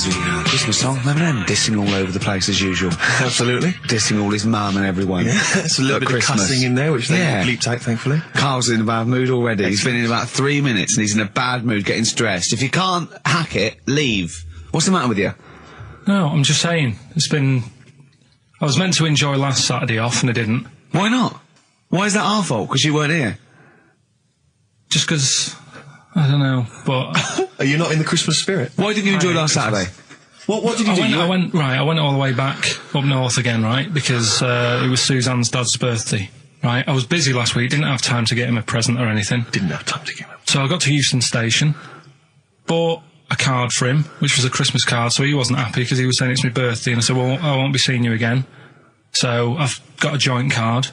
songs. Christmas song, remember them? Dissing all over the place as usual. Absolutely. Dissing all his mum and everyone. Yeah, it's a little bit Christmas. of cussing in there, which they bleeped out, thankfully. Carl's in a bad mood already. He's been in about 3 minutes and he's in a bad mood, getting stressed. If you can't hack it, leave. What's the matter with you? No, I'm just saying. I was meant to enjoy last Saturday off and I didn't. Why not? Why is that our fault? Because you weren't here? Just because, I don't know, but... Are you not in the Christmas spirit? Why didn't you enjoy last Saturday? What did you do? I went all the way back up north again, right, because it was Suzanne's dad's birthday, right? I was busy last week, didn't have time to get him a present or anything. Didn't have time to get him. So I got to Euston Station, bought a card for him, which was a Christmas card, so he wasn't happy because he was saying it's my birthday, and I said, well, I won't be seeing you again. So I've got a joint card,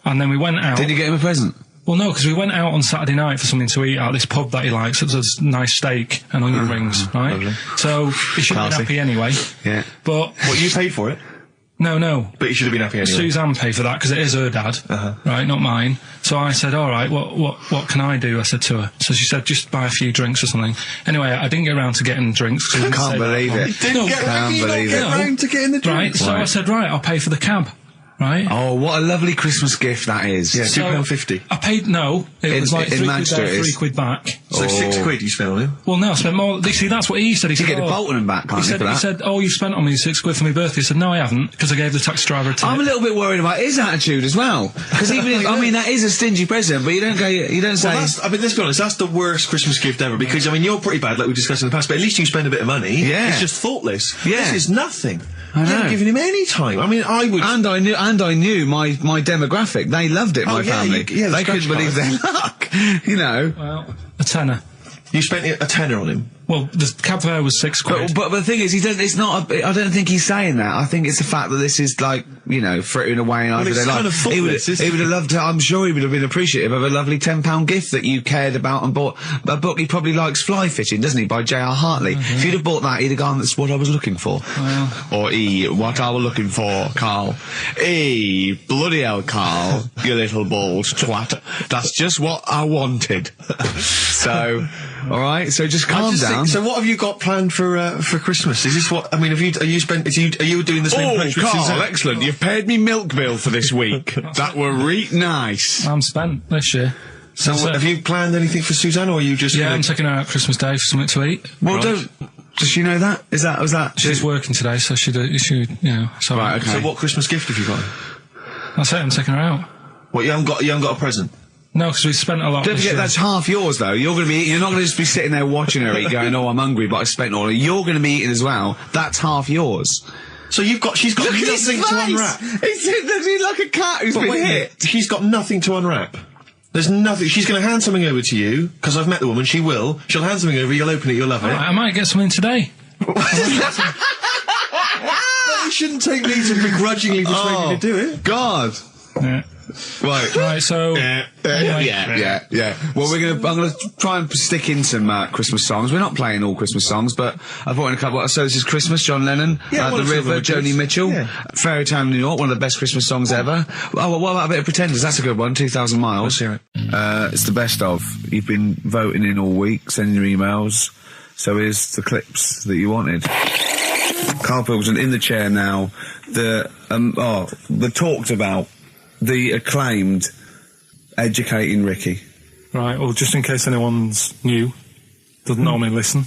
and then we went out. Did you get him a present? Well, no, because we went out on Saturday night for something to eat at this pub that he likes. It was a nice steak and onion rings, right? Lovely. So he should have been happy anyway. Yeah. But... What, you paid for it? No. But you should have been happy anyway. Suzanne paid for that because it is her dad, right, not mine. So I said, all right, what can I do? I said to her. So she said, just buy a few drinks or something. Anyway, I didn't get around to getting drinks. I can't believe it. Didn't get round to getting the drinks. Right, so I said, right, I'll pay for the cab. Right. Oh, what a lovely Christmas gift that is. Yeah, £2.50. I paid, no, it was like in £3 there, £3 back. So £6 you spent on him? Well, no, I spent more. See, that's what he said. He said, get the Bolton back, can't you, for that? He said, oh, you spent on me £6 for my birthday. I said, no, I haven't, because I gave the taxi driver a tip. I'm a little bit worried about his attitude as well. Because even if, I mean, that is a stingy present, but you don't say... Well, I mean, let's be honest, that's the worst Christmas gift ever, because, I mean, you're pretty bad, like we discussed in the past, but at least you spend a bit of money. Yeah. It's just thoughtless. Yeah. This is nothing. I know. You haven't given him any time. I mean, I would... And I knew my demographic. They loved it, my family. They couldn't believe their luck. You know. Well, a tenner. You spent a tenner on him? Well, the cab fare was £6. But the thing is, it's not. I don't think he's saying that. I think it's the fact that this is like, you know, frittering away and it's kind of thoughtless, he would have loved to. I'm sure he would have been appreciative of a lovely £10 gift that you cared about and bought. A book he probably likes, Fly Fishing, doesn't he, by J.R. Hartley? If you'd have bought that, he'd have gone, that's what I was looking for. Or what I was looking for, Carl. Bloody hell, Carl, you little balls twat. That's just what I wanted. So, all right. So just calm down. So what have you got planned for Christmas? Is this what? I mean, are you doing the same? Oh, Carl, excellent. You've paid me milk bill for this week. That were nice. I'm spent this year. So have you planned anything for Suzanne, or are you just... Yeah, I'm taking her out Christmas Day for something to eat. Well, does she know that? Was that? She's working today, so she, you know, so... Right, okay. So what Christmas gift have you got? That's it, I'm taking her out. What, you haven't got a present? No, because we spent a lot. Don't forget, that's half yours, though. You're not going to just be sitting there watching her eat, going, oh, I'm hungry, but I spent all of it. You're going to be eating as well. That's half yours. So she's got nothing to unwrap. He's like a cat who's been hit. She's got nothing to unwrap. There's nothing. She's going to hand something over to you, because I've met the woman. She will. She'll hand something over, you'll open it, you'll love it. I might get something today. You shouldn't take me to begrudgingly persuade you to do it. God. Yeah. Right, so... anyway. Yeah. Well, I'm gonna try and stick in some Christmas songs. We're not playing all Christmas songs, but I brought in a couple. So this is Christmas, John Lennon, The River, Joni Mitchell, Fairy Tale New York, one of the best Christmas songs ever. Oh, what about a bit of Pretenders? That's a good one, 2,000 Miles. Let's hear it. It's the best of. You've been voting in all week, sending your emails, so here's the clips that you wanted. Karl Pilkington in the chair now, the talked about, the acclaimed Educating Ricky. Right, well, just in case anyone's new, doesn't normally listen,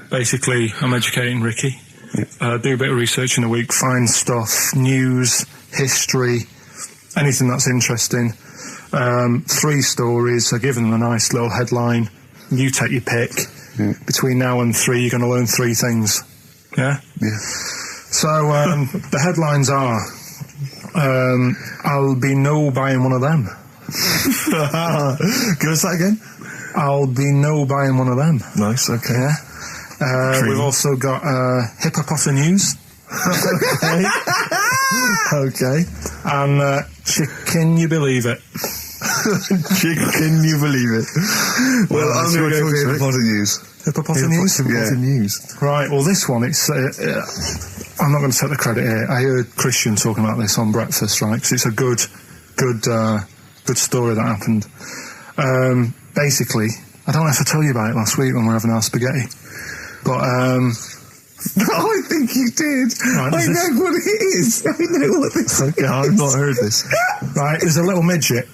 basically, I'm educating Ricky. Do a bit of research in a week, find stuff, news, history, anything that's interesting. 3 stories, I give them a nice little headline. You take your pick. Between now and 3, you're going to learn 3 things. Yeah? Yeah. So, the headlines are... I'll be no buying one of them. Give us that again. I'll be no buying one of them. Nice, okay. Yeah. We've also got Hippo News. Okay. And Can You Believe It? Can you believe it? Well, I'm going to go for Hippo News. Hippo News? Right, well, this one, it's... I'm not going to take the credit here. I heard Christian talking about this on Breakfast, right? Because it's a good story that happened. Basically, I don't know if I told you about it last week when we were having our spaghetti. But, I think you did. Right, I know what it is. I know what this is. Okay, I've not heard this. right, there's a little midget.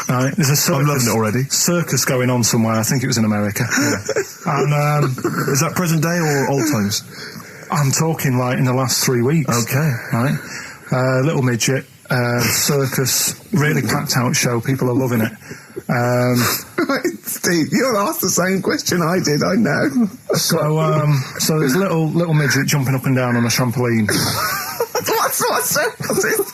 Right, there's a circus. I'm loving it already. Circus going on somewhere. I think it was in America. And Is that present day or old times? I'm talking like in the last 3 weeks. Okay. Right, little midget. Circus, really packed out show. People are loving it. Right, Steve, you'll ask the same question I did. I know. So there's a little midget jumping up and down on a trampoline. What's circus?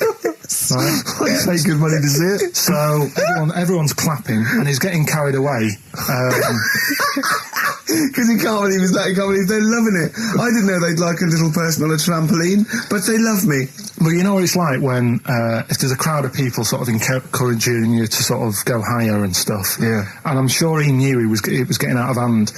Right. I'd pay good money to see it. So everyone's clapping, and he's getting carried away. Because he can't believe it's that. He can't believe they're loving it. I didn't know they'd like a little person on a trampoline, but they love me. But you know what it's like when if there's a crowd of people sort of encouraging you to sort of go higher and stuff. Yeah. And I'm sure he knew it was getting out of hand.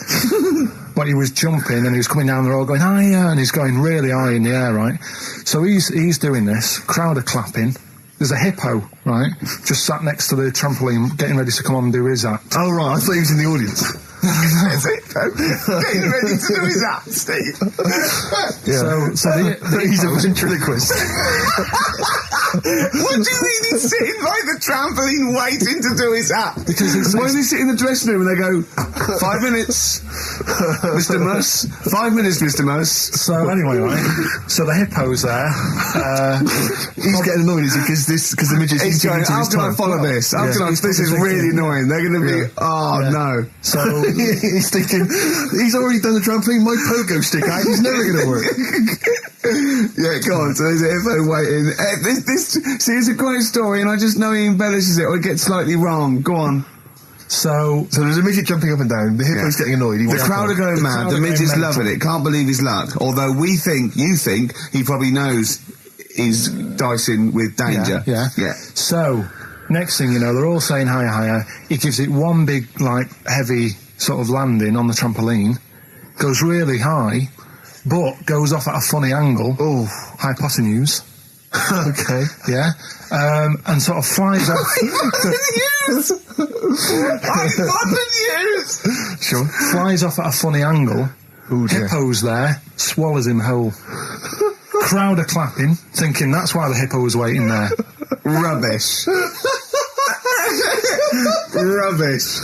But he was jumping and he was coming down the road going higher, and he's going really high in the air, right? So he's doing this. Crowd are clapping. There's a hippo, right, just sat next to the trampoline, getting ready to come on and do his act. Oh, right, I thought he was in the audience. There's a hippo getting ready to do his act, Steve. Yeah. So he's a ventriloquist. What do you mean he's sitting by the trampoline waiting to do his act? Because why does he sit in the dressing room and they go, 5 minutes, Mr. Muss, 5 minutes, Mr. Muss. So anyway, right, so the hippo's there. He's getting annoyed, is he? Because the midget's He's going, how can I follow this? How can I, this is really annoying. They're going to be, no. So he's thinking, he's already done the trampoline, my pogo stick out, he's never going to work. Yeah, go on. So there's a hippo waiting. See, it's a great story, and I just know he embellishes it or it gets slightly wrong. Go on. So there's a midget jumping up and down, the hippo's getting annoyed. The crowd are going mad, the midget's loving it, can't believe his luck. Although you think, he probably knows he's dicing with danger. Yeah. So, next thing you know, they're all saying higher, higher. He gives it one big, heavy sort of landing on the trampoline, goes really high, but goes off at a funny angle. Oh, hypotenuse. Okay. Yeah. And sort of flies off. Hypotenuse! Sure. Flies off at a funny angle. Ooh, dear. Hippo's there, swallows him whole. Crowd are clapping, thinking that's why the hippo was waiting there. Rubbish. Rubbish.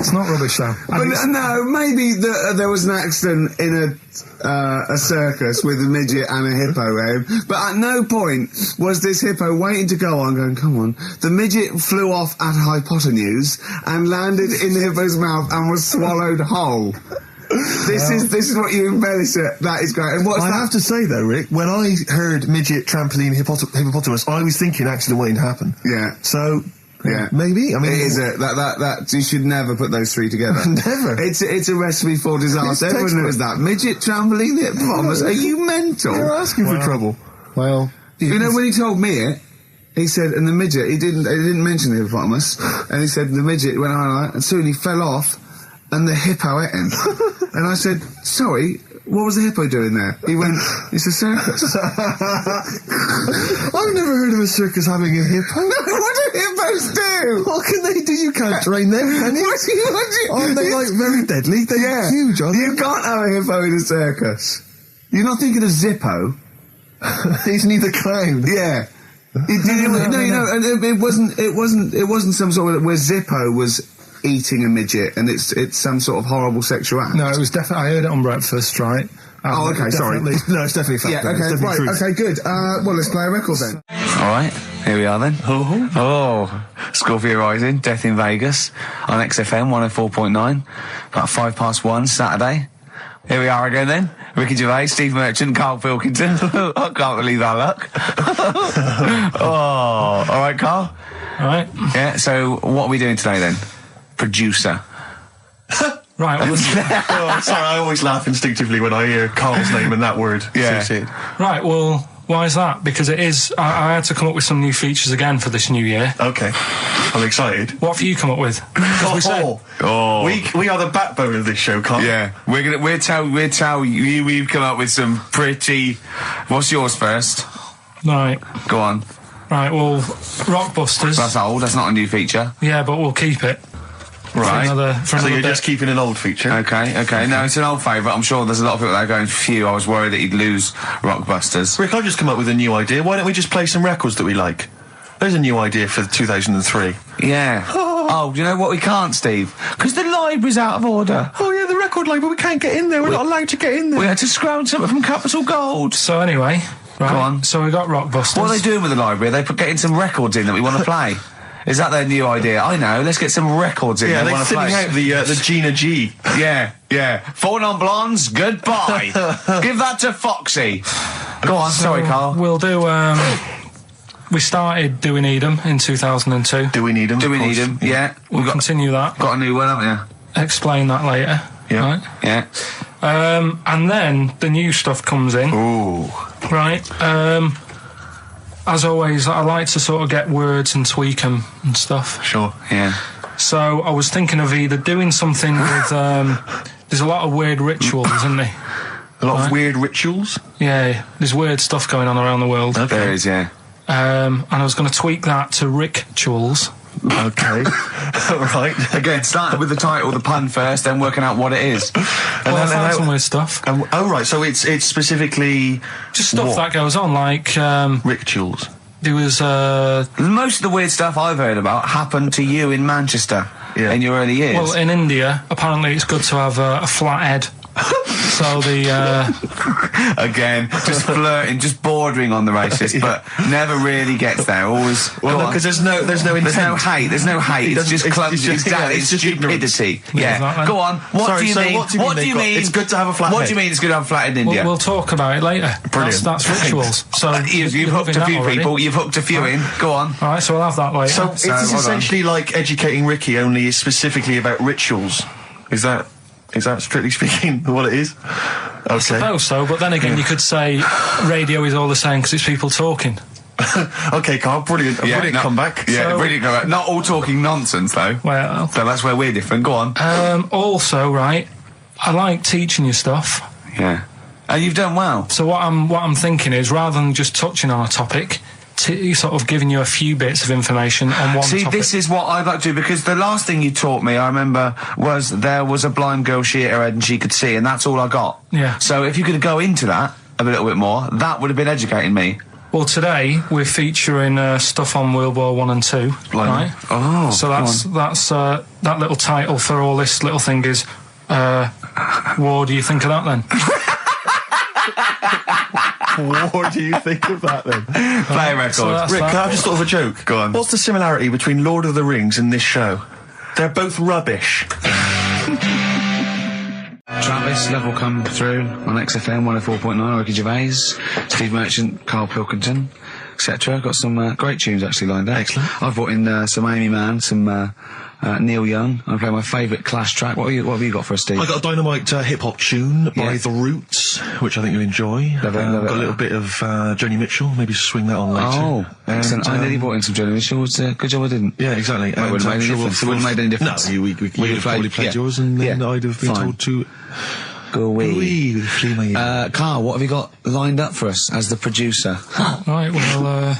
It's not rubbish, though. But no, maybe there was an accident in a circus with a midget and a hippo, but at no point was this hippo waiting to go on, going, come on. The midget flew off at hypotenuse and landed in the hippo's mouth and was swallowed whole. This is what you embellish it. That is great. And I have to say though, Rick, when I heard midget, trampoline, hippopotamus, I was thinking accident waiting to happen. Yeah. So. Yeah, maybe. I mean, it is that you should never put those three together. Never. It's a recipe for disaster. Everyone knows that. Midget, trampoline, hippopotamus. Are you mental? You're asking for trouble. Well, you know when he told me it, he said, and the midget, he didn't mention the hippopotamus, and he said the midget went on, and soon he fell off, and the hippo ate him. And I said, sorry. What was the hippo doing there? He went, it's a circus. I've never heard of a circus having a hippo. No, what do hippos do? What can they do? You can't train them, can you? Aren't they, very deadly? They're huge, aren't they? You can't have a hippo in a circus. You're not thinking of Zippo. He's neither clown. Yeah. It wasn't some sort of where Zippo was eating a midget, and it's some sort of horrible sexual act. No, it was definitely. I heard it on breakfast, right? Okay, sorry. No, it's definitely fact. Yeah, okay, right, okay, good. Well, let's play a record then. All right, here we are then. Oh, Scorpio Rising, Death in Vegas, on XFM 104.9, about 1:05 Saturday. Here we are again then. Ricky Gervais, Steve Merchant, Karl Pilkington. I can't believe our luck. All right, Karl? All right. Yeah, so what are we doing today then? Producer. Right. Well, sorry, I always laugh instinctively when I hear Carl's name and that word associated. Right, well, why is that? Because it is... I had to come up with some new features again for this new year. Okay. I'm excited. What have you come up with? We are the backbone of this show, Carl. Yeah. We'll tell you we've come up with some pretty... What's yours first? Right. Go on. Right, well, Rockbusters. That's old, that's not a new feature. Yeah, but we'll keep it. Right. So you're bit. just keeping an old feature. Okay. No, it's an old favourite. I'm sure there's a lot of people that are going, phew, I was worried that he'd lose Rockbusters. Rick, I've just come up with a new idea. Why don't we just play some records that we like? There's a new idea for 2003. Yeah. Oh, do you know what we can't, Steve? Because the library's out of order. Oh yeah, the record label, we can't get in there. We're not allowed to get in there. We had to scrounge something from Capital Gold. So anyway, right. Go on. So we got Rockbusters. What are they doing with the library? Are they getting some records in that we want to play? Is that their new idea? I know. Let's get some records in. Yeah, they they're want to thinning play. out the Gina G. Yeah. 4 non-blondes. Goodbye. Give that to Foxy. Go on. Sorry, Carl. We'll do. We started Do We Need 'Em in 2002. Do we need them? Do we need them? Yeah. We'll continue that. Got a new one, haven't Explain that later. Yeah. Right? you? Yeah. And then the new stuff comes in. Ooh. Right. As always, I like to sort of get words and tweak them and stuff. Sure. Yeah. So I was thinking of either doing something with. There's a lot of weird rituals, isn't there? A lot of weird rituals. Yeah, there's weird stuff going on around the world. Okay. There is, yeah. And I was going to tweak that to rituals. Okay. Right. Again, starting with the title, the pun first, then working out what it is. Well, I found some weird stuff. Oh right, so it's specifically Just stuff what? that goes on, like Rituals. there was Most of the weird stuff I've heard about happened to you in Manchester in your early years. well, in India, apparently it's good to have a flat head. So the Again, just flirting, just bordering on the racist, but never really gets there. Always. Well, because there's no intent. There's no hate. There's no hate. It's just clumsy. Exactly. it's just stupidity. Yeah. exactly. Go on. What do you mean? What do you mean? It's good to have a flat What head. do you mean? It's good to have a flat head in India? we'll talk about it later. Brilliant. That's rituals. So You've hooked loving a that few already. people. You've hooked a few in. Go on. All right, so we'll have that later. So it's hold on. essentially like Educating Ricky, only is specifically about rituals. Is that strictly speaking what it is? Okay. I suppose so, but then again, you could say radio is all the same because it's people talking. Okay, Carl, brilliant. Brilliant comeback. Yeah, So- brilliant comeback. Not all talking nonsense though. Well, So that's where we're different. Go on. also, right, I like teaching you stuff. Yeah. And you've done well. So what I'm thinking is, rather than just touching on a topic, sort of giving you a few bits of information on one See, topic. this is what I'd like to do, because the last thing you taught me, I remember, was there was a blind girl, she hit her head and she could see, and that's all I got. Yeah. So if you could go into that a little bit more, that would have been educating me. Well, today we're featuring stuff on World War 1 and 2, right? Oh, So that's that little title for all this little thing is, what do you think of that then? What do you think of that then? Play a record. So that's Rick, that. can I have just thought of a joke? Go on. What's the similarity between Lord of the Rings and this show? They're both rubbish. Travis, Level come through on XFM 104.9, Ricky Gervais, Steve Merchant, Karl Pilkington, etc. Got some great tunes actually lined up. Excellent. I've brought in some Amy Mann, some Neil Young. I'm playing my favourite Clash track. What have you got for us, Steve? I got a dynamite hip-hop tune by The Roots, which I think you'll enjoy. Love it. Got a little bit of Joni Mitchell, maybe swing that on later. Oh, excellent. I nearly And, brought in some Joni Mitchell. Good job I didn't. yeah, exactly. It wouldn't have made any difference. It wouldn't have made any difference. No, we would have probably played yours, and then I'd have been Fine. told to Go away. wee with flee my ear. Carl, what have you got lined up for us as the producer? Right, well,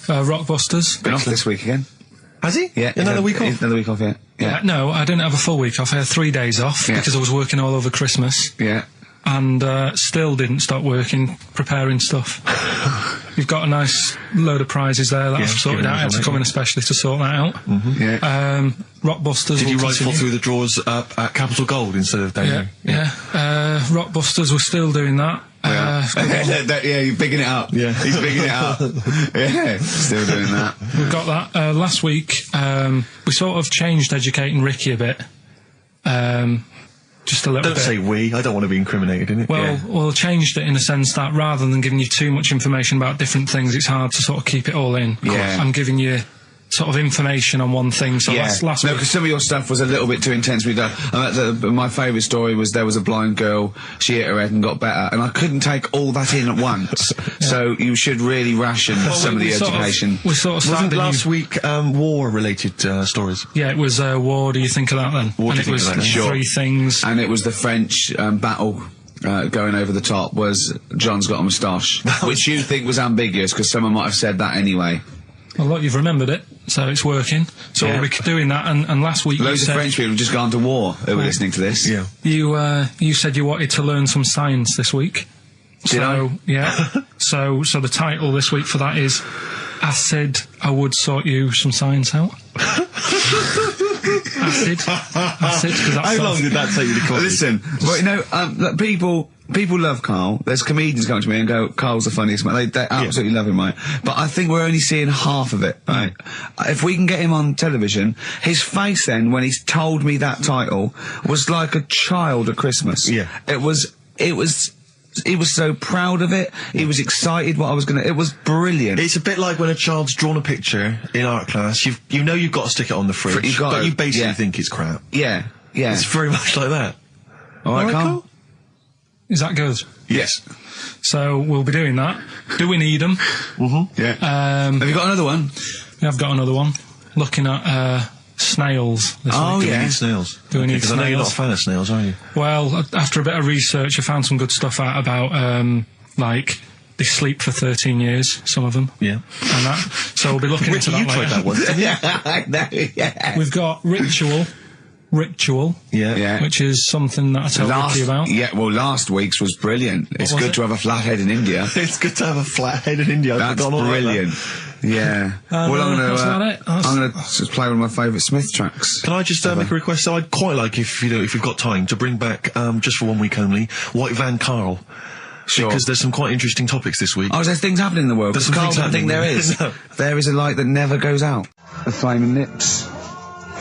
Rockbusters. Been off this week again? Has he? Yeah. Another week off? Another week off, yeah. Yeah. No, I didn't have a full week off. I had 3 days off Yeah. because I was working all over Christmas. Yeah. And still didn't stop working, preparing stuff. You've got a nice load of prizes there that I've sorted out. I had to come in especially to sort that out. Yeah. Rockbusters. Did you will rifle continue. through the drawers up at Capital Gold instead of down Yeah, here? yeah. Rockbusters, we're still doing that. Yeah, you're bigging it up. Yeah. He's bigging it up. Yeah, still doing that. We've got that. Last week, we sort of changed Educating Ricky a bit. Just a little Don't bit. say we. I don't want to be incriminated in it. Well, changed it in a sense that rather than giving you too much information about different things, it's hard to sort of keep it all in. Yeah. I'm giving you sort of information on one thing. So last no, week. because some of your stuff was a little bit too intense. My favourite story was there was a blind girl, she hit her head and got better, and I couldn't take all that in at once. So you should really ration some of the education. We sort of Wasn't started last week war-related stories? Yeah, it was What do you think of that then? What do and you it think was of that? Sure. 3 things. And it was the French battle. Going over the top was John's got a moustache, which you think was ambiguous because someone might have said that anyway. Well, look, you've remembered it, so it's working. So we'll be doing that, and last week Loads of French people have just gone to war who were listening to this. Yeah. you said you wanted to learn some science this week. Did I? Yeah. so the title this week for that is I Said I Would Sort You Some Science Out. Acid, because that's... How long did that take you to come? Listen, well, you know, look, people love Karl. There's comedians come to me and go, Karl's the funniest man. They absolutely love him, right? But I think we're only seeing half of it, right? If we can get him on television, his face then, when he's told me that title, was like a child at Christmas. Yeah. He was so proud of it. He was excited what I was it was brilliant. It's a bit like when a child's drawn a picture in art class. You know you've got to stick it on the fridge, but you basically think it's crap. Yeah. It's very much like that. All right, Karl? Is that good? Yes. So we'll be doing that. Do we need them? Mm-hmm. Yeah. Have you got another one? We have got another one. Looking at snails this week. Do we need snails? Do we need Because I know you're not a fan of snails, are you? Well, after a bit of research, I found some good stuff out about, like, they sleep for 13 years, some of them. Yeah. And that. So we'll be looking into that you later. tried that one, didn't you? I know, yeah. We've got Ritual, Yeah. which is something that I told Ricky about. Yeah, well, last week's was brilliant. It's was good it? to have a flathead in India. It's good to have a flat head in India. That's brilliant. Yeah. Well, I'm that's about it. gonna just play one of my favourite Smith tracks. Can I just make a request? So I'd quite like, if you've got time, to bring back, just for 1 week only, White Van Karl. Sure. Because there's some quite interesting topics this week. Oh, there's things happening in the world. There's some Karl things doesn't think there happening. is. No. There is a light that never goes out. The Flaming Lips.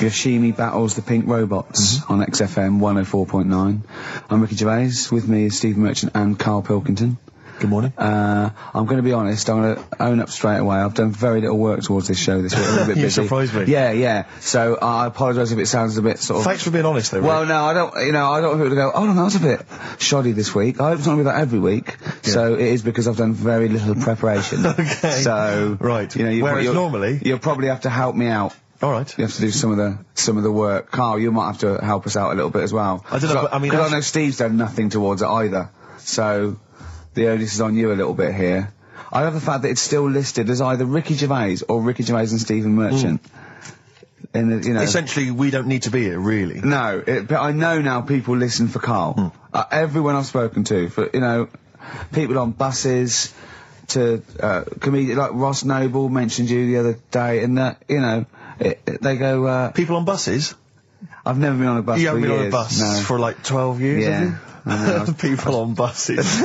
Yoshimi battles the Pink Robots on XFM 104.9. I'm Ricky Gervais. With me is Steve Merchant and Karl Pilkington. Good morning. I'm going to be honest. I'm going to own up straight away. I've done very little work towards this show this week. I'm a little bit You busy. surprised me. Yeah. So I apologise if it sounds a bit sort of... Thanks for being honest, though. Well, no, I don't. I don't want people to go, oh no, that was a bit shoddy this week. I hope it's not going to be that every week. Yeah. So it is because I've done very little preparation. Okay. So right. Whereas normally you'll probably have to help me out. All right. You have to do some of the work. Karl, you might have to help us out a little bit as well. I don't know. But, I mean, I know Steve's done nothing towards it either. So the onus is on you a little bit here. I love the fact that it's still listed as either Ricky Gervais or Ricky Gervais and Stephen Merchant. And essentially, we don't need to be here, really. No, but I know now people listen for Karl. Everyone I've spoken to, for people on buses, to comedians like Ross Noble mentioned you the other day, and that they go. People on buses. I've never been on a bus. You haven't for been years. on a bus No. for like 12 years, Yeah. have you? People on buses.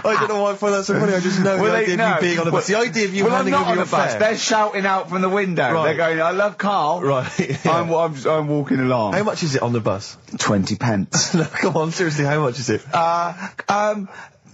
I don't know why I find that so funny. I just know the idea of you being on a bus. The idea of you handing over your fare. They're shouting out from the window. Right. They're going, "I love Karl." Right. Yeah. I'm walking along. How much is it on the bus? 20 pence. No, come on, seriously, how much is it?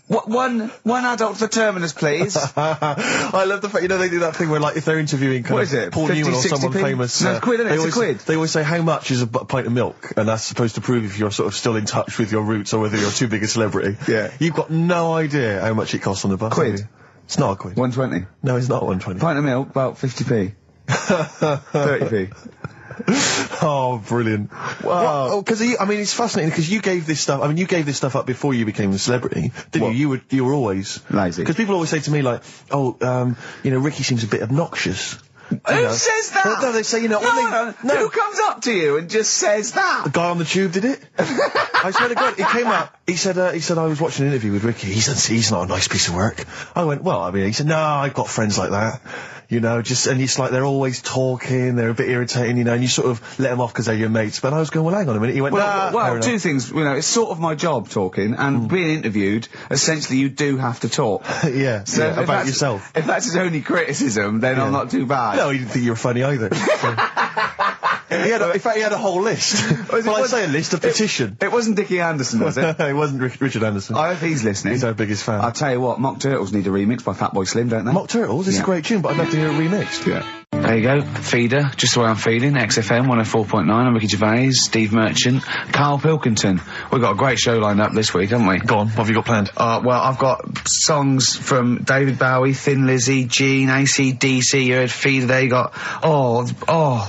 One adult for Terminus, please. I love the fact, they do that thing where, like, if they're interviewing What is it? Paul 50, Newman or 60 someone p? famous... No, it's quid, isn't it? It's a quid. They always say, how much is a pint of milk? And that's supposed to prove if you're sort of still in touch with your roots or whether you're too big a celebrity. Yeah. You've got no idea how much it costs on the bus. Quid? have you? It's not a quid. 120. No, it's not 120. Pint of milk, about 50p. 30p. Oh, brilliant. Wow. Because, it's fascinating because you gave this stuff, you gave this stuff up before you became a celebrity, didn't you? You were always... Lazy. Because people always say to me, like, Ricky seems a bit obnoxious. Who says that? No, they say, No. Who comes up to you and just says that? The guy on the tube did it. I swear to God, it came up. He said, I was watching an interview with Ricky. He said, he's not a nice piece of work. I went, he said, no, I've got friends like that. And it's like they're always talking, they're a bit irritating, and you sort of let them off because they're your mates. But I was going, well, hang on a minute. He went, well, two things, it's sort of my job talking, and being interviewed, essentially you do have to talk. Yeah, So yeah, about yourself. If that's his only criticism, then I'm not too bad. No, he didn't think you were funny either. So. In fact, he had a whole list. Well, I say a list, a petition. It wasn't Dickie Anderson, was it? It wasn't Richard Anderson. I hope he's listening. He's our biggest fan. I'll tell you what, Mock Turtles need a remix by Fatboy Slim, don't they? Mock Turtles? It's a great tune, but I'd love to hear it remixed. Yeah. There you go. Feeder, just the way I'm feeling. XFM 104.9. I'm Ricky Gervais, Steve Merchant, Karl Pilkington. We've got a great show lined up this week, haven't we? Go on, what have you got planned? Well, I've got songs from David Bowie, Thin Lizzy, Gene, AC/DC. You heard Feeder there. You got,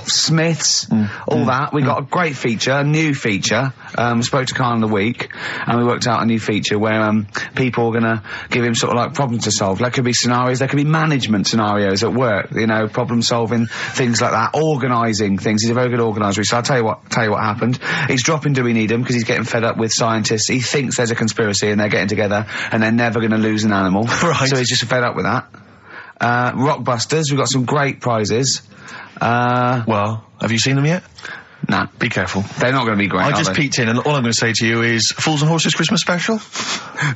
Smiths, all that. We got a great feature, a new feature. We spoke to Karl in the week, and we worked out a new feature where, people are gonna give him sort of like problems to solve. There could be scenarios, there could be management scenarios at work, you know, problem solving, things like that, organising things. He's a very good organiser. So I'll tell you what happened. He's dropping Do We Need Him because he's getting fed up with scientists. He thinks there's a conspiracy and they're getting together and they're never going to lose an animal. Right. So he's just fed up with that. Rockbusters, we've got some great prizes. Well, have you seen them yet? Nah. Be careful. They're not going to be great, I just peeked in, and all I'm going to say to you is Fools and Horses Christmas special?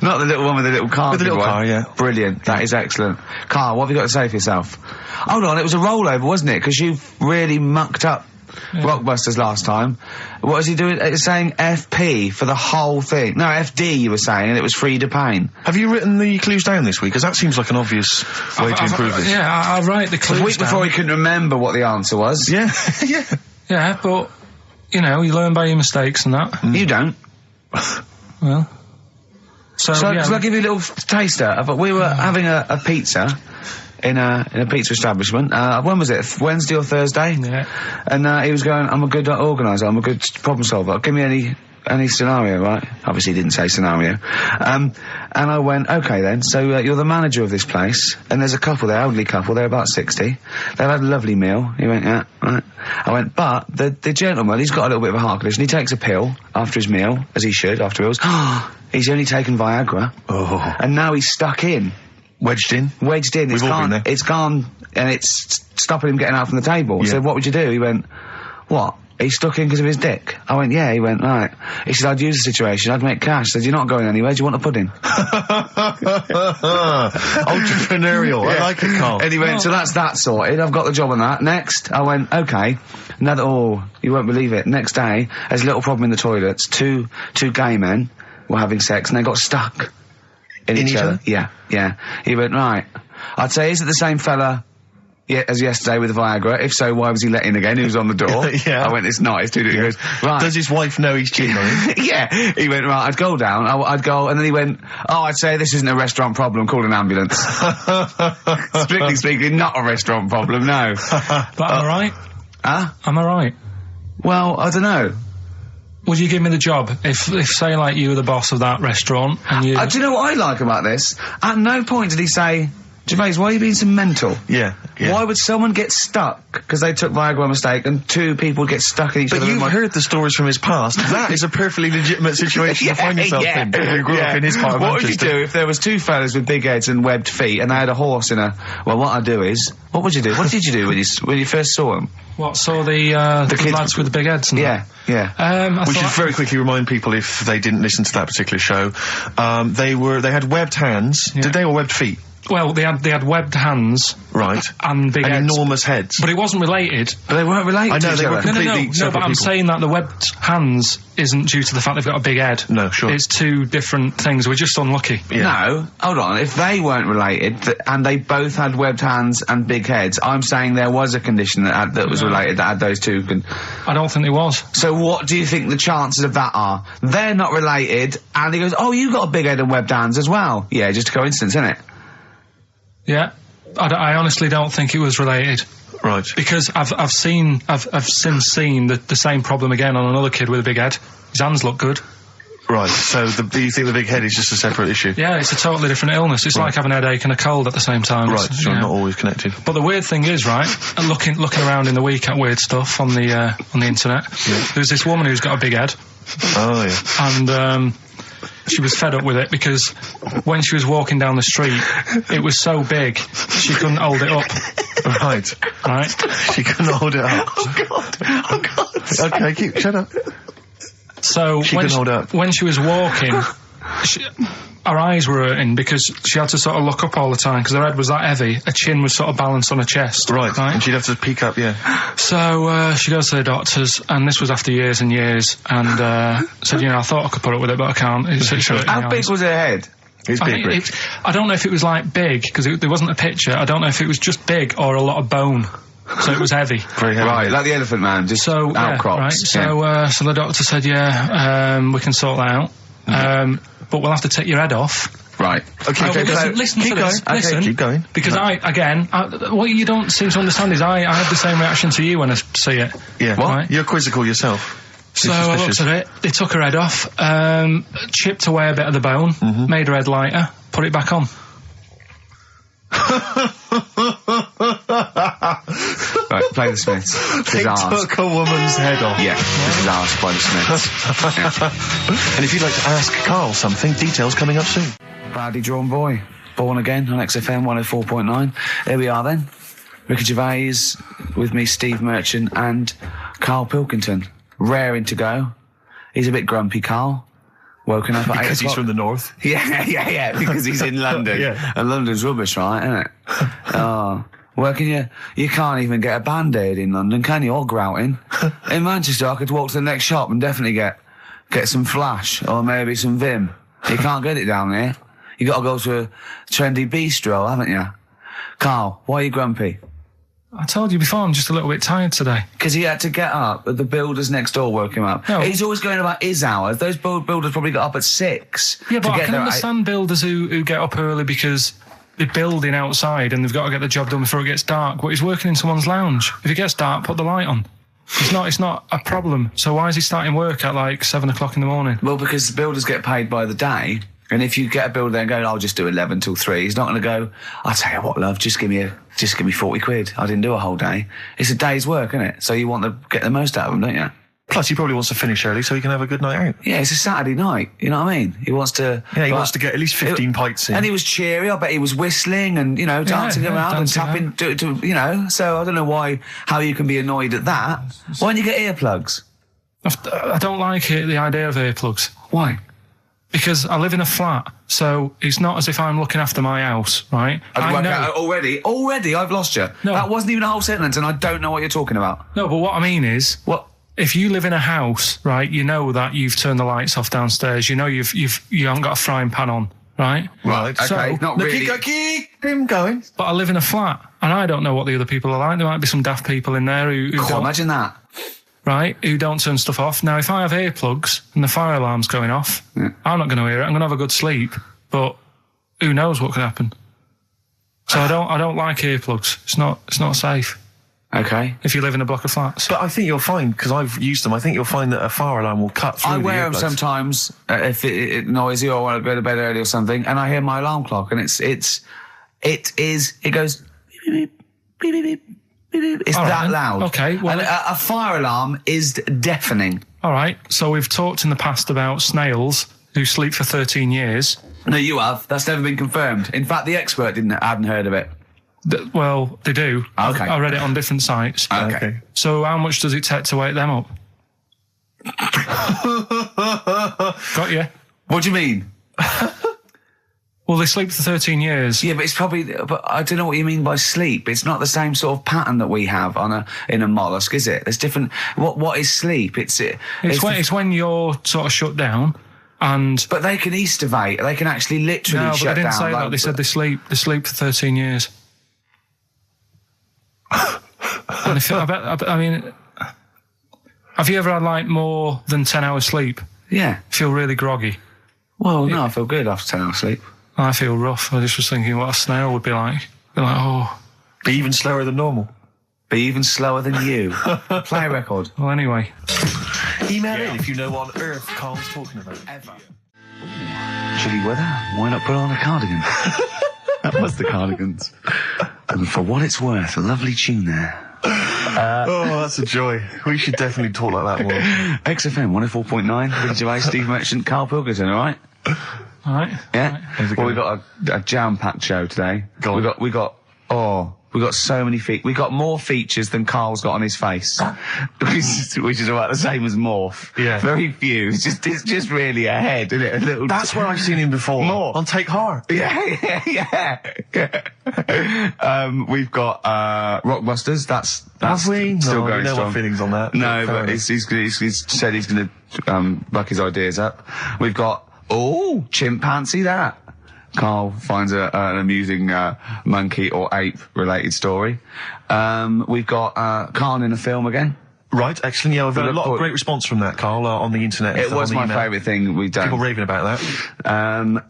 Not the little one with the little car. With the little car, yeah. Brilliant. That is excellent. Karl, what have you got to say for yourself? Hold on, it was a rollover, wasn't it? Because you really mucked up Rockbusters last time. What was he doing? It's saying FP for the whole thing. No, FD you were saying, and it was Frida Payne. Have you written the clues down this week? Because that seems like an obvious way to improve this. Yeah, I'll write the clues The week before he couldn't remember what the answer was. Yeah, yeah. Yeah, but, you know, you learn by your mistakes and that. You don't. Well. So Shall yeah. I give you a little taster? We were having a pizza in a pizza establishment. When was it? Wednesday or Thursday? Yeah. And he was going, I'm a good organiser, I'm a good problem solver. Give me any scenario, right? Obviously he didn't say scenario. And I went, okay then, so you're the manager of this place, and there's a couple there, elderly couple, they're about 60. They've had a lovely meal. He went, yeah, right. I went, but the gentleman, he's got a little bit of a heart condition. He takes a pill after his meal, as he should, after meals. He's only taken Viagra. Oh. And now he's stuck in. Wedged in? Wedged in. We've all been there. It's gone, and it's stopping him getting out from the table. Yeah. So what would you do? He went, what? He's stuck in because of his dick. I went, yeah. He went, right. He said, I'd use the situation, I'd make cash. I said, you're not going anywhere, do you want a pudding? Entrepreneurial. Yeah. I like it, Karl. And he went, so that's that sorted, I've got the job on that. Next, I went, okay. You won't believe it. Next day, there's a little problem in the toilets. Two gay men were having sex and they got stuck in each other. Yeah. He went, right. I'd say, is it the same fella as yesterday with the Viagra? If so, why was he let in again? He was on the door. Yeah. I went, it's not, it's too different. He goes, right. Does his wife know he's cheating on him? Yeah. He went, right, I'd go down, I'd go, and then he went, I'd say this isn't a restaurant problem, call an ambulance. Strictly speaking, not a restaurant problem, no. But am I right? Huh? Am I right? Well, I don't know. Would you give me the job if say, like, you were the boss of that restaurant and you... Do you know what I like about this? At no point did he say, Gervais, why are you being so mental? Yeah. Why would someone get stuck because they took Viagra by mistake and two people get stuck in each other? But you've heard the stories from his past. That is a perfectly legitimate situation to find yourself in. You grew up in his part of What would you Manchester. do if there was two fellas with big heads and webbed feet and they had a horse in a... Well, what I'd do is... What would you do? What did you do when you first saw them? What, saw the kids lads with the big heads and Yeah. We should very quickly remind people, if they didn't listen to that particular show, they had webbed hands. Yeah. Did they, or webbed feet? Well, they had webbed hands. Right. And big and heads. enormous heads. But it wasn't related. But they weren't related I know, to each they were other. completely No, separate but I'm people. saying that the webbed hands isn't due to the fact they've got a big head. No, sure. It's two different things. We're just unlucky. Yeah. No, hold on. If they weren't related and they both had webbed hands and big heads, I'm saying there was a condition that was related that had those two. I don't think there was. So what do you think the chances of that are? They're not related, and he goes, "Oh, you got a big head and webbed hands as well." Yeah, just a coincidence, isn't it? Yeah. I honestly don't think it was related. Right. Because I've since seen the same problem again on another kid with a big head. His hands look good. Right, so do you think the big head is just a separate issue? Yeah, it's a totally different illness. It's like having a headache and a cold at the same time. Right, so yeah. not always connected. But the weird thing is, right, looking around in the week at weird stuff on the internet, there's this woman who's got a big head. Oh, yeah. And, she was fed up with it because when she was walking down the street, it was so big, she couldn't hold it up. Right. She couldn't hold it up. Oh God. Okay, shut up. So when she was walking, her eyes were hurting because she had to sort of look up all the time because her head was that heavy. Her chin was sort of balanced on her chest. Right. And she'd have to peek up, yeah. So she goes to the doctors, and this was after years and years, and said, I thought I could put up with it, but I can't. How big was her head? It's big, Rick. I don't know if it was like big because there wasn't a picture. I don't know if it was just big or a lot of bone. So it was heavy. Very heavy. Right, like the Elephant Man, just So, outcrops. right. So the doctor said, we can sort that out. But we'll have to take your head off. Right. Okay, Listen keep to going. this. Okay, Listen. keep going. Because what you don't seem to understand is I have the same reaction to you when I see it. Yeah. What? Right? You're quizzical yourself. So I looked at it, they took her head off, chipped away a bit of the bone, made her head lighter, put it back on. Right, play the Smiths. They took a woman's head off. Yeah, this is ours by the Smiths. And if you'd like to ask Carl something, details coming up soon. Proudly drawn boy. Born again on XFM 104.9. Here we are then. Ricky Gervais, with me, Steve Merchant, and Karl Pilkington. Raring to go. He's a bit grumpy, Carl. Woken up at 8 Because he's o'clock. from the north. Yeah, because he's in London. Yeah. And London's rubbish, right, isn't it? Oh. Working you can't even get a Band-Aid in London, can you? Or grouting. In Manchester, I could walk to the next shop and definitely get some Flash, or maybe some Vim. You can't get it down here. You gotta go to a trendy bistro, haven't you? Carl, why are you grumpy? I told you before, I'm just a little bit tired today. Because he had to get up, but the builders next door woke him up. No. He's always going about his hours. Those builders probably got up at 6. Yeah, but to I get can there at understand builders who get up early because they're building outside and they've got to get the job done before it gets dark. But he's working in someone's lounge. If it gets dark, put the light on. It's not a problem. So why is he starting work at like 7 o'clock in the morning? Well, because the builders get paid by the day, and if you get a builder there and go, I'll just do 11 till 3, he's not going to go, I'll tell you what, love, just give me 40 quid. I didn't do a whole day. It's a day's work, isn't it? So you want to get the most out of them, don't you? Plus, he probably wants to finish early so he can have a good night out. Yeah, it's a Saturday night, you know what I mean? He wants to... Yeah, he wants to get at least 15 pints in. And he was cheery, I bet he was whistling and, dancing around and tapping, so I don't know how you can be annoyed at that. Why don't you get earplugs? I don't like the idea of earplugs. Why? Because I live in a flat, so it's not as if I'm looking after my house, right? I know. Already, I've lost you. No. That wasn't even a whole sentence, and I don't know what you're talking about. No, but what I mean is, if you live in a house, right? You know that you've turned the lights off downstairs. You know you haven't got a frying pan on, right? Right. So, Okay, not really. Keep him going. But I live in a flat, and I don't know what the other people are like. There might be some daft people in there who God, don't, imagine that. right? Who don't turn stuff off. Now, if I have earplugs and the fire alarm's going off, I'm not going to hear it. I'm going to have a good sleep, but who knows what could happen? So I don't like earplugs. It's not safe. Okay. If you live in a block of flats. But I think you'll find, because I've used them, I think you'll find that a fire alarm will cut through I the wear them earplugs. sometimes if it's noisy or I want to go to bed early or something, and I hear my alarm clock, and it goes beep, beep, beep, beep, beep, beep. It's All right, that then. loud. Okay, well- and a fire alarm is deafening. All right. So we've talked in the past about snails who sleep for 13 years. No, you have. That's never been confirmed. In fact, the expert hadn't heard of it. Well, they do. Okay. I read it on different sites. Okay. So how much does it take to wake them up? Got you. What do you mean? Well, they sleep for 13 years. Yeah, but it's probably. But I don't know what you mean by sleep. It's not the same sort of pattern that we have in a mollusk, is it? There's different. What is sleep? It's when you're sort of shut down, and But they can estivate. They can actually literally no, but shut they didn't down. say that. They said they sleep for 13 years. And I mean, have you ever had like more than 10 hours sleep? Yeah. Feel really groggy. Well, no, I feel good after 10 hours sleep. I feel rough. I just was thinking what a snail would be like. Be like, oh. Be even slower than normal. Be even slower than you. Play a record. Well, anyway. Email in if you know what on earth Carl's talking about. Ever. Chilly weather, why not put on a cardigan? That was the Cardigans. And for what it's worth, a lovely tune there. Oh, that's a joy. We should definitely talk like that more. XFM 104.9, Ricky Gervais, Steve Merchant, Karl Pilkington, alright? All right. Yeah? Well, we got a jam-packed show today. We got so many we got more features than Carl's got on his face. which is about the same as Morph. Yeah. Very few. It's just really a head, isn't it? A little. That's where I've seen him before. More. On Take Heart. Yeah. We've got Rockbusters. That's Have we? still No, going no strong. more feelings on that. No, Fair but enough. he's said he's going to buck his ideas up. We've got chimpanzee that. Carl finds an amusing monkey or ape related story. We've got Carl in a film again. Right, excellent. Yeah, we've had a lot of great response from that, Carl, on the internet. It was my favourite thing we've done. People raving about that.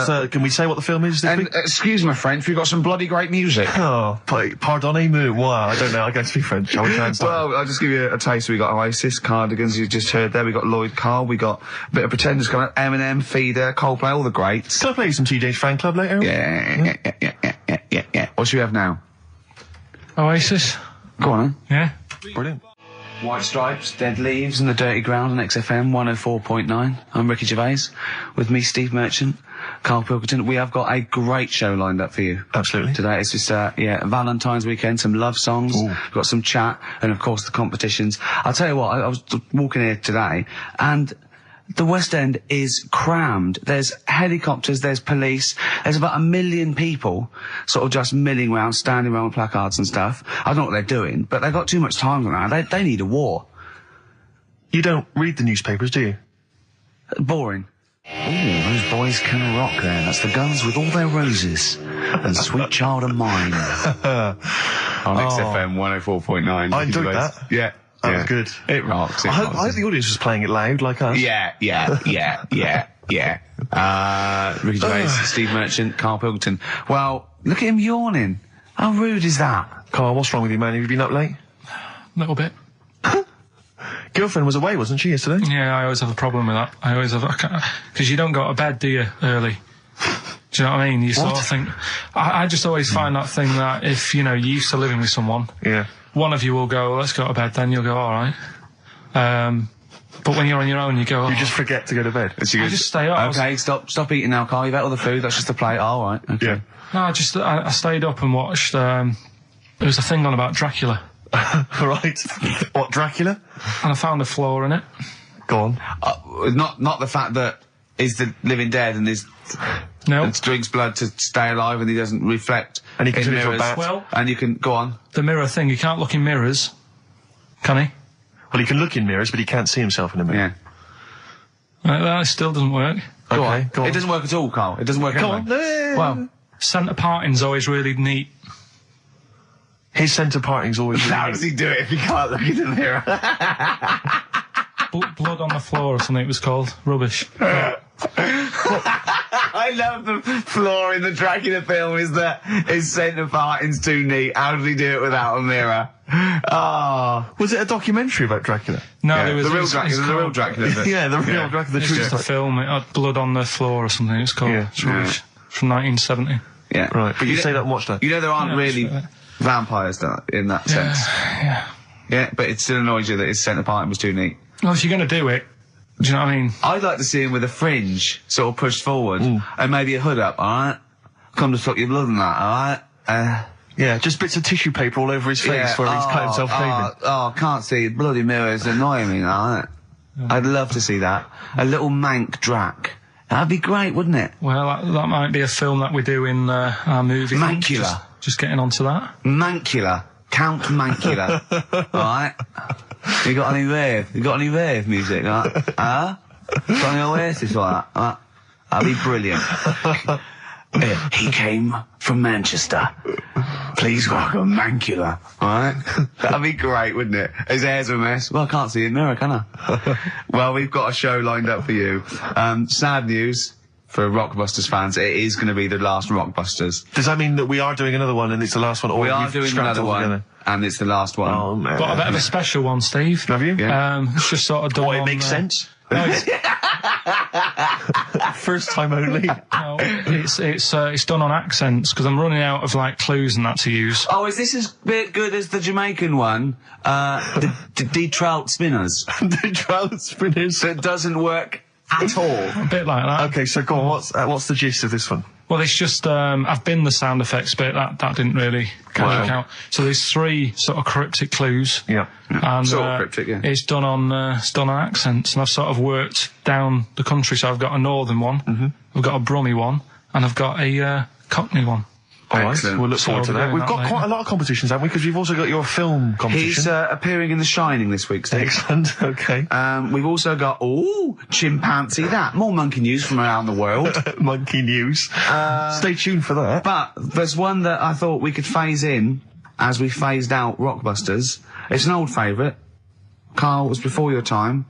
So can we say what the film is this week? Excuse my French, we've got some bloody great music. Oh, pardonnez-moi. Wow, I don't know. I don't speak French. I would translate. Well, I'll just give you a taste. We got Oasis, Cardigans, you just heard there. We got Lloyd Carl. We got a bit of Pretenders coming up. Eminem, Feeder, Coldplay, all the greats. Can I play you some TJ's Fan Club later? Yeah. What should we have now? Oasis. Go on, Yeah. Brilliant. White Stripes, Dead Leaves and the Dirty Ground on XFM 104.9. I'm Ricky Gervais. With me, Steve Merchant, Karl Pilkington. We have got a great show lined up for you. Absolutely. Today it's just, Valentine's weekend, some love songs, Ooh. we've got some chat, and of course the competitions. I'll tell you what, I was walking here today, and the West End is crammed. There's helicopters, there's police, there's about 1 million people sort of just milling around, standing around with placards and stuff. I don't know what they're doing, but they've got too much time around. They need a war. You don't read the newspapers, do you? Boring. Ooh, those boys can rock there. That's the Guns with all their roses. And Sweet Child of Mine. On XFM 104.9. I enjoyed that. Yeah. That was good. It rocks. I hope the audience was playing it loud like us. Yeah. Ricky Gervais, Steve Merchant, Karl Pilkington. Well, look at him yawning. How rude is that? Carl, what's wrong with you, man? Have you been up late? A little bit. Girlfriend was away, wasn't she, yesterday? Yeah, I always have a problem with that. I always have, because you don't go to bed, do you, early? Do you know what I mean? You sort of think, I just always find that thing that if, you know, you're used to living with someone, Yeah. one of you will go, let's go to bed, then you'll go, alright. But when you're on your own, you go, You just forget to go to bed. I just stay up. Okay, stop eating now, Carl. You've ate all the food. That's just a plate. All right. Okay. Yeah. No, I stayed up and watched, there was a thing on about Dracula. Right. What, Dracula? And I found a flaw in it. Go on. Not the fact that he's the living dead and No. and drinks blood to stay alive and he doesn't reflect. And he can in turn into a mirrors. bat. Well, And you can go on. the mirror thing, he can't look in mirrors, can he? Well, he can look in mirrors, but he can't see himself in a mirror. Yeah. That still doesn't work. Go Okay, on. go on. It doesn't work at all, Carl. It doesn't work. Go anyway. on. Well, Centre parting's always really neat. His centre parting's always how does he do it if he can't look in the mirror? Blood on the floor or something it was called. Rubbish. I love the flaw in the Dracula film is that his centre parting's too neat. How does he do it without a mirror? Oh. Was it a documentary about Dracula? No, Yeah, there was the real it's Dracula. The real Dracula. Bit. Yeah, the real Dracula, the It's true just a story. film. It had blood on the floor or something. It's called. Yeah. It's rubbish. From 1970. Yeah. Right, but you know- say that and watch that. You know there aren't Yeah, really sure. vampires in that sense. Yeah. Yeah, but it still annoys you that his centre parting was too neat. Well, if you're going to do it, do you know what I mean? I'd like to see him with a fringe sort of pushed forward and maybe a hood up, alright? Come to suck your blood and that, alright? Yeah, just bits of tissue paper all over his face where he's cut himself shaving. Oh, can't see. Bloody mirrors annoying me, alright? I'd love to see that. A little mank Drac. That'd be great, wouldn't it? Well, that might be a film that we do in our movie. Mancula. Just getting onto that. Mancula. Count Mancula. Alright? You got any rave music? Got any Oasis like that? That'd be brilliant. He came from Manchester. Please welcome Mancula. Alright? That'd be great, wouldn't it? His hair's a mess. Well, I can't see it in the mirror, can I? Well, we've got a show lined up for you. Sad news for Rockbusters fans. It is going to be the last Rockbusters. Does that mean that we are doing another one and it's the last one? Or We are we've doing scrapped another it all one, together? and it's the last one. Oh, man. Got a bit of a special one, Steve. Have you? Yeah. It's just sort of done Boy, it on, makes sense. No, it's, First time only. no, it's done on accents because I'm running out of like clues and that to use. Oh, is this as good as the Jamaican one? The trout spinners. The trout spinners. That doesn't work at all. A bit like that. Okay, so go on, what's the gist of this one? Well, it's just I've been the sound effects bit that didn't really work out. So there's 3 sort of cryptic clues. Yeah. And Sort of cryptic, yeah. it's done on accents, and I've sort of worked down the country. So I've got a northern one, I've got a Brummie one, and I've got a Cockney one. All right, Excellent. we'll look forward to we're that. doing We've that got later. quite a lot of competitions, haven't we? Because we've also got your film competition. He's appearing in The Shining this week, Steve. Excellent, okay. We've also got, chimpanzee that. More monkey news from around the world. Monkey news. Stay tuned for that. But there's one that I thought we could phase in as we phased out Rockbusters. It's an old favourite. Carl, it was before your time.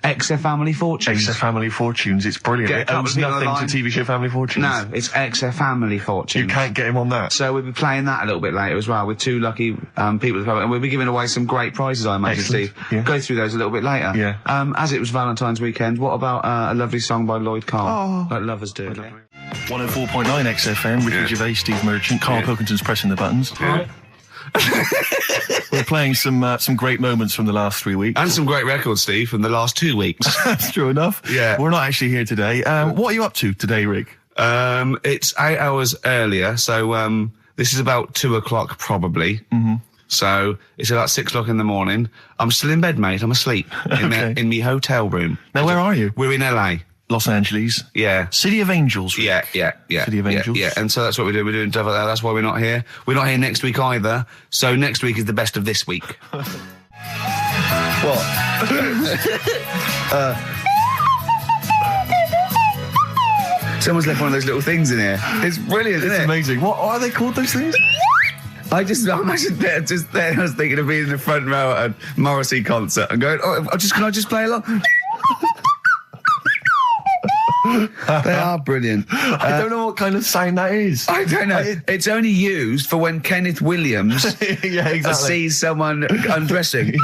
XF Family Fortunes. XF Family Fortunes, it's brilliant. Get a It couple owes of people nothing online. to TV show Family Fortunes. No, it's XF Family Fortunes. You can't get him on that. So we'll be playing that a little bit later as well with two lucky people, and we'll be giving away some great prizes, I imagine, Excellent. Steve. Yeah. Go through those a little bit later. Yeah. As it was Valentine's weekend, what about a lovely song by Lloyd Carl, like lovers do? 104.9 XFM, Ricky Gervais, Steve Merchant, Karl Pilkington's pressing the buttons. We're playing some great moments from the last 3 weeks. And some great records, Steve, from the last 2 weeks. That's true enough. Yeah. We're not actually here today. What are you up to today, Rick? It's 8 hours earlier, so this is about 2 o'clock probably. Mm-hmm. So it's about 6 o'clock in the morning. I'm still in bed, mate. I'm asleep in my hotel room. Now, where are you? We're in LA. Los Angeles. Yeah. City of Angels. Rick. Yeah. City of Angels. Yeah, and so that's what we're doing. We're doing stuff like that. That's why we're not here. We're not here next week either. So next week is the best of this week. What? Someone's left one of those little things in here. It's brilliant, isn't It's it? amazing. What are they called, those things? I imagine just there. I was thinking of being in the front row at a Morrissey concert and going, can I just play along? They are brilliant. I don't know what kind of sound that is. I don't know. It's only used for when Kenneth Williams Yeah, exactly. sees someone undressing.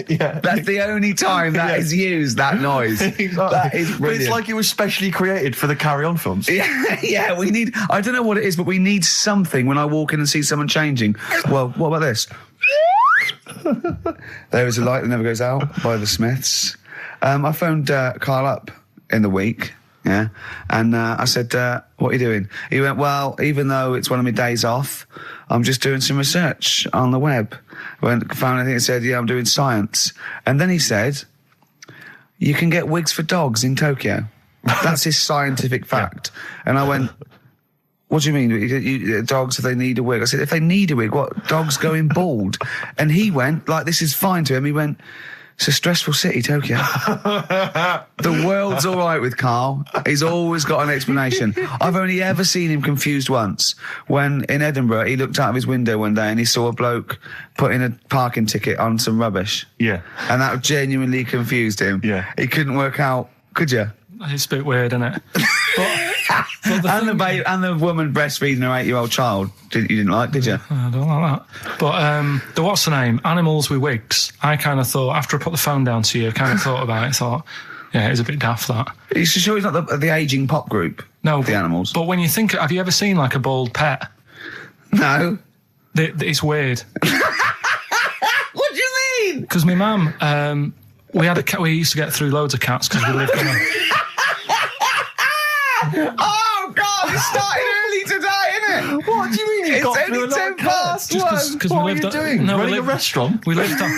Yeah. That's the only time that is used, that noise. Exactly. That is But brilliant. it's like it was specially created for the Carry On films. Yeah, we need, I don't know what it is, but we need something when I walk in and see someone changing. Well, what about this? There is a light that never goes out by the Smiths. I phoned Carl up in the week, yeah, and I said, what are you doing? He went, well, even though it's one of my days off, I'm just doing some research on the web. Found anything that said, yeah, I'm doing science. And then he said, you can get wigs for dogs in Tokyo. That's his scientific fact. And I went, what do you mean? Dogs, if they need a wig? I said, if they need a wig, what? Dogs going bald? And he went, like, this is fine to him. He went, it's a stressful city, Tokyo. The world's all right with Carl. He's always got an explanation. I've only ever seen him confused once. When in Edinburgh, he looked out of his window one day and he saw a bloke putting a parking ticket on some rubbish. Yeah. And that genuinely confused him. Yeah. He couldn't work out, could you? It's a bit weird, isn't it? But And the woman breastfeeding her 8-year-old child, you didn't like, did you? I don't like that. But the what's the name? Animals with wigs. I kind of thought, after I put the phone down to you, I kind of thought about it, thought, yeah, it's a bit daft, that. Are you sure he's not the ageing pop group? No. The Animals? But when you think, have you ever seen like a bald pet? No. It's weird. What do you mean? Because my mum, we had a cat, we used to get through loads of cats because we lived on a... Oh, God, it started early today, isn't it? What do you mean? It's only 10 past Just one. because What we are lived you doing? No, Running we a lived, restaurant? we lived on...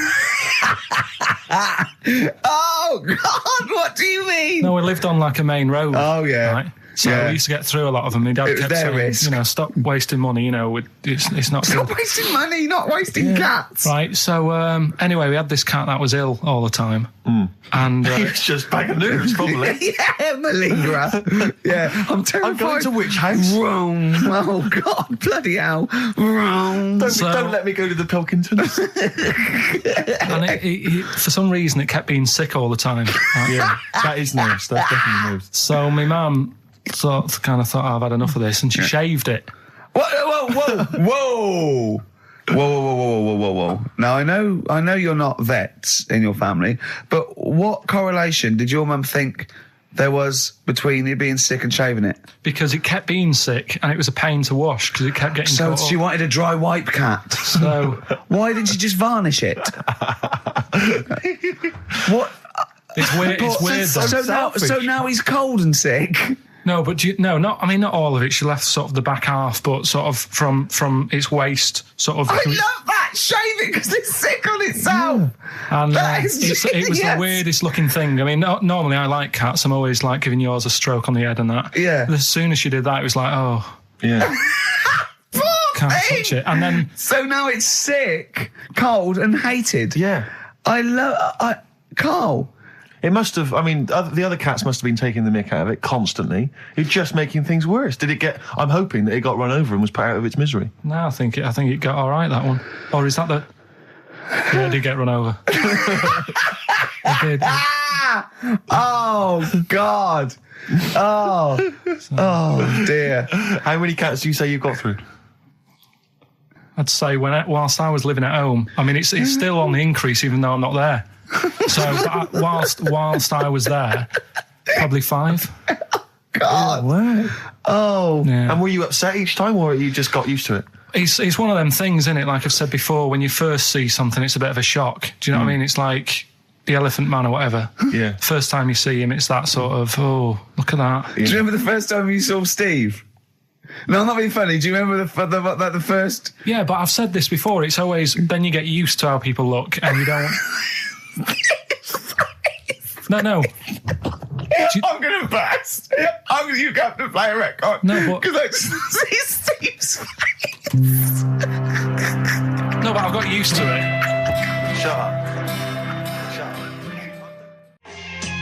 Oh, God, what do you mean? No, we lived on like a main road. Oh, yeah. Right? So Yeah. we used to get through a lot of them. My dad It was kept their saying, risk. stop wasting money, it's not Stop good. wasting money, not wasting cats. Right, so anyway, we had this cat that was ill all the time. And It's just bag of nerves, probably. Yeah, malingerer. Yeah, I'm terrified. I'm going to which house? Rome. Oh, God, bloody hell. Rome. Don't let me go to the Pilkingtons. and it, for some reason, it kept being sick all the time. Right? Yeah, that is nerves. That's definitely nerves. So my mum thought, I've had enough of this, and she shaved it. Whoa. Whoa. Now, I know you're not vets in your family, but what correlation did your mum think there was between you being sick and shaving it? Because it kept being sick, and it was a pain to wash, because it kept getting So caught she up. wanted a dry wipe cat. So Why didn't you just varnish it? What? it's weird. It's weird. Though. So now he's cold and sick. No, but not all of it. She left sort of the back half, but sort of from its waist, sort of. I love that. Shave it because it's sick on itself. And That is it was the genius. weirdest looking thing. I mean, normally I like cats. I'm always like giving yours a stroke on the head and that. Yeah. But as soon as she did that, it was like, oh. Yeah. Can't touch it. And then... So now it's sick, cold and hated. Yeah. Carl. It must have, I mean, the other cats must have been taking the mick out of it constantly. It's just making things worse. Did it get, I'm hoping that it got run over and was put out of its misery. No, I think it got all right, that one. Or is that the... Yeah, it did get run over. It did. Oh, God. Oh, dear. How many cats do you say you've got through? I'd say whilst I was living at home, I mean, it's still on the increase even though I'm not there. So whilst I was there, probably 5. God. Wow. Oh. Yeah. And were you upset each time, or you just got used to it? It's one of them things, isn't it? Like I've said before, when you first see something, it's a bit of a shock. Do you know what I mean? It's like the Elephant Man or whatever. Yeah. First time you see him, it's that sort of, oh, look at that. Do you remember the first time you saw Steve? No, I'm not being funny. Do you remember the first... Yeah, but I've said this before. It's always, then you get used to how people look and you don't... No. I'm going to burst. You have to play a record. No, but... Because I see Steve's face. No, but I've got used to it. Shut up.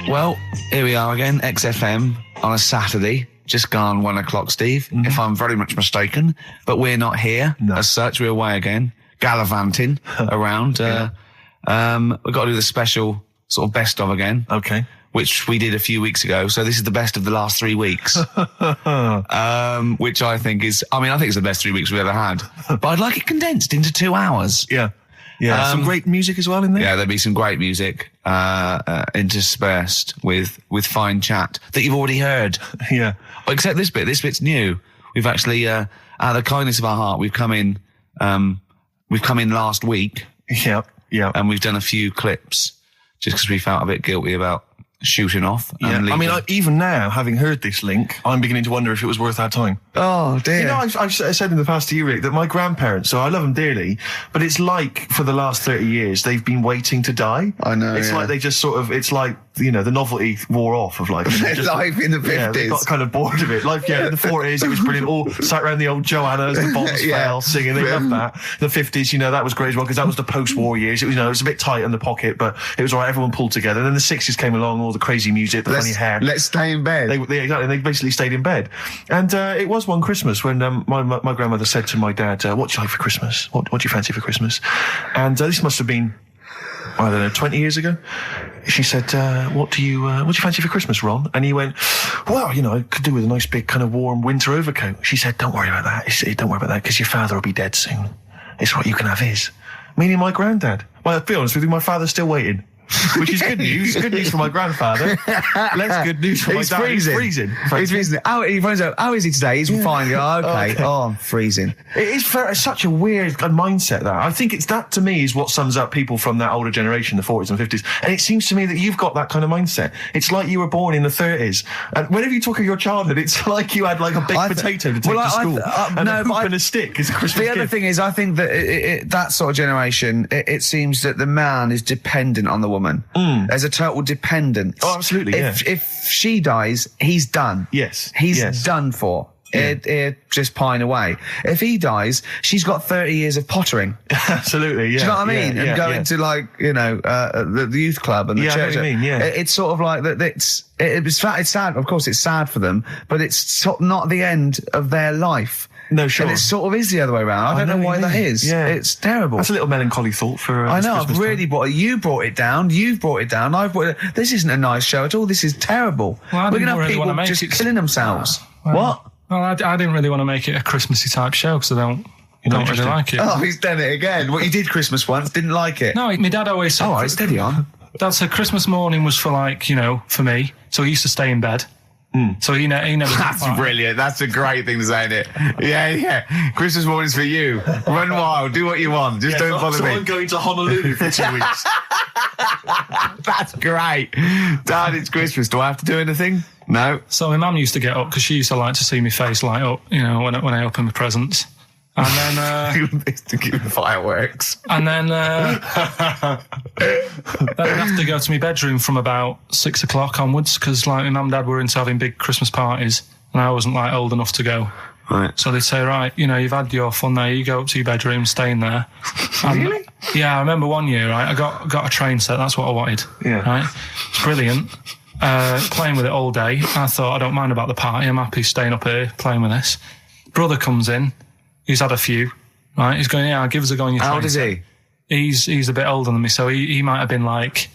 Well, here we are again, XFM, on a Saturday. Just gone 1 o'clock, Steve, if I'm very much mistaken. But we're not here as such. We're away again, gallivanting around. We've got to do the special sort of best of again. Okay. Which we did a few weeks ago. So this is the best of the last 3 weeks. Which I think is, I think it's the best 3 weeks we've ever had. But I'd like it condensed into 2 hours. Yeah. Yeah. Some great music as well in there. Yeah, there'll be some great music, interspersed with fine chat that you've already heard. Yeah. Except this bit. This bit's new. We've actually, out of the kindness of our heart, we've come in last week. Yeah. Yeah. And we've done a few clips just because we felt a bit guilty about shooting off. Yeah. And I mean, even now, having heard this link, I'm beginning to wonder if it was worth our time. Oh, dear. You know, I've said in the past to you, Rick, that my grandparents, so I love them dearly, but it's like for the last 30 years, they've been waiting to die. I know, It's like they just sort of, it's like, you know, the novelty wore off of life. Life in the 50s. Yeah, they got kind of bored of it. Life, in the 40s, it was brilliant. All sat around the old Joanna as the bombs fell, singing. They loved that. The 50s, you know, that was great as well, because that was the post-war years. It was, you know, it was a bit tight in the pocket, but it was all right. Everyone pulled together. And then the 60s came along, all the crazy music, the funny hair. Let's stay in bed. Exactly. They basically stayed in bed. And it was one Christmas when my grandmother said to my dad, what do you like for Christmas? What do you fancy for Christmas? And this must have been, I don't know, 20 years ago. She said, what do you fancy for Christmas, Ron? And he went, well, you know, I could do with a nice big kind of warm winter overcoat. She said, don't worry about that. Don't worry about that, because your father will be dead soon. It's what you can have his. Meaning my granddad. Well, I'll be honest with you, my father's still waiting. Which is good news. Good news for my grandfather. Less good news for my dad. Freezing. He's freezing. He's freezing. He finds out, how is he today? He's fine. Oh, okay. Oh, I'm freezing. It's such a weird mindset, that. I think that, to me, is what sums up people from that older generation, the 40s and 50s. And it seems to me that you've got that kind of mindset. It's like you were born in the 30s. And whenever you talk of your childhood, it's like you had like a baked potato to take to school. And a hoop and a stick is a Christmas gift. The other thing is, I think that that sort of generation, it seems that the man is dependent on the woman. There's a total dependence. Oh, absolutely, If she dies, he's done. Yes. He's done for. Yeah. Just pine away. If he dies, she's got 30 years of pottering. Absolutely, yeah. Do you know what I mean? And going to, like, you know, the youth club and the church. I know what you mean, yeah. It's sort of like that. It's sad. Of course, it's sad for them, but it's not the end of their life. No, sure. And it sort of is the other way around. I don't know why that is. Yeah. It's terrible. That's a little melancholy thought for I know, Christmas I've really brought it. You brought it down. You've brought it down. I've brought it. This isn't a nice show at all. This is terrible. Well, we're going to have really people just killing themselves. What? Well, I didn't really want to make it a Christmassy type show because I don't really like it. Oh, he's done it again. What, you did Christmas once, didn't like it? No, my dad always said... All right, steady on. Dad said Christmas morning was for, like, you know, for me. So he used to stay in bed. So he never... That's brilliant. That's a great thing to say, isn't it? Yeah. Christmas morning's for you. Run wild. Do what you want. Just don't bother me. I'm going to Honolulu for 2 weeks. That's great. Dad, it's Christmas. Do I have to do anything? No. So my mum used to get up because she used to like to see my face light up, you know, when I open my presents. And then... to keep fireworks. And then I'd have to go to my bedroom from about 6 o'clock onwards because, like, my mum and dad were into having big Christmas parties and I wasn't, like, old enough to go. Right. So they'd say, right, you know, you've had your fun there, you go up to your bedroom, stay in there. Really? Yeah, I remember one year, right, I got a train set, that's what I wanted. Yeah. Right? It's brilliant. Playing with it all day. I thought, I don't mind about the party, I'm happy staying up here, playing with this. Brother comes in, he's had a few, right, he's going, yeah, give us a go on your train. How old is set. he? He's a bit older than me, so he might have been like,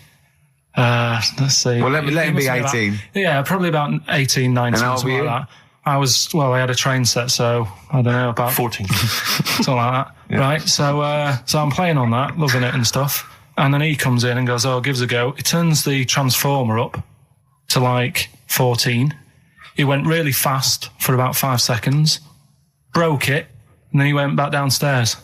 let's see. Well, let him be must have 18. been about 18, 19, And how old something were like you? that. I had a train set, so I don't know, about 14. something like that. Yeah. Right, so I'm playing on that, loving it and stuff. And then he comes in and goes, oh, give us a go. He turns the transformer up to like 14. He went really fast for about 5 seconds, broke it, and then he went back downstairs.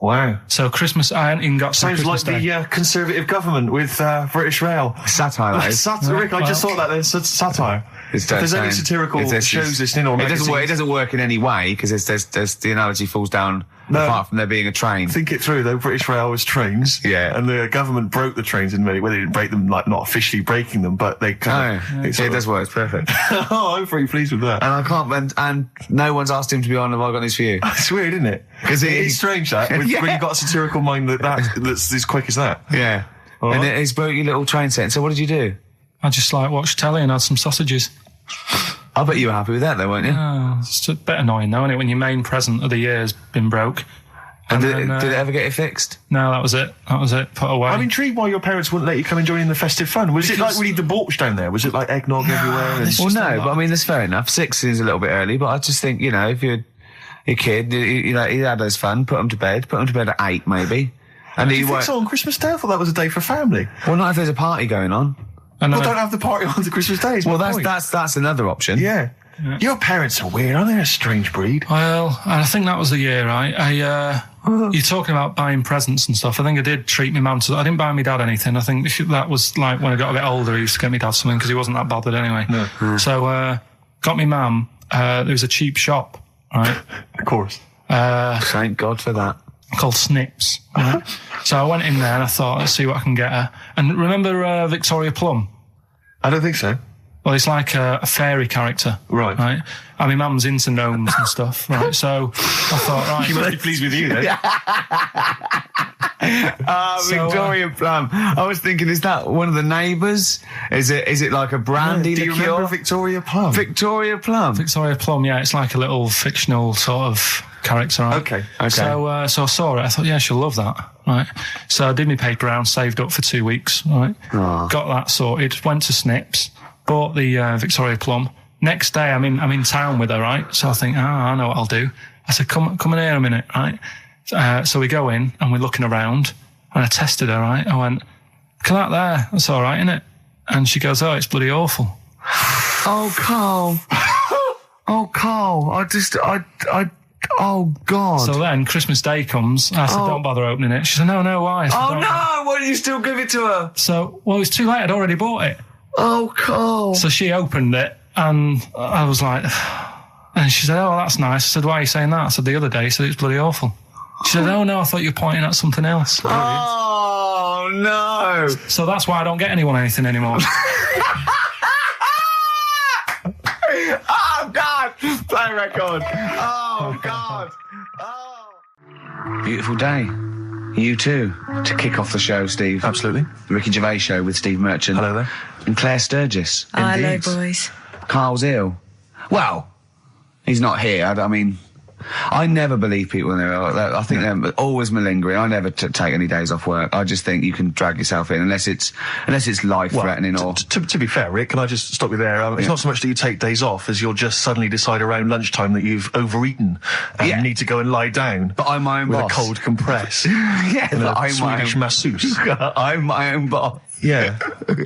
Wow. So Christmas, I hadn't even got to Sounds Christmas like Day. the Conservative government with British Rail. Satire, that is. Satire, Rick, I just thought that there's satire. It's If there's any saying- satirical if there's- shows listening or it doesn't work. It magazines, doesn't work in any way because there's the analogy falls down. No. Apart from there being a train. think it through though. British Rail was trains. Yeah. And the government broke the trains in many. Well, they didn't break them, like not officially breaking them, but they kind of. It does work. It's perfect. Oh, I'm pretty pleased with that. And I can't. And no one's asked him to be on. Have I got this for you? It's weird, isn't it? 'Cause it's strange that when Yeah. you've got a satirical mind that's as quick as that. Yeah. All And right. he's broke your little train set. So what did you do? I just like watched telly and had some sausages. I bet you were happy with that, though, weren't you? Oh, it's a bit annoying though, isn't it, when your main present of the year's been broke. And did then, it ever get it fixed? No, that was it. Put away. I'm intrigued why your parents wouldn't let you come and join in the festive fun. Was it like really debauched down there? Was it like eggnog everywhere? And Well, no, but I mean, that's fair enough. 6 is a little bit early, but I just think, you know, if you're a kid, you know, he had his fun, put him to bed at 8, maybe. And do he you think won't. so on Christmas Day? I thought that was a day for family. Well, not if there's a party going on. And Well, then don't have the party on the Christmas Day. is Well, my point. that's another option. Yeah. Your parents are weird, aren't they? A strange breed. Well, I think that was the year, right? You're talking about buying presents and stuff. I think I did treat my mum to. I didn't buy my dad anything. I think that was like when I got a bit older, he used to get me dad something because he wasn't that bothered anyway. No. So, got me mum. There was a cheap shop, right? Of course. Thank God for that. Called Snips. Right? So I went in there and I thought, let's see what I can get her. And remember Victoria Plum? I don't think so. Well, it's like a fairy character. Right. Right. I mean, mum's into gnomes and stuff. Right. So I thought, right. She must be pleased with you then. Victoria Plum. I was thinking, is that one of the neighbours? Is it like a brandy Do you liqueur? remember Victoria Plum? Victoria Plum. Victoria Plum, yeah, it's like a little fictional sort of character, right? Okay. So I saw it, I thought, yeah, she'll love that, right? So I did my paper round, saved up for 2 weeks, right? Oh. Got that sorted, went to Snips, bought the Victoria Plum. Next day, I'm in town with her, right? So I think, I know what I'll do. I said, come in here a minute, right? So we go in and we're looking around and I tested her, right? I went, come out there, that's all right, innit? And she goes, oh, it's bloody awful. Oh, Carl. Oh, Carl. Oh, God. So then Christmas Day comes. I said, don't bother opening it. She said, no, why? I said, Oh, "Don't." no. Why did you still give it to her? So, well, it was too late. I'd already bought it. Oh, Carl. So she opened it and I was like, and she said, oh, that's nice. I said, why are you saying that? I said, the other day, she said, it's bloody awful. She said, oh, no, I thought you were pointing at something else. Oh, no. So that's why I don't get anyone anything anymore. Oh, God. Play record. Oh, God. Oh. Beautiful day. You too. To kick off the show, Steve. Absolutely. The Ricky Gervais Show with Steve Merchant. Hello there. And Claire Sturgis. Hello, Indeed. boys. Carl's ill. Well, he's not here. I mean, I never believe people when they're ill. I think they're always malingering. I never take any days off work. I just think you can drag yourself in unless it's life-threatening or... To be fair, Rick, can I just stop you there? It's not so much that you take days off as you'll just suddenly decide around lunchtime that you've overeaten and you need to go and lie down. But I'm my own with boss. a cold compress. Yeah, and but a I'm my Swedish own... masseuse. I'm my own boss. Yeah.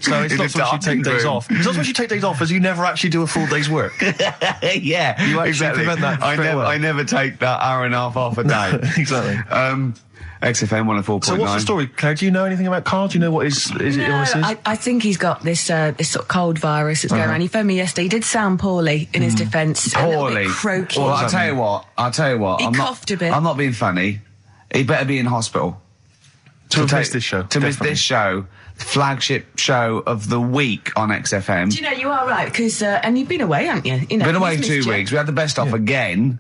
So it's In not a so much you take days room. off. It's not so much you take days off as you never actually do a full day's work. Yeah, You actually exactly. prevent that straight away. I never take that hour and a half off a day. Exactly. XFM 104.9. So what's the story, Claire? Do you know anything about Carl? Do you know what his illness is? I think he's got this this sort of cold virus that's going around. He phoned me yesterday. He did sound poorly in his defence. A little Poorly. bit croaky. Well, I'll tell you what. He coughed a bit. I'm not being funny. He better be in hospital. To miss this show. To miss Definitely. this show. Flagship show of the week on XFM. Do you know, you are right, because, and you've been away, haven't you? You know, Been away he's 2 missed you. weeks. We had the best off again.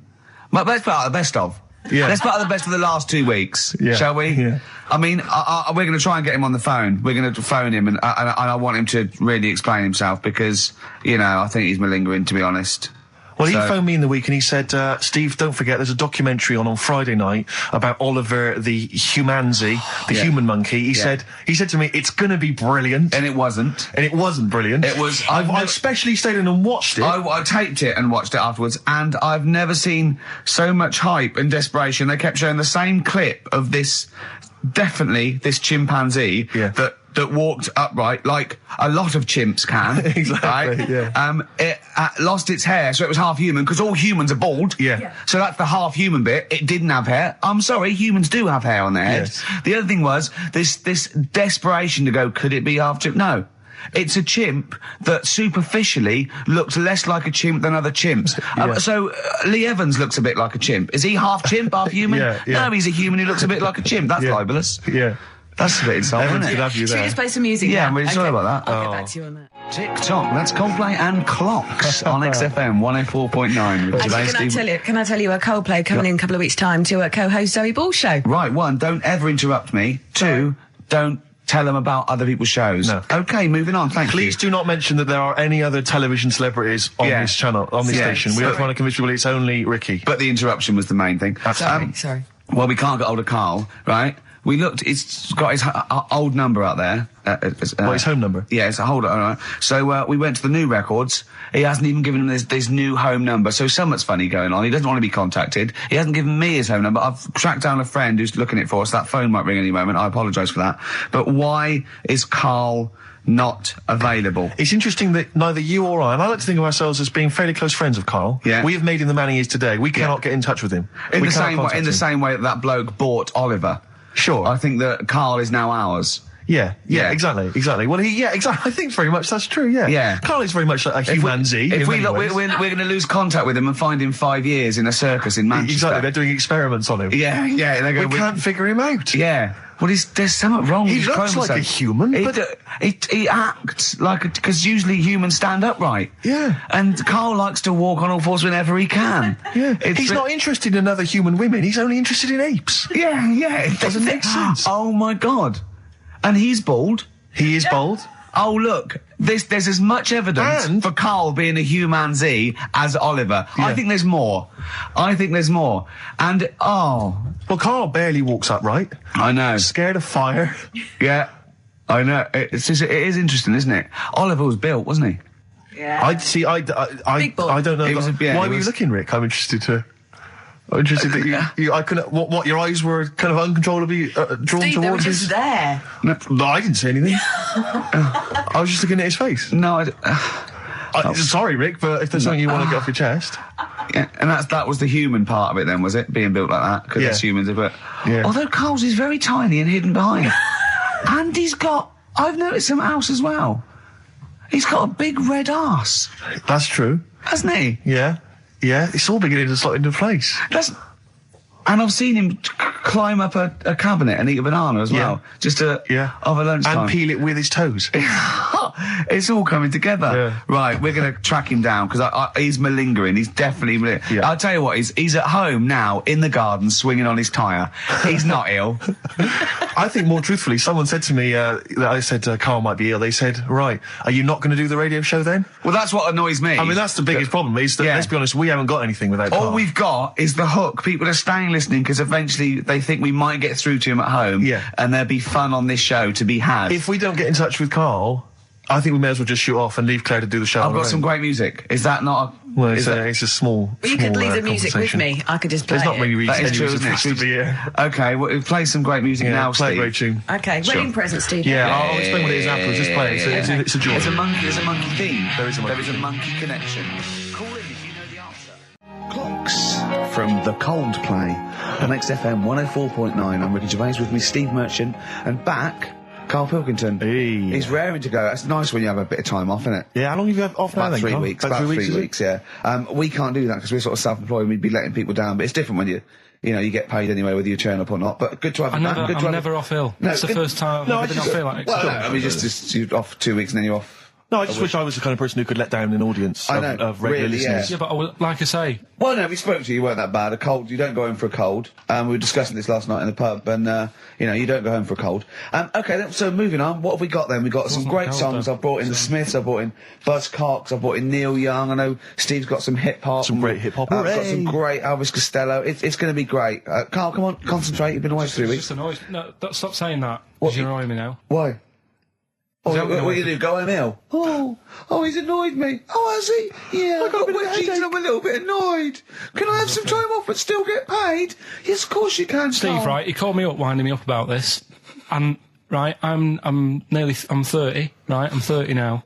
But let's put out the best of. Yeah. Let's put out the best of the last 2 weeks, Yeah. shall we? Yeah. I mean, we're going to try and get him on the phone. We're going to phone him, and I want him to really explain himself because, you know, I think he's malingering, to be honest. Well, he So- phoned me in the week and he said, Steve, don't forget, there's a documentary on Friday night about Oliver the humanzi, the human monkey. He said to me, it's gonna be brilliant. And it wasn't. And it wasn't brilliant. It was- I especially stayed in and watched it. I taped it and watched it afterwards, and I've never seen so much hype and desperation. They kept showing the same clip of this chimpanzee that walked upright like a lot of chimps can. Exactly, right? yeah. It lost its hair, so it was half human, because all humans are bald. Yeah. So that's the half human bit. It didn't have hair. I'm sorry, humans do have hair on their heads. Yes. The other thing was this desperation to go, could it be half chimp? No. It's a chimp that superficially looks less like a chimp than other chimps. So Lee Evans looks a bit like a chimp. Is he half chimp, half human? Yeah. No, he's a human who looks a bit like a chimp. That's libelous. Yeah. That's a bit insulting, Evans isn't could it? have you Should we there. just play some music Yeah, now? I'm really sorry about that. I'll get back to you on that. TikTok, that's Coldplay and Clocks on XFM 104.9. with Actually, Gervais, can I tell you a Coldplay coming in a couple of weeks' time to co-host Zoe Ball's show? Right, 1, don't ever interrupt me. 2, don't tell them about other people's shows. No. Okay, moving on, thank Please you. do not mention that there are any other television celebrities on this channel, on this station. We don't want to convince people it's only Ricky. But the interruption was the main thing. Sorry. Well, we can't get hold of Carl, right? We looked, it's got his old number out there. His home number? Yeah, it's a hold on. So, we went to the new records. He hasn't even given him this new home number. So something's funny going on. He doesn't want to be contacted. He hasn't given me his home number. I've tracked down a friend who's looking at it for us. That phone might ring any moment. I apologise for that. But why is Carl not available? It's interesting that neither you or I, and I like to think of ourselves as being fairly close friends of Carl. Yeah. We have made him the man he is today. We cannot get in touch with him. In We the cannot same way, contact him. same way that bloke bought Oliver. Sure. I think that Carl is now ours. Yeah, Yeah. exactly. Well, exactly. I think very much that's true, yeah. Yeah. Carl is very much like a humanzi. If in we many look, ways. we're going to lose contact with him and find him 5 years in a circus in Manchester. Exactly, they're doing experiments on him. Yeah, they go, We can't figure him out. Yeah. Well, there's something wrong with He his looks like chromosome. a human, He acts like because usually humans stand upright. Yeah. And Carl likes to walk on all fours whenever he can. Yeah. He's not interested in other human women, he's only interested in apes. Yeah. It doesn't make sense. Oh my God. And he's bald. He is bold. Oh, look, there's as much evidence And- for Carl being a humanzee as Oliver. Yeah. I think there's more. And, Well, Carl barely walks upright. I know. Scared of fire. Yeah, I know. It is interesting, isn't it? Oliver was built, wasn't he? Yeah. I don't know. It was Why were you was- looking, Rick? I'm interested that I couldn't. What your eyes were kind of uncontrollably drawn Steve, they were towards just his. there. No, I didn't say anything. I was just looking at his face. No, Sorry, Rick, but if there's something you want to get off your chest. yeah, and that was the human part of it then, was it? Being built like that? Because Yeah. that's humans, but... Yeah. Although Carl's is very tiny and hidden behind. And I've noticed something else as well. He's got a big red arse, That's true. hasn't he? Yeah. It's all beginning to slot into place. And I've seen him climb up a cabinet and eat a banana as well. Just over lunchtime. And peel it with his toes. It's all coming together. Yeah. Right, we're going to track him down because he's malingering. He's definitely malingering. Yeah. I'll tell you what, he's at home now in the garden swinging on his tyre. He's not ill. I think more truthfully, someone said to me that I said Carl might be ill. They said, right, are you not going to do the radio show then? Well, that's what annoys me. I mean, that's the biggest problem is that, Yeah. let's be honest, we haven't got anything without All Carl. we've got is the hook. People are staying listening because eventually they think we might get through to him at home. Yeah. And there'll be fun on this show to be had. If we don't get in touch with Carl, I think we may as well just shoot off and leave Claire to do the show. I've on her got some own. great music. Is that not a... Well, is that- it's a small. Well, you could small, leave the music with conversation. me. I could just play There's not it. many That is reasons true, you're isn't it? supposed to be here. Okay, well, play some great music now, play a Steve. great tune. Okay, Sure. wedding present, Steve. Yeah, I'll explain what it is afterwards. Just play it. It's a joy. There's a monkey theme. There is a monkey There is a theme. monkey connection. Call in if you know the answer. Clocks from the Coldplay on XFM 104.9. I'm Ricky Gervais with me, Steve Merchant, and back, Karl Pilkington. Hey. He's raring to go. It's nice when you have a bit of time off, isn't it? Yeah, how long have you had off now About then? 3 Carl? weeks. About 3 weeks, is it? Yeah. We can't do that because we're sort of self-employed and we'd be letting people down. But it's different when you get paid anyway, whether you turn up or not. But good to have you back. Good to I'm have never off ill. No, That's the good- first time I've ever been off ill. Like, Well, no, I mean, just you're off 2 weeks and then you're off No, I just wish I was the kind of person who could let down an audience I know, of regular really, listeners. Yeah, but like I say, Well, no, we spoke to you. You weren't that bad. A cold, you don't go home for a cold. We were discussing this last night in the pub, and you don't go home for a cold. Okay, then, so moving on. What have we got then? We got some Wasn't great cold, songs. though. I've brought in the Smiths. I've brought in Buzz Cox. I've brought in Neil Young. I know Steve's got some hip hop. Some great hip hop. I've got Hooray! some great Elvis Costello. It's going to be great. Carl, come on, concentrate. You've been away for 3 it's weeks. just annoying. No, stop saying that. What? Because you're annoying me now. Why? Oh, that what what you do? Go home ill? Oh, he's annoyed me. Oh, has he? Yeah, I got a bit of headache. I'm a little bit annoyed. Can I have some time off but still get paid? Yes, of course you can, Steve, Carl. right, he called me up, winding me up about this, and, right, I'm 30, right, I'm 30 now.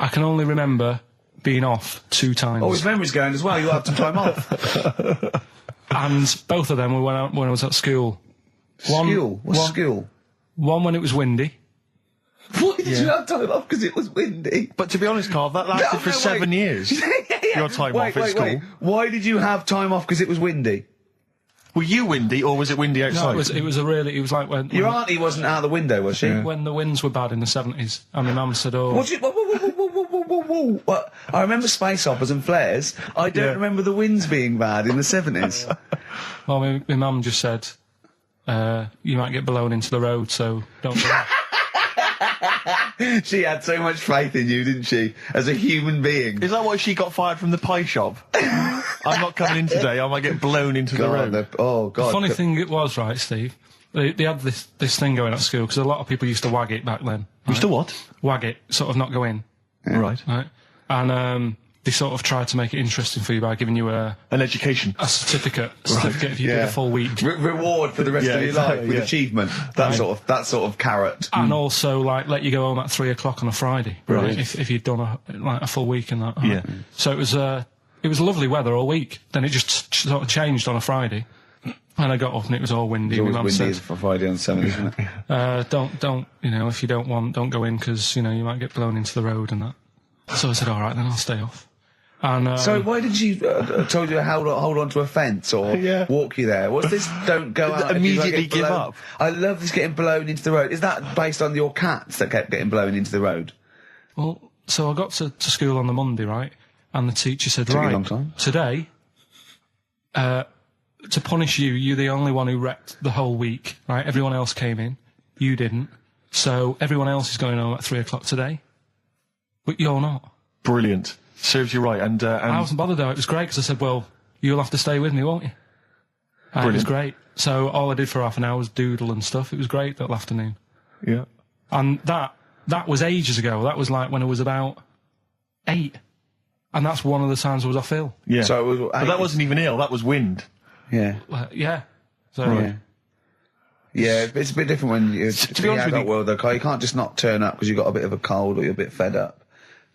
I can only remember being off 2 times. Oh, his memory's going as well. You had some time off. And both of them were when I was at school. School? What's school? One when it was windy. Why did you have time off? Because it was windy. But to be honest, Carl, that lasted for 7 years. Your time off at school. Why did you have time off? Because it was windy. Were you windy, or was it windy outside? No, it was like when Your auntie wasn't out the window, was she? when the winds were bad in the 70s, and my mum said, "Oh, What? What? I remember space operas and flares. I don't remember the winds being bad in the 70s. well, my mum just said, you might get blown into the road, so don't do that." She had so much faith in you, didn't she? As a human being. Is that why she got fired from the pie shop? I'm not coming in today, I might get blown into the road. Oh, God. The funny thing it was, right, Steve, they had this thing going at school, because a lot of people used to wag it back then. You still what? Wag it, sort of not go in, Right. right? And they sort of tried to make it interesting for you by giving you a An education. certificate if you did a full week. Reward for the rest of your life with achievement. That sort of carrot. And also, like, let you go home at 3 o'clock on a Friday, Right. If you'd done a full week and that. Yeah. So it was lovely weather all week. Then it just sort of changed on a Friday, and I got up and it was all windy. It's always My mum windy said, for Friday on 7th, isn't it? don't, if you don't go in because, you might get blown into the road and that. So I said, all right, then I'll stay off. And, So why did she told you to hold on to a fence or walk you there? What's this? Don't go out. Immediately give up. I love this getting blown into the road. Is that based on your cats that kept getting blown into the road? Well, so I got to school on the Monday, right? And the teacher said, Took you a right, long time. today, to punish you, you're the only one who wrecked the whole week, right? Everyone else came in. You didn't. So everyone else is going home at 3 o'clock today. But you're not. Brilliant. Serves you right. And I wasn't bothered though. It was great because I said, well, you'll have to stay with me, won't you? And it was great. So all I did for half an hour was doodle and stuff. It was great that afternoon. yeah. And that was ages ago. That was like when I was about 8. And that's one of the times I was off ill. Yeah. So it was, but that wasn't even ill, that was wind. Yeah. Yeah. So Yeah, it's a bit different when you're to be honest with you, world though, Carl. You can't just not turn up because you've got a bit of a cold or you're a bit fed up.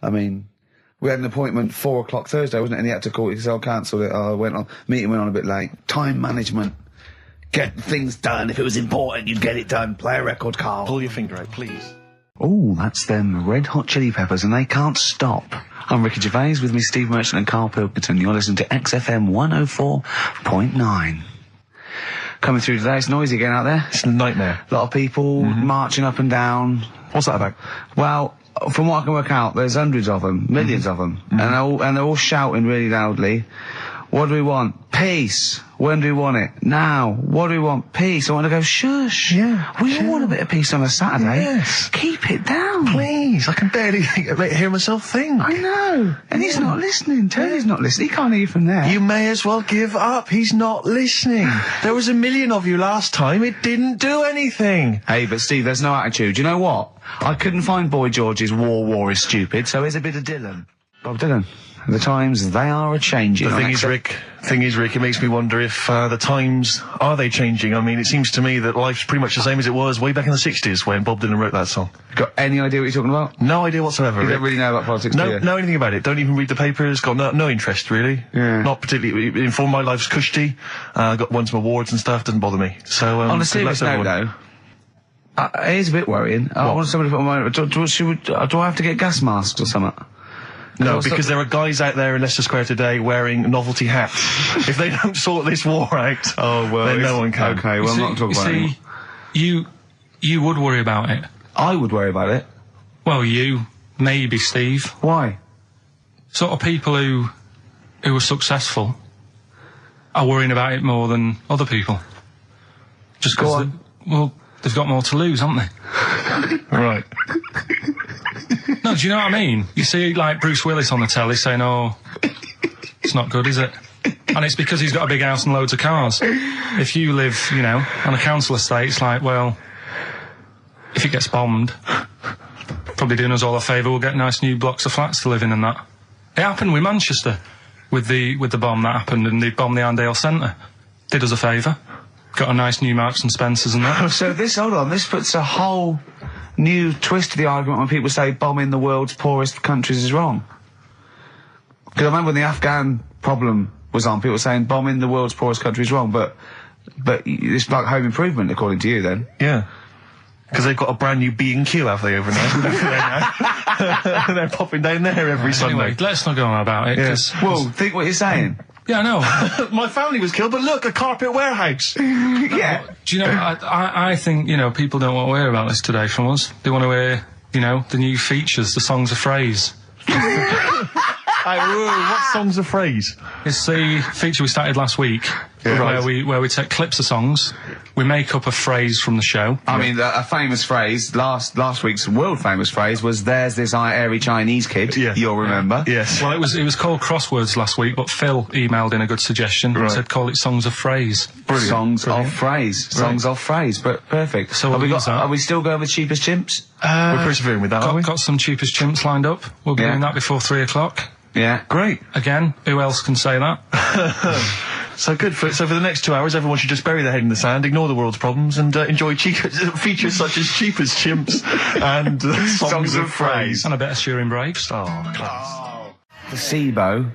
I mean, we had an appointment 4 o'clock Thursday, wasn't it? And he had to call it because I cancelled it. Meeting went on a bit late. Time management. Get things done. If it was important, you'd get it done. Play a record, Carl. pull your finger out, please. Oh, that's them Red Hot Chili Peppers, and they can't stop. I'm Ricky Gervais, with me Steve Merchant and Karl Pilkington. You're listening to XFM 104.9. Coming through today, it's noisy again out there. It's a nightmare. A lot of people marching up and down. What's that about? Well, from what I can work out, there's hundreds of them, millions of them, and they're all shouting really loudly. What do we want? Peace. When do we want it? Now. What do we want? Peace. I want to go, shush. Yeah, We all want a bit of peace on a Saturday. Yes. Keep it down. Please, I can barely hear myself think. I know. And he's not listening. Tony's not listening. He can't hear you from there. You may as well give up. He's not listening. There was 1 million of you last time. It didn't do anything. Hey, but Steve, there's no attitude. You know what? I couldn't find Boy George's War is Stupid, so here's a bit of Dylan. Bob Dylan. The times, they are a-changing. The thing is, Rick, it makes me wonder if the times, are they changing? I mean, it seems to me that life's pretty much the same as it was way back in the 60s when Bob Dylan wrote that song. Got any idea what you're talking about? No idea whatsoever, You Rick. don't really know about politics, do you? Know anything about it. Don't even read the papers. Got no interest, really. Yeah. Not particularly. Informed my life's cushy. Got won some awards and stuff. Doesn't bother me. So, On a good serious luck to note, everyone. though, it is a bit worrying. I want somebody to put my... Do I have to get gas masks or something? No, because there are guys out there in Leicester Square today wearing novelty hats. If they don't sort this war out, then no one can. Okay, well, I'm not talking about it anymore. You would worry about it. I would worry about it. Well, you, maybe Steve. Why? Sort of people who are successful are worrying about it more than other people. Just Go because, on. well, they've got more to lose, haven't they? Right. No, do you know what I mean? You see, like, Bruce Willis on the telly saying, oh, it's not good, is it? And it's because he's got a big house and loads of cars. If you live, you know, on a council estate, it's like, well, if it gets bombed, probably doing us all a favour, we'll get nice new blocks of flats to live in and that. It happened with Manchester, with the bomb that happened, and they bombed the Arndale Centre. Did us a favour. Got a nice new Marks and Spencers and that. So hold on, this puts a whole new twist to the argument when people say bombing the world's poorest countries is wrong. Because I remember when the Afghan problem was on, people were saying bombing the world's poorest country is wrong, but it's like home improvement, according to you, then. Yeah. Because they've got a brand new B&Q, have they, over there? They're popping down there every Sunday. Anyway, let's not go on about it, because... Well, think what you're saying. Yeah, I know. My family was killed, but look, a carpet warehouse. Yeah. Do you know, I think, you know, people don't want to hear about this today from us. They want to hear, you know, the new features, the songs of phrase. What song's a phrase? It's the feature we started last week, where we take clips of songs, we make up a phrase from the show. I mean, a famous phrase, last week's world famous phrase was, there's this airy Chinese kid, you'll remember. Yes. Well, it was called Crosswords last week, but Phil emailed in a good suggestion and said call it Songs of Phrase. Brilliant. Songs of phrase. Songs of phrase, but perfect. So are we still going with Cheapest Chimps? We're persevering with that, aren't we? Got some Cheapest Chimps lined up. We'll be doing that before 3 o'clock. Yeah. Great. Again, who else can say that? So good. So for the next 2 hours, everyone should just bury their head in the sand, ignore the world's problems, and enjoy features such as Cheapest Chimps and songs of phrase. And a bit of Shearing Braves. Oh, class. The SIBO,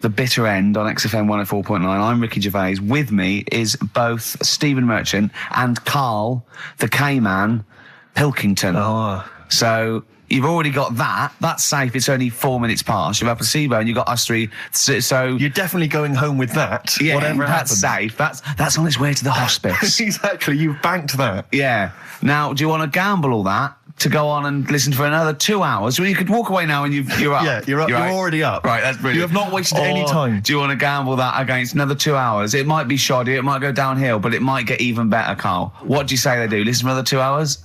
the bitter end on XFM 104.9. I'm Ricky Gervais. With me is both Stephen Merchant and Karl, the K-Man, Pilkington. Oh. So you've already got that. That's safe. It's only 4 minutes past. You've had placebo and you've got us three. So You're definitely going home with that. yeah, whatever that's happens. safe. That's on its way to the hospice. Exactly. You've banked that. Yeah. Now, do you want to gamble all that to go on and listen for another 2 hours? Well, you could walk away now and you're up. Yeah, you're up. You're right. already up. Right, that's brilliant. You have not wasted any time. Do you want to gamble that against another 2 hours? It might be shoddy, it might go downhill, but it might get even better, Karl. What do you say they do? Listen for another 2 hours?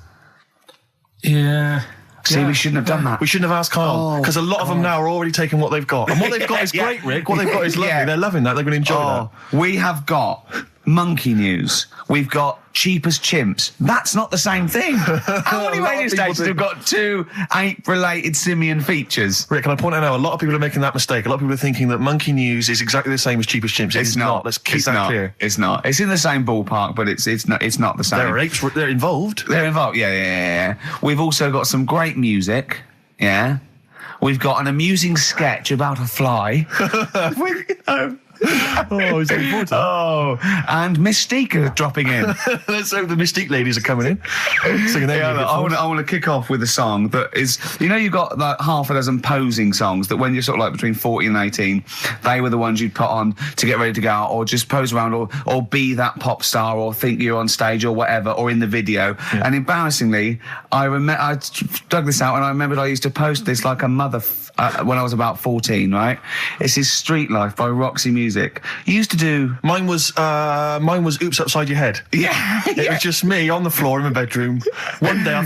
Yeah. See, we shouldn't have done that. We shouldn't have asked Karl, because a lot of them now are already taking what they've got. And what they've got is great, Rick. What they've got is lovely. Yeah. They're loving that. They're going to enjoy that. We have got monkey news. We've got Cheapest Chimps. That's not the same thing. How many A lot of radio people stations do. have got two ape-related simian features? Rick, can I point out now, a lot of people are making that mistake. A lot of people are thinking that Monkey News is exactly the same as Cheapest Chimps. It's not. Let's keep that clear. It's not. It's in the same ballpark, but it's not the same. There are apes. They're involved. They're involved. Yeah. We've also got some great music. Yeah. We've got an amusing sketch about a fly. Oh, he's looking forward to that. Oh, and Mystique dropping in. Let's hope the Mystique ladies are coming in. Singing their music I for us. want to kick off with a song that is, you know, you've got like half a dozen posing songs that when you're sort of like between 40 and 18, they were the ones you'd put on to get ready to go out or just pose around or be that pop star or think you're on stage or whatever or in the video. Yeah. And embarrassingly, I dug this out and I remembered I used to post this like a mother when I was about 14, right? It's his Street Life by Roxy Music. You used to do... Mine was Oops Upside Your Head. Yeah. It was just me on the floor in my bedroom. One day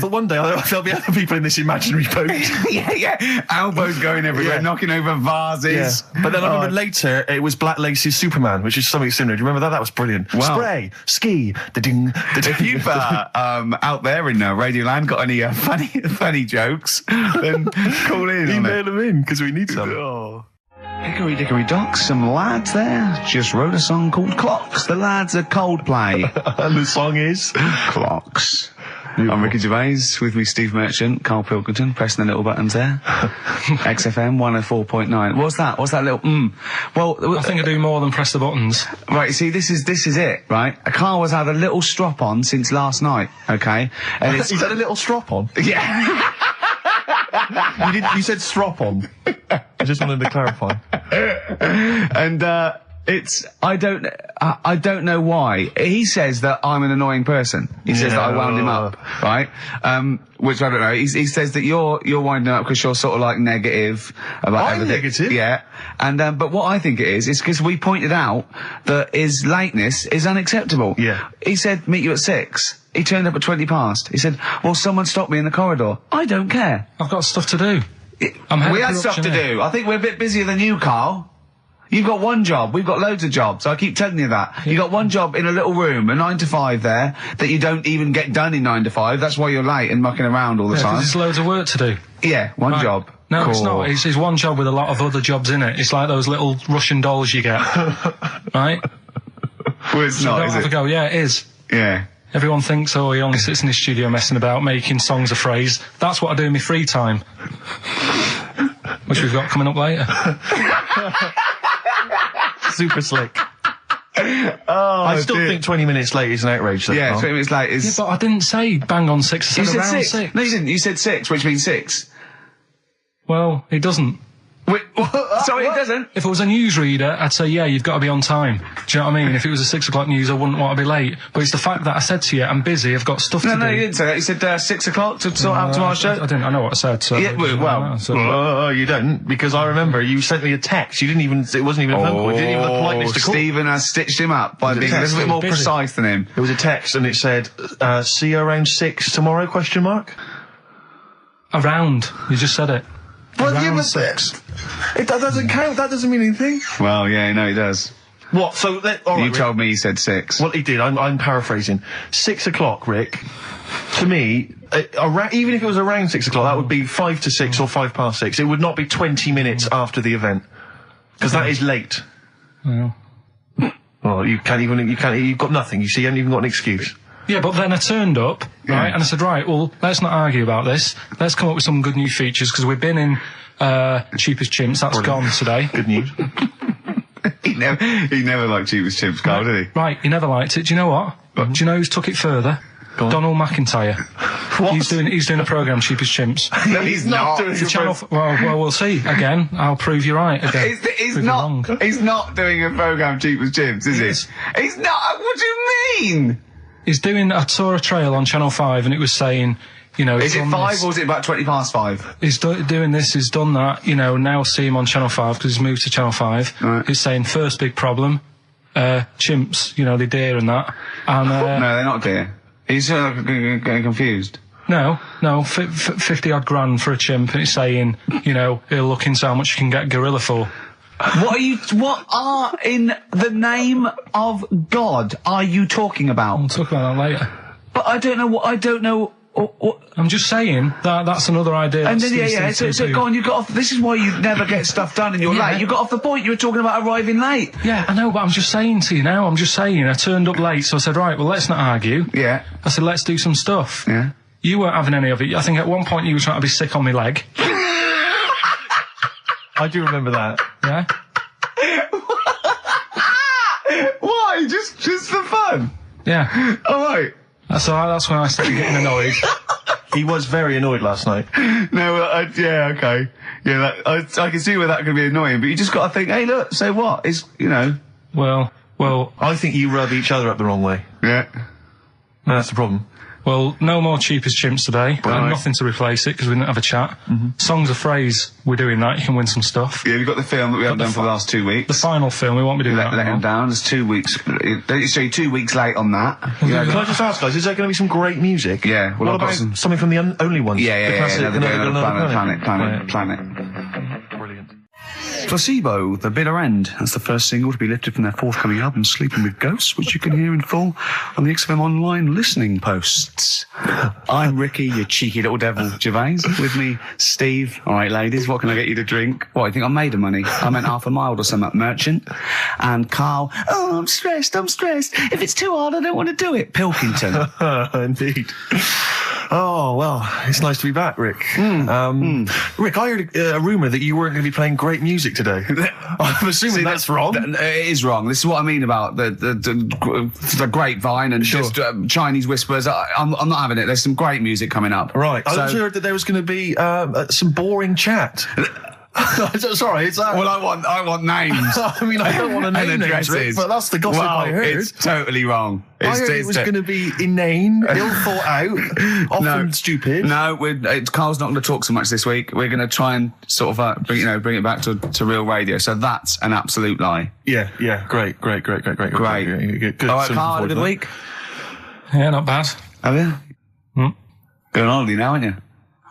there'll be other people in this imaginary boat. yeah. Elbows going everywhere, knocking over vases. Yeah. But then I remember later, it was Black Lace's Superman, which is something similar. Do you remember that? That was brilliant. Wow. Spray, ski, da-ding, da-ding. If you've out there in Radioland got any funny jokes, then call in. Email them in, because we need some. Oh. Hickory dickory dock, some lads there just wrote a song called Clocks. The lads are Coldplay. And the song is? Clocks. I'm Ricky Gervais, with me Steve Merchant, Karl Pilkington, pressing the little buttons there. XFM 104.9. What's that little Well, I think I do more than press the buttons. Right, see, this is it, right? Karl has had a little strop on since last night, okay? And He's had a little strop on? Yeah. You said strop on. I just wanted to clarify. And I don't know why. He says that I'm an annoying person. He says that I wound him up, right? Which I don't know. He says that you're winding up because you're sort of like negative about everything. Negative? Yeah. And, but what I think it is because we pointed out that his lateness is unacceptable. Yeah. He said, meet you at 6. He turned up at 20 past. He said, well, someone stopped me in the corridor. I don't care. I've got stuff to do. We had stuff to do. I think we're a bit busier than you, Carl. You've got one job. We've got loads of jobs. I keep telling you that. You've got one job in a little room, a 9 to 5 there, that you don't even get done in 9 to 5. That's why you're late and mucking around all the time. There's loads of work to do. Yeah, one job. No, cool. It's not. It's one job with a lot of other jobs in it. It's like those little Russian dolls you get. Right? Well, it's not, is it? Go. Yeah, it is. Yeah. Everyone thinks, oh, he only sits in his studio messing about, making songs a phrase. That's what I do in my free time. Which we've got coming up later. Super slick. I still think 20 minutes late is an outrage, though. Yeah, 20 minutes late is... Yeah, but I didn't say bang on 6. I said around 6. No, you didn't. You said 6, which means 6. Well, it doesn't. Wait, sorry, it doesn't? If it was a newsreader, I'd say, yeah, you've got to be on time. Do you know what I mean? If it was a 6 o'clock news, I wouldn't want to be late. But it's the fact that I said to you, I'm busy, I've got stuff to do. No, you didn't say that. You said 6 o'clock to sort out tomorrow's show. I didn't. I know what I said. So yeah, well, you don't, because I remember you sent me a text. You didn't even, it wasn't even a phone call. You didn't even have the politeness to call. Stephen has stitched him up by being a little bit more precise than him. It was a text and it said, see you around 6 tomorrow, question mark? Around. You just said it. Well, around yeah, but 6. That doesn't count. That doesn't mean anything. Well, yeah, no, he does. What? So, all right, you told me he said 6. Well, he did. I'm paraphrasing. 6 o'clock, Rick. To me, even if it was around 6 o'clock, that would be 5 to 6 or 5 past 6. It would not be 20 minutes after the event, because that is late. Well, you've got nothing. You see, you haven't even got an excuse. Yeah, but then I turned up, right, and I said, right, well, let's not argue about this. Let's come up with some good new features, because we've been in Cheap as Chimps. That's gone today. Good news. He never liked Cheap as Chimps, Carl, did he? Right, he never liked it. Do you know what? Do you know who's took it further? Donald McIntyre. What? He's doing a programme, Cheap as Chimps. No, he's not doing a channel. Well, we'll see. Again, I'll prove you right. Again, He's not doing a programme, Cheap as Chimps, is he? He's not. What do you mean? He's doing. I saw a trail on Channel 5, and it was saying, you know, is it 5 or is it about 20 past 5? He's doing this. He's done that. You know, now see him on Channel 5 because he's moved to Channel 5. Right. He's saying first big problem, chimps. You know, they're deer and that. And no, they're not deer. He's getting confused. No, 50 odd grand for a chimp, and it's saying, you know, he'll look into how much you can get gorilla for. What are in the name of God are you talking about? We'll talk about that later. But I don't know. I'm just saying that's another idea. And then so go on. You got off. This is why you never get stuff done, and you're late. You got off the point. You were talking about arriving late. Yeah, I know, but I'm just saying to you now. I turned up late, so I said, right, well, let's not argue. Yeah. I said, let's do some stuff. Yeah. You weren't having any of it. I think at one point you were trying to be sick on my leg. I do remember that. Yeah. Why? Just for fun? Yeah. All right. That's when I started getting annoyed. He was very annoyed last night. No, yeah, okay. Yeah, I can see where that could be annoying, but you just got to think, hey, look, so what? It's, you know. Well. I think you rub each other up the wrong way. Yeah. That's the problem. Well, no more Cheap as Chimps today. Right. Nothing to replace it because we didn't have a chat. Songs of phrase, we're doing that. You can win some stuff. Yeah, we've got the film that we haven't done for the last 2 weeks. The final film, we won't be doing that. Let him down. There's 2 weeks. So you're 2 weeks late on that. Can I just ask, guys, is there going to be some great music? Yeah. Well, what about something from the Only Ones? Yeah. The classic, Another Planet. Brilliant. Placebo, The Bitter End. That's the first single to be lifted from their forthcoming album, Sleeping with Ghosts, which you can hear in full on the XFM online listening posts. I'm Ricky, you cheeky little devil, Gervais. With me, Steve. All right, ladies, what can I get you to drink? What, you think I'm made of money? I meant half a mile or something, merchant. And Carl, oh, I'm stressed. If it's too hard, I don't want to do it. Pilkington. Indeed. Oh, well, it's nice to be back, Rick. Rick, I heard a rumour that you weren't going to be playing great music today. I'm assuming that's wrong. It is wrong. This is what I mean about the grapevine and just Chinese whispers. I'm not having it. There's some great music coming up. Right. I also heard that there was going to be some boring chat. Sorry, it's that. Well, I want names. I mean, I don't want to name and names, addresses. Rick, but that's the gossip I heard. It's totally wrong. I heard it was going to be inane, ill thought out, often stupid. No, Carl's not going to talk so much this week. We're going to try and sort of bring it back to real radio. So that's an absolute lie. Yeah, great. Good. All right, Carl, had a good week. Yeah, not bad. Have you? Going on holiday now, aren't you?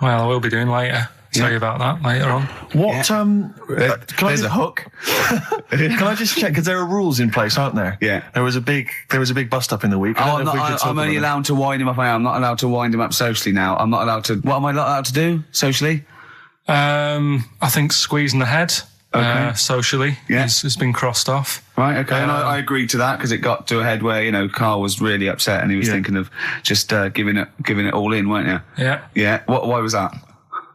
Well, I will be doing later. Tell you about that later on. What? There's a hook. Can I just check? Because there are rules in place, aren't there? Yeah. There was a big bust up in the week. I'm only allowed to wind him up. I'm not allowed to wind him up socially now. I'm not allowed to. What am I not allowed to do socially? I think squeezing the head. Socially, has been crossed off. Right, okay, and I agreed to that because it got to a head where Carl was really upset and he was thinking of just giving it all in, weren't you? Yeah. Why was that?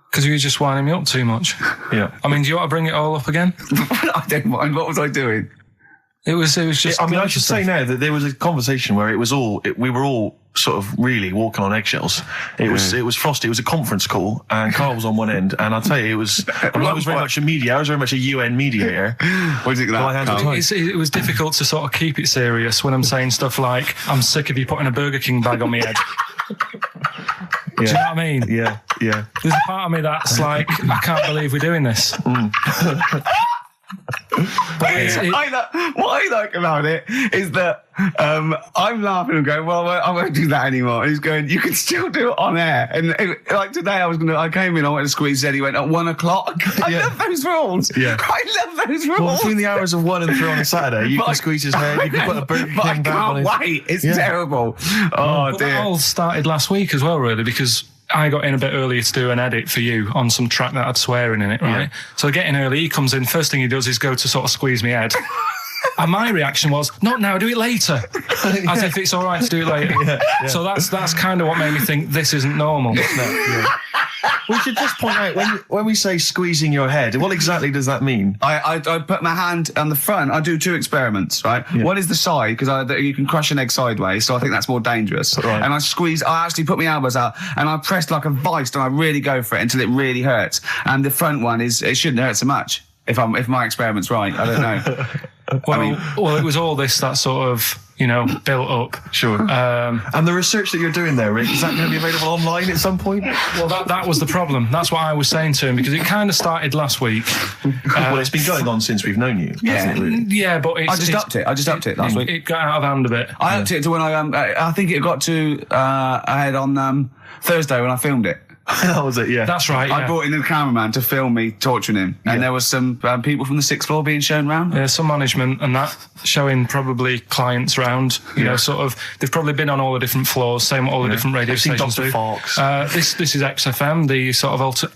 Because you were just winding me up too much. Yeah. I mean, do you want to bring it all up again? I don't mind. What was I doing? It was just. I mean, I should say now that there was a conversation where we were all sort of really walking on eggshells. It was frosty. It was a conference call, and Carl was on one end. And I'll tell you, I was very much a mediator. I was very much a UN mediator. What do you think it was difficult to sort of keep it serious when I'm saying stuff like, "I'm sick of you putting a Burger King bag on my head." Do you know what I mean? Yeah. There's a part of me that's like, I can't believe we're doing this. What I like about it is that I'm laughing and going, well, I won't do that anymore. And he's going, you can still do it on air. And like today, I came in, I went to squeeze Zed, he went at 1 o'clock. I love those rules. Yeah. I love those rules. Well, between the hours of 1 and 3 on a Saturday, you can squeeze his head, you can put a Burger King bag on his... I can't wait. It's terrible. Oh, dear. That all started last week as well, really, because I got in a bit earlier to do an edit for you on some track that had swearing in it, right? Yeah. So I get in early, he comes in, first thing he does is go to sort of squeeze me head. And my reaction was, not now, do it later. As if it's all right to do it later. Yeah. So that's kind of what made me think this isn't normal. We should just point out, when we say squeezing your head, what exactly does that mean? I put my hand on the front. I do 2 experiments, right? Yeah. One is the side, because you can crush an egg sideways, so I think that's more dangerous. Right. And I actually put my elbows out, and I press like a vice, and I really go for it until it really hurts. And the front one it shouldn't hurt so much, if my experiment's right. I don't know. Well, it was all this that sort of, built up. Sure. And the research that you're doing there, Rick, is that going to be available online at some point? Well, that was the problem. That's what I was saying to him, because it kind of started last week. Well, it's been going on since we've known you. Yeah, yeah, but I just upped it last week. It got out of hand a bit. I upped it to when I think it got to ahead on Thursday when I filmed it. That was it, yeah. That's right, yeah. I brought in a cameraman to film me torturing him. And there was some people from the 6th floor being shown round. Yeah, some management and that, showing probably clients round. You know, sort of, they've probably been on all the different floors, same what all the different radio stations do. Fox. This is XFM, the sort of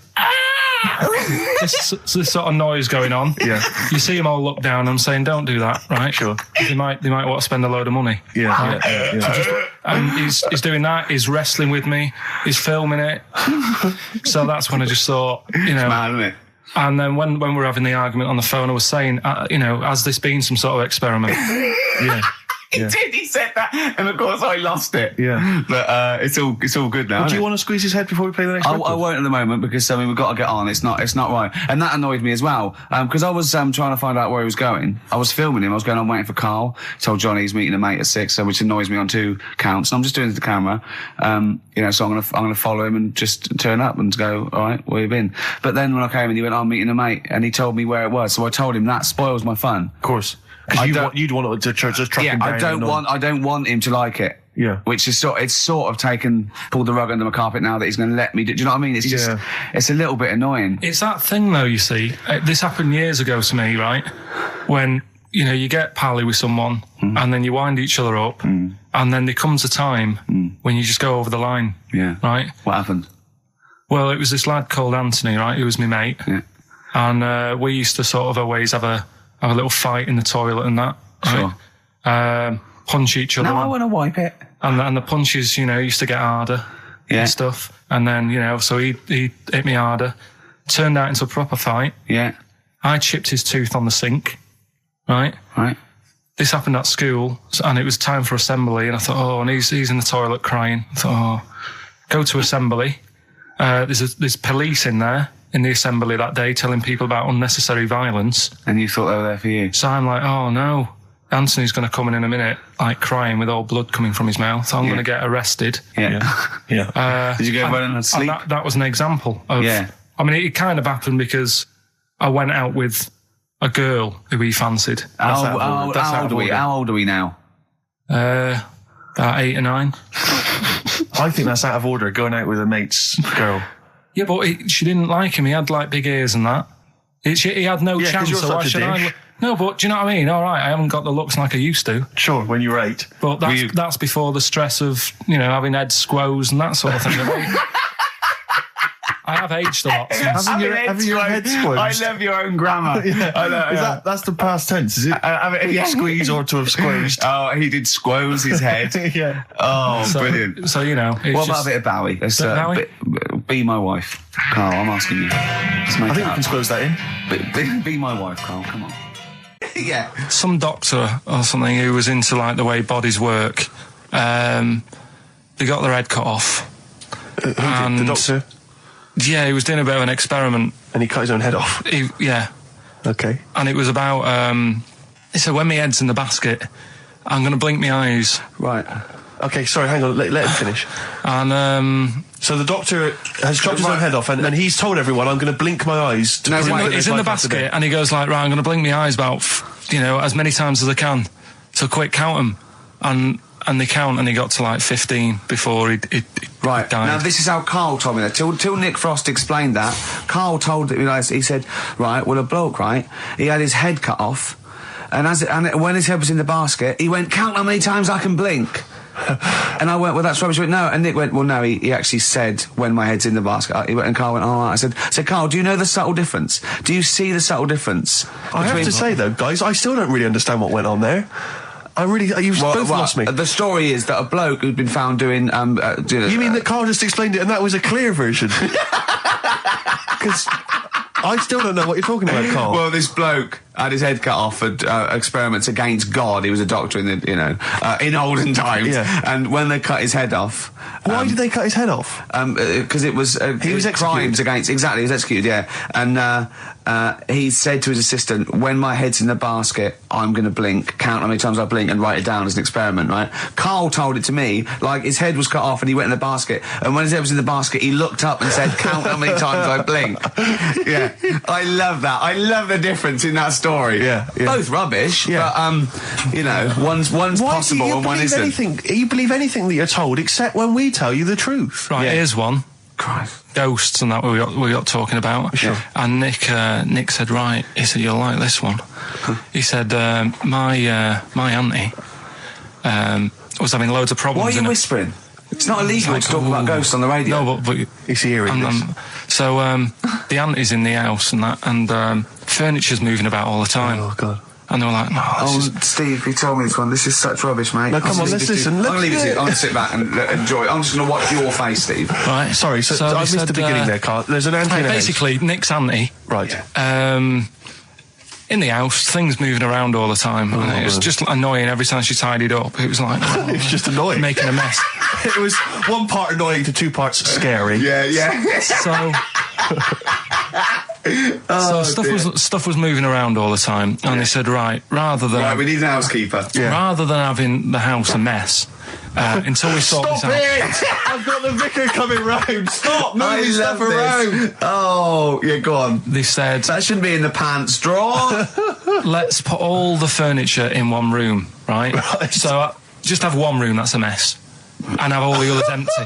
this sort of noise going on. Yeah. You see them all look down and saying, don't do that, right? Sure. They might want to spend a load of money. Yeah. Right? Yeah. And he's doing that, he's wrestling with me, he's filming it. So that's when I just thought, It's mad, isn't it? And then when we were having the argument on the phone, I was saying, has this been some sort of experiment? Yeah. He did. He said that, and of course I lost it. Yeah, but it's all good now. Do you want to squeeze his head before we play the next? I won't at the moment because we've got to get on. It's not right, and that annoyed me as well because I was trying to find out where he was going. I was filming him. I was going on waiting for Carl. Told Johnny he's meeting a mate at 6, which annoys me on 2 counts. And I'm just doing it to the camera, So I'm gonna follow him and just turn up and go. All right, where you been? But then when I came in, he went, "I'm meeting a mate," and he told me where it was. So I told him that spoils my fun. Of course. Because you'd want to just track him down. I don't want him to like it. Yeah. Which is pulled the rug under my carpet now that he's going to let me do. Do you know what I mean? It's just, it's a little bit annoying. It's that thing though, you see. This happened years ago to me, right? When, you get pally with someone and then you wind each other up and then there comes a time when you just go over the line. Yeah. Right? What happened? Well, it was this lad called Anthony, right? Who was my mate. Yeah. And we used to sort of always have a little fight in the toilet and that. Sure. Right? Punch each other. No, I want to wipe it. And the punches, used to get harder and stuff. And then, so he hit me harder. Turned out into a proper fight. Yeah. I chipped his tooth on the sink. Right? Right. This happened at school, and it was time for assembly, and I thought, and he's in the toilet crying. I thought, go to assembly. There's police in there. in the assembly that day telling people about unnecessary violence. And you thought they were there for you? So I'm like, oh no, Anthony's going to come in a minute, like crying with all blood coming from his mouth. I'm going to get arrested. Yeah. Did you go running and sleep? And that was an example of... Yeah. I mean, it kind of happened because I went out with a girl who he fancied. How old are we now? About 8 or 9. I think that's out of order, going out with a mate's girl. Yeah, but she didn't like him. He had like big ears and that. He had no chance. You're So why such a should I? dick. No, but do you know what I mean? All right, I haven't got the looks like I used to. Sure, when you were 8. But that's before the stress of, having head squoes and that sort of thing. I have aged a lot. Having your head squeezed. I love your own grammar. I know, That's the past tense, is it? Squeeze or to have squeezed. Oh, he did squoze his head. Yeah. Oh, brilliant. So, What about a bit of Bowie? Bowie? Be my wife. Carl, I'm asking you. Let's make I think it we can squeeze that in. Be my wife, Carl, come on. Yeah. Some doctor or something who was into like the way bodies work, they got their head cut off. Who did? The doctor? Yeah, he was doing a bit of an experiment. And he cut his own head off? Yeah. Okay. And it was about, he said, when my head's in the basket, I'm going to blink my eyes. Right. Okay, sorry, hang on, let him finish. And, so the doctor has chopped his own head off, and he's told everyone, I'm going to blink my eyes. He's in the basket, and he goes like, right, I'm going to blink my eyes about, as many times as I can. So quick, count them. And they count, and he got to like 15 before he Right. died. Now, this is how Carl told me that. Till Nick Frost explained that, Carl told he said, right, well, a bloke, right, he had his head cut off, and when his head was in the basket, he went, count how many times I can blink. And I went, well, that's rubbish. He went, no. And Nick went, well, no, he actually said, when my head's in the basket. And Carl went, all right. I said, Carl, do you know the subtle difference? Do you see the subtle difference? I have to say, though, guys, I still don't really understand what went on there. You've both lost me. The story is that a bloke who'd been found doing... you mean that Carl just explained it and that was a clear version? Because I still don't know what you're talking about, Carl. Well, this bloke had his head cut off at experiments against God. He was a doctor in the, in olden times. Yeah. And when they cut his head off... Why did they cut his head off? Because it was... he was crimes against... Exactly, he was executed, yeah. And he said to his assistant, when my head's in the basket, I'm going to blink, count how many times I blink and write it down as an experiment, right? Carl told it to me, like his head was cut off and he went in the basket, and when his head was in the basket, he looked up and said, count how many times I blink. Yeah. I love that. I love the difference in that story. Yeah. Both rubbish, but, one's possible and one isn't. You believe anything that you're told except when we tell you the truth. Right, here's one. Christ. Ghosts and that we got talking about. Sure. And Nick said, right, he said, you'll like this one. He said, my auntie was having loads of problems. Why are you whispering? It's not illegal to talk about ghosts on the radio. No, but he's hearing this. So the auntie's in the house and that, and furniture's moving about all the time. Oh, God. And they were like, no, Steve, he told me this one. This is such rubbish, mate. No, come on, let's listen. I'm going to leave it to you. I'm going to sit back and enjoy it. I'm just going to watch your face, Steve. Right. Sorry, so I missed the beginning there, Carl. There's an auntie in the house. Basically, Nick's auntie. Right. In the house, things moving around all the time. And it was just annoying every time she tidied up. It was like... it was just annoying. Making a mess. It was one part annoying to 2 parts scary. Yeah. So stuff was moving around all the time, and they said, right, we need an housekeeper. Rather than having the house a mess, until we sort this out. I've got the vicar coming round. Stop moving stuff around. Oh, yeah, go on. They said that shouldn't be in the pants drawer. Let's put all the furniture in one room, right? So just have one room that's a mess, and have all the others empty.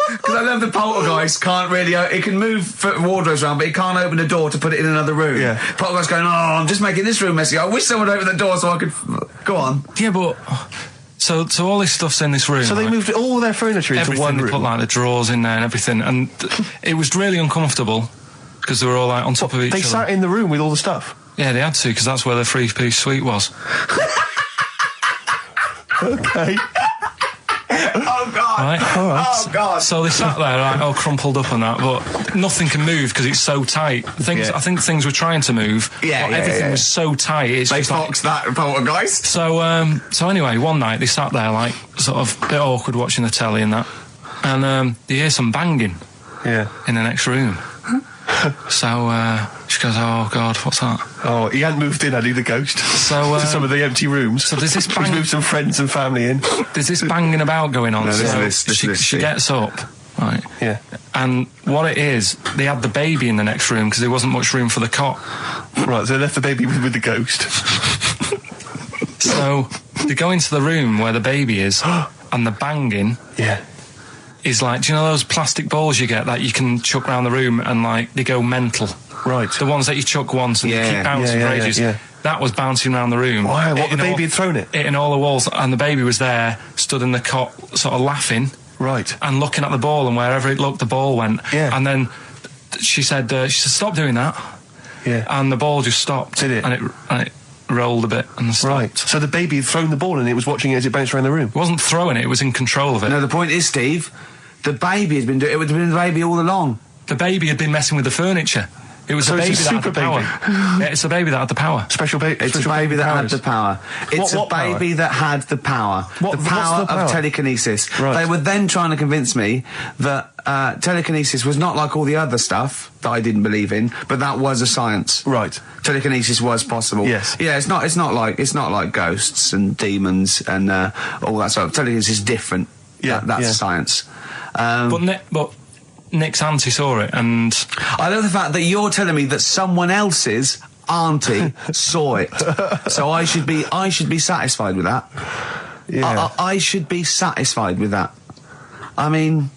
Because I love the poltergeist can't really... It can move wardrobes around, but it can't open a door to put it in another room. Yeah. Poltergeist going, I'm just making this room messy. I wish someone would open the door so I could... Go on. Yeah, but... So all this stuff's in this room. So they moved all their furniture into one room? They put, like, the drawers in there and everything. And it was really uncomfortable, because they were all, like, on top of each other. They sat in the room with all the stuff? Yeah, they had to, because that's where the 3-piece suite was. Okay. Oh, God. Right? All right. Oh, God. So they sat there, right, all crumpled up and that, but nothing can move because it's so tight. I think things were trying to move, but everything was so tight. They foxed that poltergeist. So anyway, one night they sat there, like, sort of a bit awkward watching the telly and that, and they hear some banging in the next room. So she goes, "Oh God, what's that?" Oh, he hadn't moved in, had he, the ghost? So to some of the empty rooms. So there's this He's moved some friends and family in. There's this banging about going on. No, so she she gets up, right? Yeah. And what it is, they had the baby in the next room because there wasn't much room for the cot. Right, so they left the baby with the ghost. So they go into the room where the baby is, and the banging Yeah. is like, do you know those plastic balls you get that you can chuck around the room and like they go mental? Right. The ones that you chuck once and they keep bouncing for ages. Yeah. That was bouncing around the room. Wow, what, the Hitting baby had thrown it? Hitting all the walls, and the baby was there, stood in the cot, sort of laughing. Right. And looking at the ball, and wherever it looked, the ball went. Yeah. And then she said, "Stop doing that." Yeah. And the ball just stopped. Did it? And it rolled a bit and stopped. Right. So the baby had thrown the ball and it was watching it as it bounced around the room. It wasn't throwing it; it was in control of it. No, the point is, Steve, the baby has been doing it. Would have been the baby all along. The baby had been messing with the furniture. It was So the it's baby a that had the super power. baby. Yeah, it's the baby that had the power. Special baby. It's a baby that had the power. It's What a power? baby that had the power. What- the what's power the power? of telekinesis. Right. They were then trying to convince me that telekinesis was not like all the other stuff that I didn't believe in, but that was a science. Right. Telekinesis was possible. Yes. Yeah, it's not like ghosts and demons and all that stuff. Telekinesis is different. Yeah, That's yeah. science. But Nick's auntie saw it, and I love the fact that you're telling me that someone else's auntie saw it. So I should be satisfied with that. Yeah. I should be satisfied with that. I mean,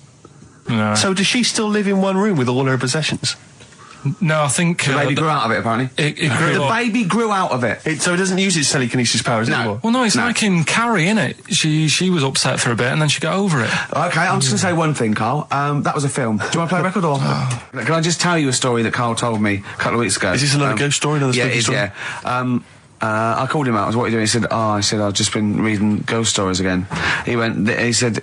no, So does she still live in one room with all her possessions? I think the baby grew out of it, apparently. It grew The up. baby grew out of it. So it doesn't use its telekinesis powers anymore? Well, no, it's No. like in Carrie, innit? She was upset for a bit, and then she got over it. Okay, I'm just going to say one thing, Carl. That was a film. Do you want to play a record or? Can I just tell you a story that Carl told me a couple of weeks ago? Is this another ghost story, another yeah, spooky it is, story? yeah. I called him out. I was, "What are you doing?" He said, I've just been reading ghost stories again. He said,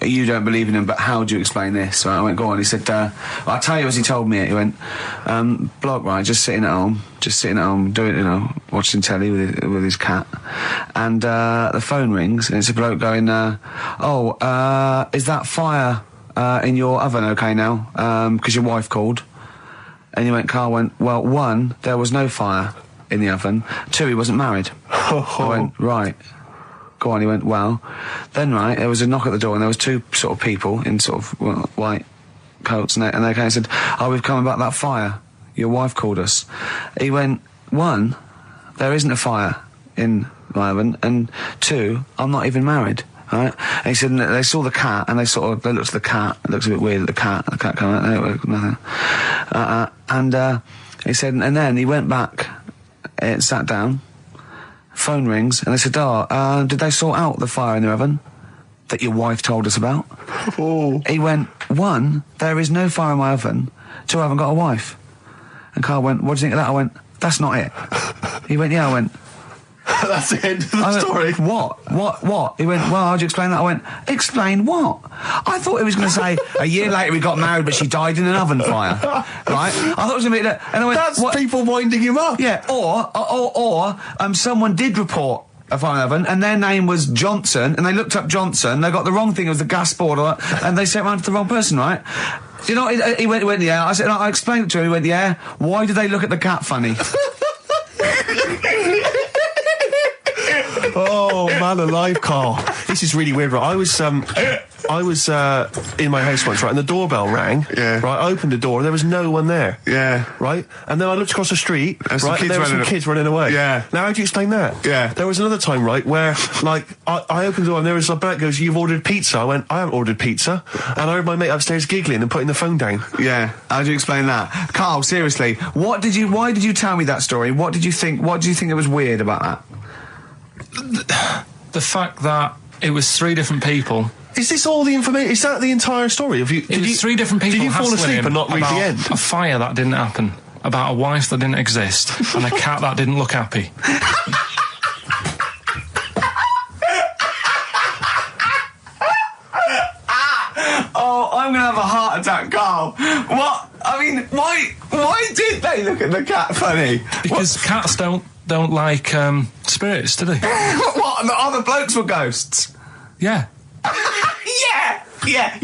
"You don't believe in them, but how do you explain this?" So I went, "Go on." He said, "I'll tell you as he told me it." He went, "Bloke, right, just sitting at home, doing, watching telly with his cat, and the phone rings, and it's a bloke going, is that fire in your oven okay now? Because your wife called." And Carl went, "Well, one, there was no fire in the oven. Two, he wasn't married." I went, "Right. Go on." He went, "Well, then, right, there was a knock at the door and there was two sort of people in sort of white coats and they came and said, 'Oh, we've come about that fire. Your wife called us.' He went, 1, there isn't a fire in my oven, and 2, I'm not even married." Right? And he said, and they saw the cat, and they looked at the cat. It looks a bit weird at the cat came out, nothing. He said, and then he went back, sat down, phone rings, and they said, did they sort out the fire in the oven that your wife told us about? Oh. He went, 1, there is no fire in my oven. 2, I haven't got a wife. And Carl went, "What do you think of that?" I went, "That's not it." He went, "Yeah." I went, That's the end of the I went, story. What? He went, "Well, how'd you explain that?" I went, "Explain what?" I thought he was going to say, "A year later we got married, but she died in an oven fire." Right? I thought it was going to be that. And I went, That's "What?" people winding him up. Yeah, or someone did report a fire oven, and their name was Johnson, and they looked up Johnson, they got the wrong thing, it was the gas board, and they sent around to the wrong person, right? You know, he went, "Yeah." I said, I explained it to him, he went, "Yeah, why did they look at the cat funny?" Oh, man alive, Carl. This is really weird, right? I was in my house once, right, and the doorbell rang. Yeah. Right, I opened the door, there was no one there. Yeah. Right? And then I looked across the street, There's some right, and kids there were some running kids running away. Yeah. Now, how do you explain that? Yeah. There was another time, right, where, like, I opened the door and there was a bloke goes, "You've ordered pizza." I went, "I haven't ordered pizza." And I heard my mate upstairs giggling and putting the phone down. Yeah, how do you explain that? Carl, seriously, why did you tell me that story? What did you think that was weird about that? The fact that it was 3 different people. Is this all the information? Is that the entire story? It was 3 different people. Did you fall hassling asleep him and not read the about end? A fire that didn't happen, about a wife that didn't exist, and a cat that didn't look happy. Oh, I'm gonna have a heart attack, Carl. What? I mean, why did they look at the cat funny? Because cats don't like spirits, do they? What? The other blokes were ghosts? Yeah. Yeah! Yeah,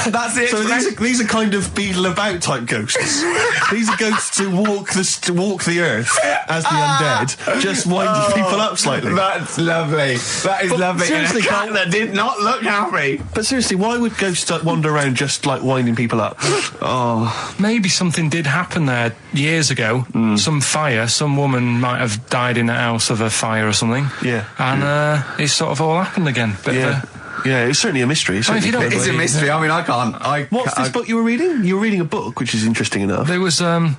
that's it. So these are kind of beetle about type ghosts. These are ghosts who walk the earth as the undead, just winding people up slightly. That's lovely. That is lovely. Seriously, and a cat Carl, that did not look happy. But seriously, why would ghosts wander around just like winding people up? Oh, Maybe something did happen there years ago. Some fire. Some woman might have died in a house of a fire or something. Yeah. And it's sort of all happened again. Bit of a- Yeah, it's certainly a mystery. if you don't it's a believe mystery. I mean, I can't. What's this book you were reading? You were reading a book, which is interesting enough. It was the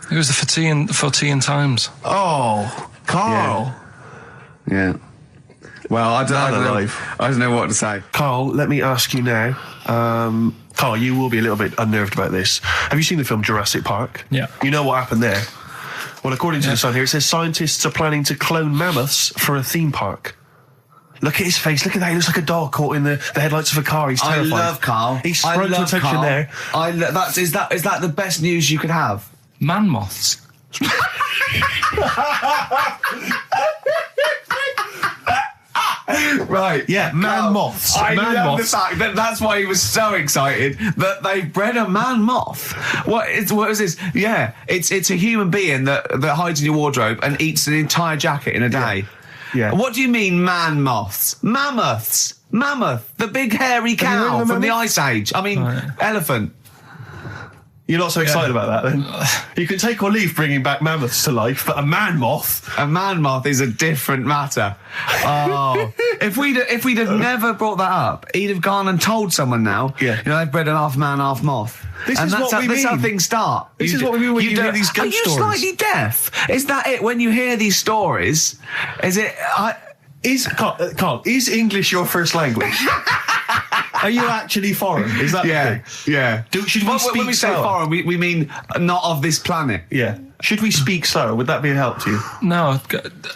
for tea and Times. Oh, Carl. Yeah. Well, I Man don't alive. know what to say. Carl, let me ask you now. Carl, you will be a little bit unnerved about this. Have you seen the film Jurassic Park? Yeah. You know what happened there? Well, according to the Sun here, it says scientists are planning to clone mammoths for a theme park. Look at his face. Look at that. He looks like a dog caught in the headlights of a car. He's terrified. I love Carl. He sprung to attention Carl. there. Is that the best news you could have? Man moths. Right. Yeah, man moths. I Man love moths. the fact that that's why he was so excited that they bred a man moth. What is this? Yeah, it's a human being that hides in your wardrobe and eats an entire jacket in a day. Yeah. What do you mean, man moths? Mammoths. Mammoth, the big hairy Have you heard cow of a from the mammoth? Ice Age. I mean, elephant. You're not so excited about that, then? You can take or leave bringing back mammoths to life, but a man moth... A man moth is a different matter. Oh, if we'd have never brought that up, he'd have gone and told someone now. Yeah. You know, they've bred an half man, half moth. This is what we That's how mean. things start. This is what we mean when you hear don't- these ghost Are you stories. slightly deaf? Is that it? When you hear these stories, is it? Carl, is English your first language? Are you actually foreign? Is that the thing? yeah. Should we When speak we say slower? foreign, we mean not of this planet. Yeah. Should we speak slower? Would that be a help to you? No,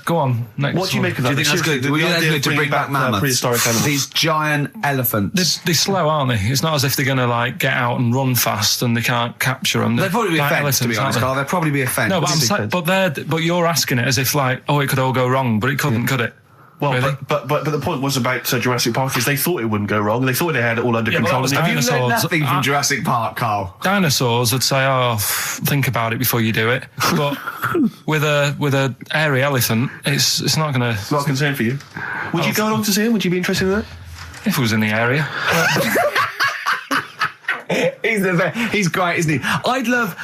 go on. Next What do you one. make of that? Do you think that's Seriously, good? Well, the that's idea good of to bring back mammoths. prehistoric animals. These giant elephants. They're slow, aren't they? It's not as if they're going to like get out and run fast and they can't capture them. They'd probably be a Like fence, to be elephants, honest, aren't Carl. They'd probably be a fence. they? No, but I'm saying, but you're asking it as if like, oh, it could all go wrong, but it couldn't, could it? Well, Really? but the point was about Jurassic Park is they thought it wouldn't go wrong. They thought they had it all under Yeah, but control. that was and Have they you dinosaurs. learned nothing from Jurassic Park, Carl? Dinosaurs would say, "Oh, think about it before you do it." But with a hairy elephant, it's not going to. not a concern for you. Would you go along to see him? Would you be interested in that? If it was in the area, He's great, isn't he? I'd love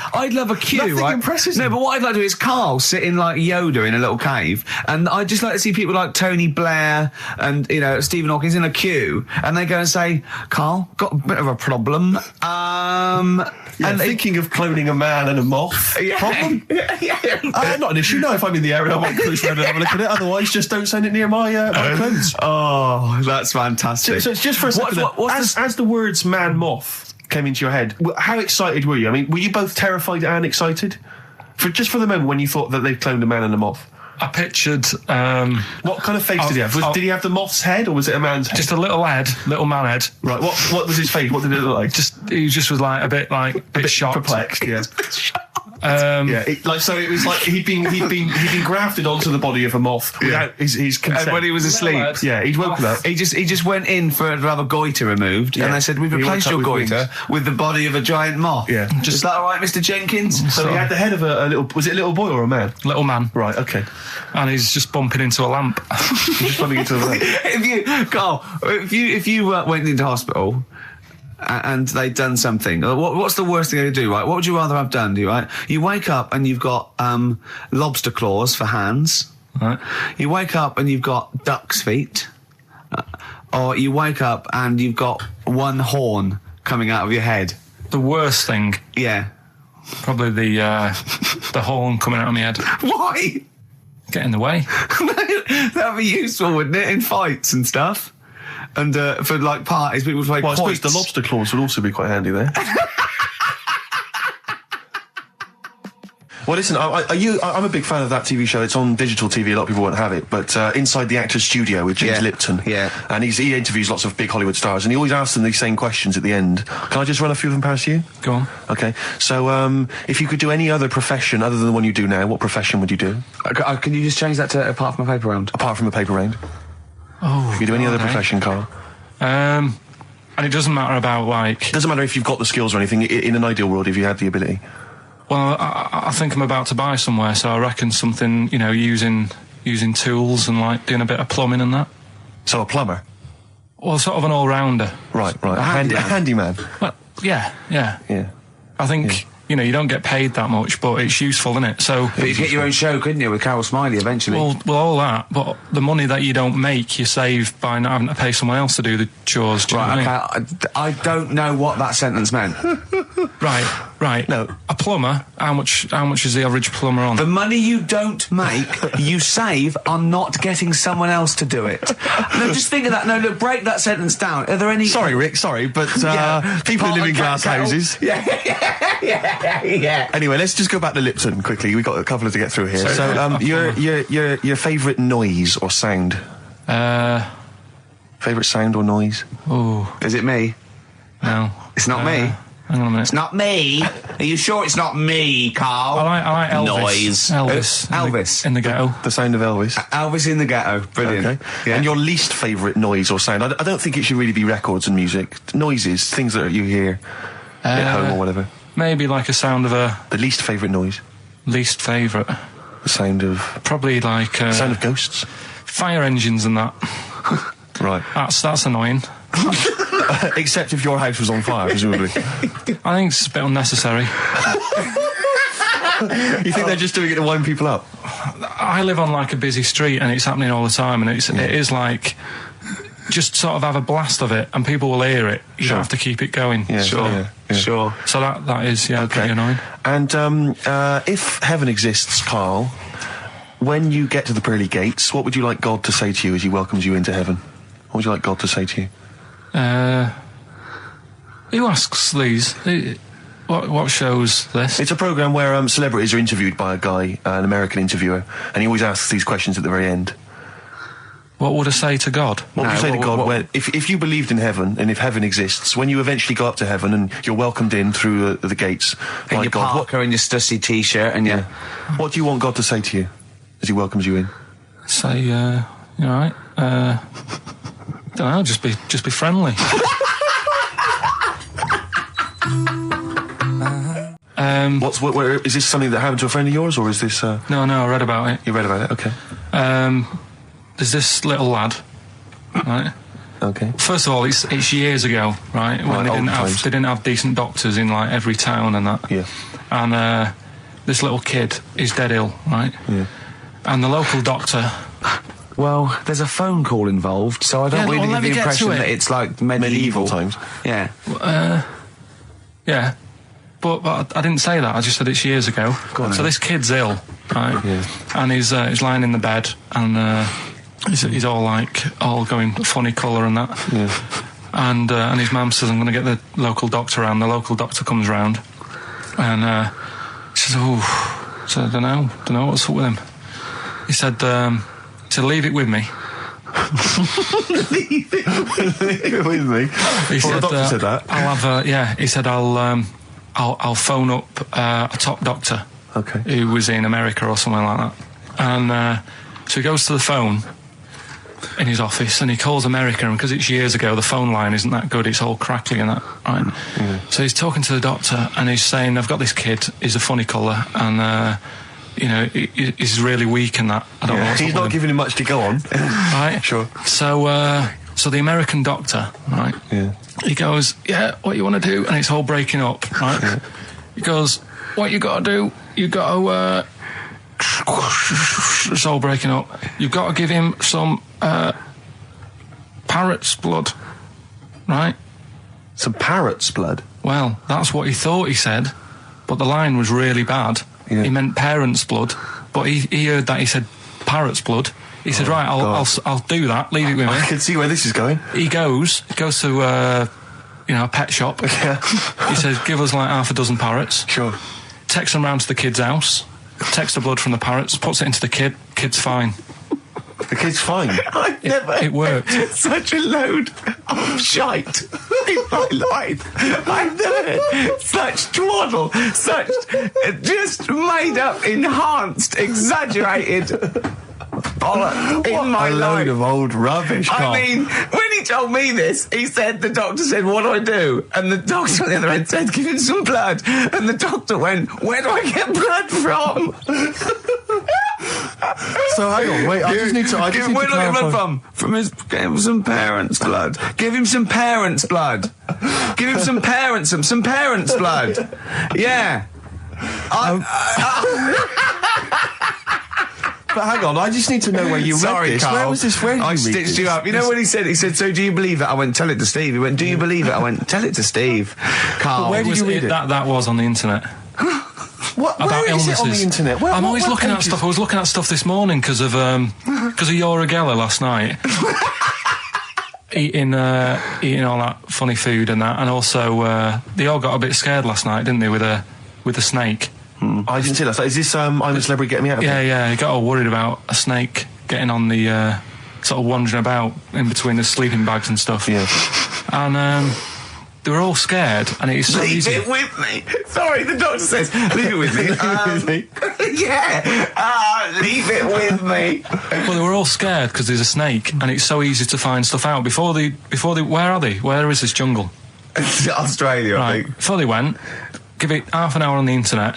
a queue, Nothing right? impresses No, him. but what I'd like to do is Carl sitting like Yoda in a little cave, and I'd just like to see people like Tony Blair and Stephen Hawkins in a queue, and they go and say, "Carl, got a bit of a problem." And thinking of cloning a man and a moth. Problem? Not an issue. No, if I'm in the area, I might cruise around and have a look at it. Otherwise, just don't send it near my clones. Oh, that's fantastic. So it's just for a second. As the words "man moth" came into your head, how excited were you? I mean, were you both terrified and excited? For the moment when you thought that they'd cloned a man and a moth. I pictured What kind of face did he have? Did he have the moth's head or was it a man's head? just a little man head. Right. What was his face? What did it look like? He just was like a bit shocked. Perplexed. Yeah. Yeah. It was like he'd been grafted onto the body of a moth without his consent. And when he was asleep, lad. Yeah, he'd woken up. he just went in to have a goiter removed, and they said, "We've He replaced woke your up with goiter with the body of a giant moth." Yeah. Is that all right, Mr. Jenkins? So he had the head of a little. Was it a little boy or a man? Little man, Right. Okay. and he's just bumping into a lamp. He's just running into the lamp. if you went into hospital and they'd done something, what's the worst thing they could do, right? What would you rather have done, right? You wake up and you've got lobster claws for hands. Right. You wake up and you've got duck's feet. Or you wake up and you've got one horn coming out of your head. The worst thing, Yeah. probably the horn coming out of my head. Why? Get in the way. That'd be useful, wouldn't it, in fights and stuff? And for like parties, people would play Well, I suppose quoits. the lobster claws would also be quite handy there. Well, listen, I'm a big fan of that TV show. It's on digital TV. A lot of people won't have it, but Inside the Actors Studio with James Yeah, Lipton. yeah. And he interviews lots of big Hollywood stars, and he always asks them these same questions at the end. Can I just run a few of them past you? Go on. Okay. So, if you could do any other profession other than the one you do now, what profession would you do? Can you just change that to apart from a paper round? Apart from a paper round. Oh, If you do any other okay. profession, Carl. And it doesn't matter about, like... Doesn't matter if you've got the skills or anything, in an ideal world, if you had the ability. Well, I think I'm about to buy somewhere, so I reckon something, you know, using tools and, like, doing a bit of plumbing and that. So a plumber? Well, sort of an all-rounder. Right. A handyman. Well, yeah. I think... Yeah. You know, you don't get paid that much, but it's useful, isn't it? So, But you'd get your own show, couldn't you, with Carol Smiley eventually? well, all that, but the money that you don't make, you save by not having to pay someone else to do the chores. Do you know what I mean? Okay, I don't know what that sentence meant. Right. No. A plumber, how much is the average plumber on? The money you don't make, you save on not getting someone else to do it. No, just think of that. No, look, break that sentence down. Are there any... Sorry, Rick, but people who live in glass houses. Yeah. Anyway, let's just go back to Lipton quickly. We've got a couple to get through here. So, your favourite noise or sound? Favourite sound or noise? Oh, Is it me? no. It's not me. Hang on a minute. It's not me. Are you sure it's not me, Carl? I like Elvis. Noise. Elvis. In the ghetto. The sound of Elvis. Elvis in the ghetto. Brilliant. Okay. Yeah. And your least favourite noise or sound? I don't think it should really be records and music. Noises, things that you hear at home or whatever. Maybe like a sound of a... The least favourite noise? Least favourite. The sound of... Probably like... sound of ghosts? Fire engines and that. Right. That's annoying. Except if your house was on fire, presumably. I think it's a bit unnecessary. You think they're just doing it to wind people up? I live on like a busy street and it's happening all the time, and it is like... Just sort of have a blast of it and people will hear it. You don't have to keep it going. Yeah, Sure. So that is, pretty annoying. And if heaven exists, Carl, when you get to the pearly gates, what would you like God to say to you as he welcomes you into heaven? What would you like God to say to you? Who asks these? What show's this? It's a programme where celebrities are interviewed by a guy, an American interviewer, and he always asks these questions at the very end. What would I say to God? What would you say to God if you believed in heaven and if heaven exists, when you eventually go up to heaven and you're welcomed in through the gates In by your God, parka and your stussy t-shirt and your... what do you want God to say to you as he welcomes you in? Say, you all right? Don't know, just be friendly. Is this something that happened to a friend of yours, or is this... No, I read about it. You read about it? Okay. There's this little lad, right? Okay. First of all, it's years ago, right? When they didn't have decent doctors in like every town and that. Yeah. And this little kid is dead ill, right? Yeah. And the local doctor... Well, there's a phone call involved, so I don't really let get me the get impression to it. that it's like medieval times. Yeah. Yeah. But I didn't say that. I just said it's years ago. So this kid's ill, right? Yeah. And he's lying in the bed, and he's all going funny colour and that. Yeah. And his mum says, "I'm going to get the local doctor round." The local doctor comes round, and she says, "Oh, so I don't know what's up with him." He said, "Leave it with me." Leave it with me. He said, the doctor said that. I'll have he said I'll phone up a top doctor who was in America or somewhere like that. And so he goes to the phone in his office and he calls America, and because it's years ago the phone line isn't that good, it's all crackly and that, right? So he's talking to the doctor and he's saying, "I've got this kid, he's a funny colour, and he's really weak and that. I don't know what's He's up not with him." giving him much to go on. Right? Sure. So the American doctor, right? Yeah. He goes, "Yeah, what you want to do?" And it's all breaking up, right? Yeah. He goes, "What you got to do? You got to it's all breaking up. You've got to give him some parrot's blood, right?" Some parrot's blood? Well, that's what he thought he said, but the line was really bad. Yeah. He meant parents' blood, but he heard that he said parrot's blood. He said, "Right, I'll do that. Leave it with me." I can see where this is going. He goes to a pet shop. Yeah. He says, "Give us like half a dozen parrots." Sure. Takes them round to the kid's house, takes the blood from the parrots, puts it into the kid. Kid's fine. The kid's fine. I've never It worked. such a load of shite in my life. I've never heard such twaddle, such just made up, enhanced, exaggerated bollock in my a life. load of old rubbish, Carl. I mean, when he told me this, the doctor said, what do I do? And the doctor on the other end said, give him some blood. And the doctor went, where do I get blood from? So hang on, wait, I just need to Where do I get blood clarify. from? Give him some parents' blood. Give him some parents' blood. Give him some parents' blood. Yeah. But hang on, I just need to know where you read this. Carl. Where was this? Where did I you read stitched this? you up. You know what he said? He said, so do you believe it? I went, tell it to Steve. He went, do you believe it? I went, tell it to Steve. Carl. Where did you read it? That was on the internet. Where About is illnesses. it on the internet? I'm always looking at stuff. I was looking at stuff this morning because of Yoragella last night. eating all that funny food and that, and also they all got a bit scared last night, didn't they, with a snake? I didn't see that. So is this I'm a Celebrity, Get Me Out of Here? Yeah, he got all worried about a snake getting on the sort of wandering about in between the sleeping bags and stuff. Yeah. And they were all scared, and it's so Leave easy. it with me. Sorry, the doctor says, leave it with me. Leave it with me. Well, they were all scared because there's a snake, and it's so easy to find stuff out. Before they, where are they? Where is this jungle? Australia, I Right. think. Before they went, give it half an hour on the internet.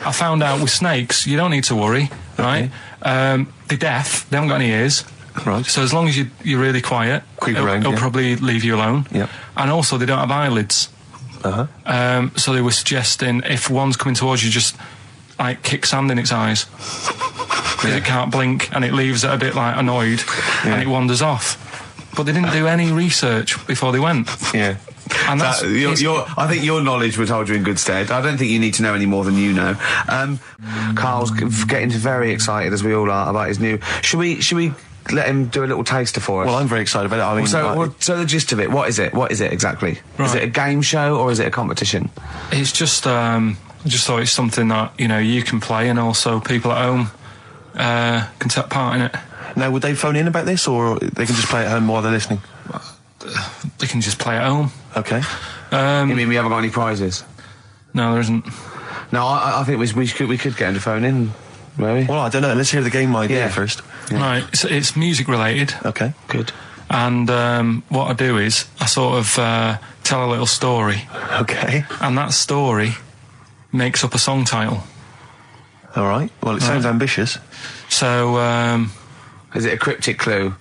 I found out with snakes, you don't need to worry, right? They're deaf. They haven't got any ears. Right. So as long as you're really quiet, Creep it'll around, yeah. probably leave you alone. Yep. And also, they don't have eyelids. Uh-huh. So they were suggesting if one's coming towards you, just like kick sand in its eyes. Because it can't blink, and it leaves it a bit like annoyed, and it wanders off. But they didn't do any research before they went. Yeah. And that's I think your knowledge would hold you in good stead. I don't think you need to know any more than you know. Carl's getting very excited, as we all are, about his new... Should we let him do a little taster for us? Well, I'm very excited about it. I mean, So the gist of it, what is it? What is it exactly? Right. Is it a game show or is it a competition? It's just, I just thought it's something that, you can play, and also people at home can take part in it. now, would they phone in about this, or they can just play at home while they're listening? They can just play at home. Okay. You mean we haven't got any prizes? No, there isn't. No, I think we could get him to phone in, maybe. Well, I don't know. Let's hear the game idea Yeah. first. Right, it's music related. Okay. Good. And what I do is I sort of tell a little story, Okay. and that story makes up a song title. All right. Well, it sounds ambitious. So, Is it a cryptic clue?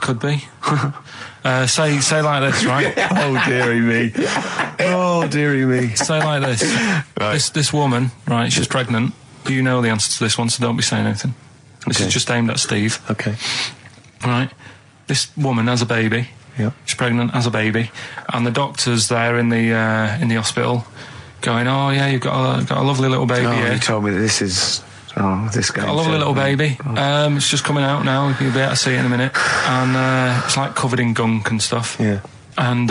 could be. Say like this, right? Oh, dearie me. Oh, dearie me. Say like this. Right. This woman, right, she's pregnant. You know the answer to this one, so don't be saying anything. This Okay. is just aimed at Steve. Okay. Right. This woman has a baby. Yeah. She's pregnant, has a baby, and the doctor's there in the hospital, going, "Oh yeah, you've got a lovely little baby Oh, here. you told me that this is... Oh, this game Got a lovely show. little baby. It's just coming out now. You'll be able to see it in a minute, and it's like covered in gunk and stuff. Yeah. And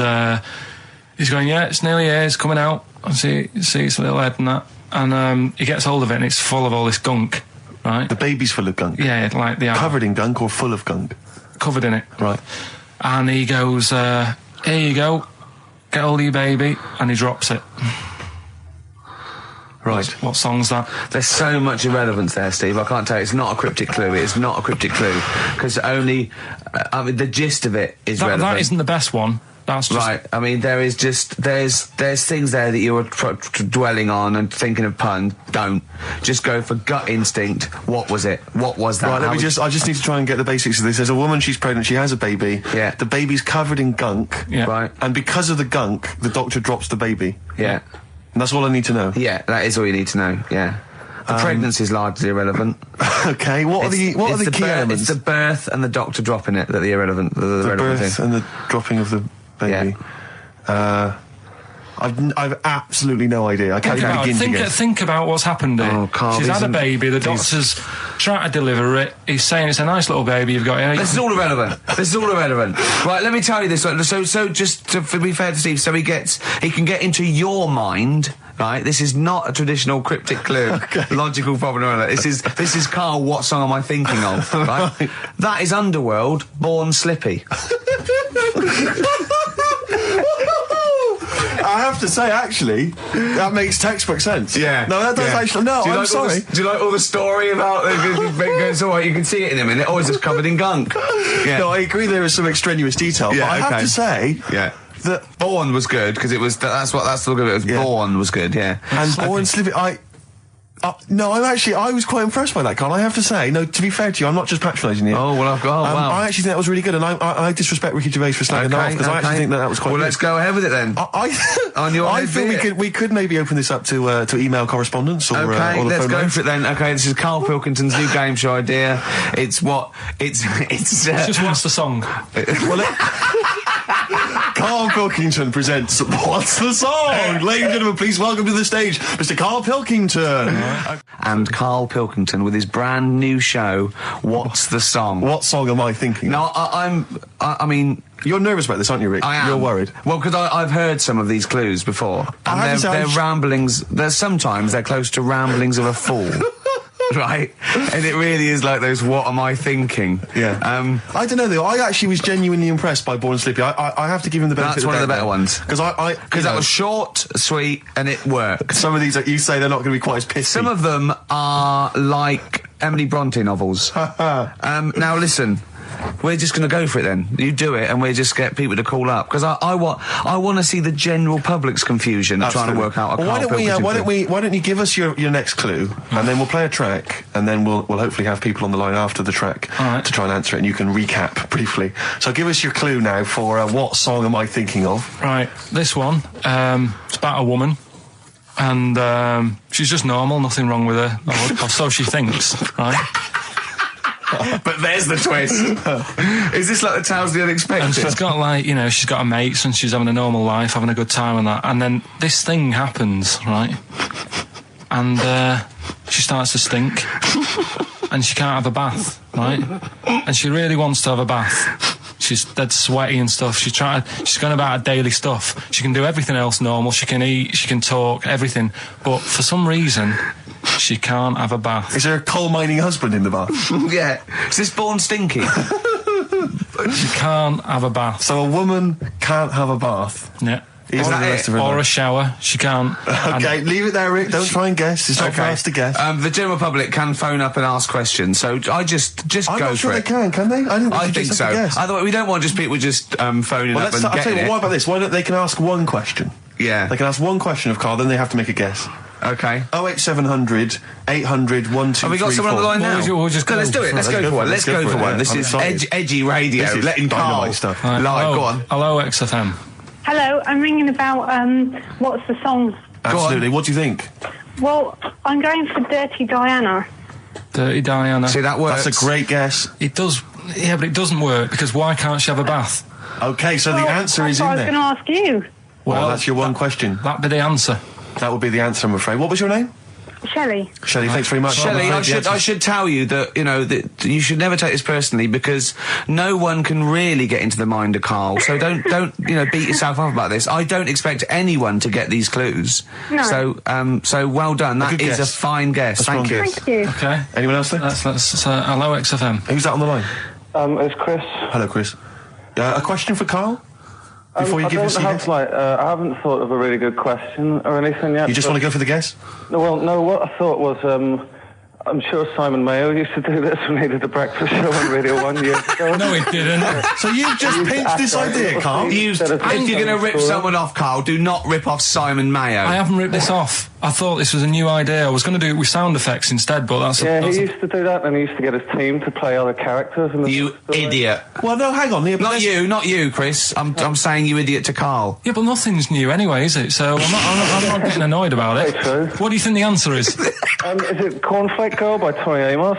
he's going, "Yeah, it's nearly here. It's coming out. I see its little head and that." And he gets hold of it, and it's full of all this gunk, right? The baby's full of gunk. Yeah, like the Covered in gunk or full of gunk? covered in it. Right. And he goes, "Here you go. Get hold of your baby," and he drops it. Right. What song's that? There's so much irrelevance there, Steve. I can't tell you. It's not a cryptic clue. It's not a cryptic clue. Because only... I mean, the gist of it is relevant. That isn't the best one. That's just... Right. I mean, there is just... There's things there that you were dwelling on and thinking of puns. Don't. Just go for gut instinct. What was it? What was that? Right, How was- I just need to try and get the basics of this. There's a woman, she's pregnant, she has a baby. Yeah. The baby's covered in gunk. Yeah. Right. And because of the gunk, the doctor drops the baby. Yeah. And that's all I need to know. Yeah, that is all you need to know. Yeah. The pregnancy is largely irrelevant. Okay, what are the key elements? It's the birth and the doctor dropping it that are the irrelevant. The The relevant birth thing. and the dropping of the baby. I've absolutely no idea. I can't even begin to guess. Think about what's happened here. Oh, Carl, She's had a isn't- baby. The doctor's trying to deliver it. He's saying it's a nice little baby you've got here. This is all irrelevant. This is all irrelevant. Right, let me tell you this. So just to be fair to Steve, so he can get into your mind. Right, this is not a traditional cryptic clue, logical problem. This is Carl. What song am I thinking of? Right, that is Underworld, Born Slippy. I have to say, actually, that makes textbook sense. Yeah. No, that does actually. No, I'm sorry. Do you like all the story about it's all right, you can see it in him, and it always is covered in gunk. Yeah. No, I agree. There is some extraneous detail, but I have to say, that Born was good because it was. That's the look of it. Was Born was good. Yeah. And Born Slippy, no, I was quite impressed by that, Carl. I have to say, no, to be fair to you, I'm not just patronising you. Oh, well, wow. I actually think that was really good, and I disrespect Ricky Gervais for slagging that off, because I actually think that was quite good. Well, let's go ahead with it then. I feel we could maybe open this up to email correspondence or the let's phone go lines. for it then. Okay, this is Karl Pilkington's new game show idea. It's just what's the song? Karl Pilkington presents What's the Song? Ladies and gentlemen, please welcome to the stage Mr. Karl Pilkington. And Karl Pilkington with his brand new show, What's the Song? What song am I thinking? No, I mean... You're nervous about this, aren't you, Rick? I am. You're worried. Well, because I've heard some of these clues before. And they're ramblings... Sometimes they're close to ramblings of a fool. Right? And it really is like those what am I thinking? Yeah. I don't know though, I actually was genuinely impressed by Born Slippy. I have to give him the benefit of the doubt. That's one of the better ones. Because that was short, sweet, and it worked. Some of these you say they're not going to be quite as pissy. Some of them are like Emily Bronte novels. Now listen. We're just going to go for it then. You do it, and we just get people to call up because I want to see the general public's confusion of trying to work out. Why don't you give us your next clue, and then we'll play a track, and then we'll hopefully have people on the line after the track to try and answer it, and you can recap briefly. So give us your clue now for what song am I thinking of? Right, this one. It's about a woman. And she's just normal, nothing wrong with her, or so she thinks, right? But there's the twist. Is this like the Tales of the Unexpected? And she's got she's got her mates and she's having a normal life, having a good time and that. And then this thing happens, right? And she starts to stink. And she can't have a bath, right? And she really wants to have a bath. She's dead sweaty and stuff. She's going about her daily stuff. She can do everything else normal. She can eat, she can talk, everything. But for some reason... she can't have a bath. Is there a coal mining husband in the bath? Yeah. Is this Born Stinky? She can't have a bath. So a woman can't have a bath? Yeah. Is that it? Or a shower. She can't. Okay, leave it there, Rick. Don't try and guess. It's not for us to guess. The general public can phone up and ask questions, so I just go for it. I'm not sure they can they? I think so. Otherwise, we don't want just people just phoning up and I'll tell you what about this? Why don't they can ask one question? Yeah. They can ask one question of Carl, then they have to make a guess. Okay. 08700 800 1234. Have we got someone on the line now? We'll just go. Let's do it. Let's go for one. Let's go for one. This is edgy radio. This is letting Karl stuff. live. Go on. Hello, XFM. Hello, I'm ringing about what's the song? Absolutely. What do you think? Well, I'm going for Dirty Diana. Dirty Diana. See, that works. That's a great guess. It does. Yeah, but it doesn't work because why can't she have a bath? Okay, so the answer is in there. I was going to ask you. Well, that's your one question. That'd be the answer. That would be the answer, I'm afraid. What was your name? Shelley. Shelley, thanks very much. Shelley, I should tell you that, that you should never take this personally because no one can really get into the mind of Karl. So don't beat yourself up about this. I don't expect anyone to get these clues. No. So well done. That is a fine guess. Thank you. Thank you. Okay. Anyone else there? That's hello, XFM. Who's that on the line? It's Chris. Hello, Chris. A question for Karl? Before you give us your guess? I haven't thought of a really good question or anything yet. You just want to go for the guess? No, what I thought was, I'm sure Simon Mayo used to do this when he did the breakfast show on Radio 1 years ago. No, he didn't. So you've just pinched this idea, Karl? If you're going to rip someone off, Karl, do not rip off Simon Mayo. I haven't ripped this off. I thought this was a new idea. I was going to do it with sound effects instead, but that's... he used to do that, and he used to get his team to play other characters. You idiot. Well, no, hang on. Not you, Chris. I'm saying you idiot to Karl. Yeah, but nothing's new anyway, is it? So I'm not getting annoyed about it. True. What do you think the answer is? Is it Cornflake Girl by Tori Amos?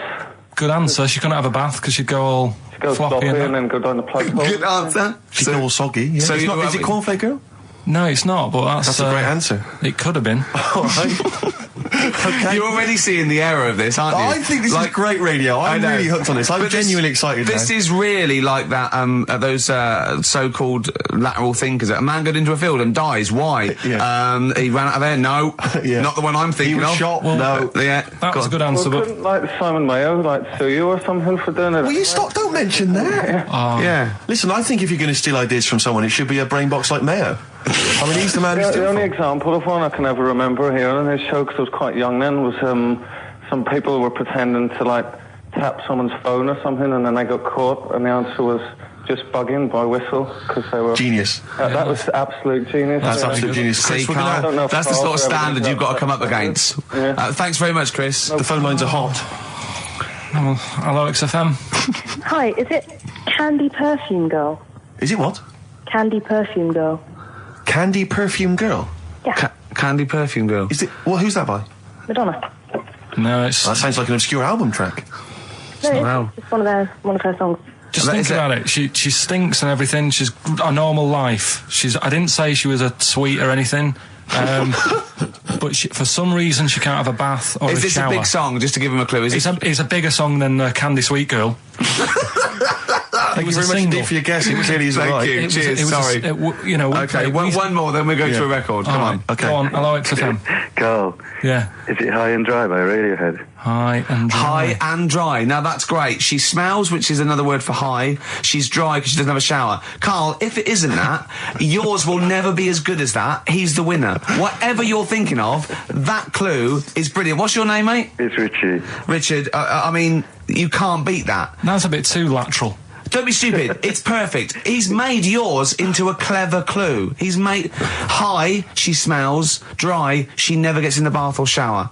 Good answer. She couldn't have a bath because she'd go all floppy and then go down the plug hole. Good answer. She'd go all soggy. Yeah. So is it Cornflake Girl? No, it's not, but that's a great answer. It could have been. All right. Okay. You're already seeing the error of this, aren't you? I think this is great radio. I'm really hooked on this. I'm genuinely excited This is really like that, those so-called lateral thinkers. A man got into a field and dies. Why? Yeah. He ran out of air. No. Not the one I'm thinking of. He was shot. No. That was a good answer, but... Couldn't, Simon Mayo, sue you or something for doing it? Will you stop? Don't mention that. Yeah. Listen, I think if you're going to steal ideas from someone, it should be a brain box like Mayo. I mean, he's the man who's The only example of one I can ever remember hearing in his show, because I was quite young then, was some people were pretending to, like, tap someone's phone or something, and then they got caught, and the answer was just bugging by whistle, because they were... Genius. That was absolute genius. That's absolute genius. See, Chris, Carl, I don't know if that's the sort of Carl's ever standard been you've got to that come up far. against. Yeah. Thanks very much, Chris. The phone lines are hot. Oh, hello, XFM. Hi, is it Candy Perfume Girl? Is it what? Candy Perfume Girl. Candy Perfume Girl? Yeah, Candy Perfume Girl. Is it? Well, who's that by? Madonna. No, it's... That sounds like an obscure album track. No, it's just one of her songs. Just think about it. She stinks and everything. She's a normal life. I didn't say she was a sweet or anything. But for some reason she can't have a bath or a shower. Is this a big song? Just to give him a clue. It's a bigger song than Candy Sweet Girl. Thank you very much indeed for your guess. It clearly isn't right. Thank you. Cheers. Sorry. Okay, one more, then we go to a record. Come on. Okay. Go on. Hello, XFM. Carl, Yeah. is it High and Dry by Radiohead? High and dry. High and dry. Now that's great. She smells, which is another word for high. She's dry because she doesn't have a shower. Carl, if it isn't that, yours will never be as good as that. He's the winner. Whatever you're thinking of, that clue is brilliant. What's your name, mate? It's Richie. Richard. I mean, you can't beat that. That's a bit too lateral. Don't be stupid. It's perfect. He's made yours into a clever clue. He's made high, she smells, dry, she never gets in the bath or shower.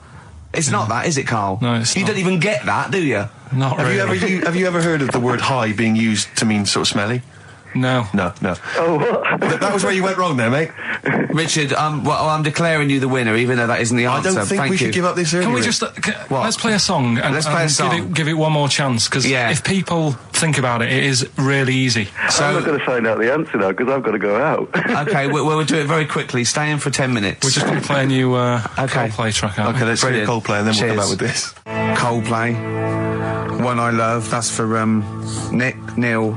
It's not that, is it, Carl? No, it's You not. don't even get that, do you? Not really. Have you ever heard of the word high being used to mean sort of smelly? No. No. Oh, what? That was where you went wrong there, mate. Richard, I'm declaring you the winner, even though that isn't the I answer. don't think Thank we you. should give up this early. Can we Rick. just let's play a song and, Let's play a song. give it one more chance, because if people think about it, it is really easy. I'm not going to find out the answer now, because I've got to go out. Okay, we'll do it very quickly. Stay in for 10 minutes. We're just going to play a new Coldplay track out. Okay, let's hear Brilliant. Coldplay and then we'll come Cheers. back with this. Coldplay, One I Love. That's for Nick, Neil,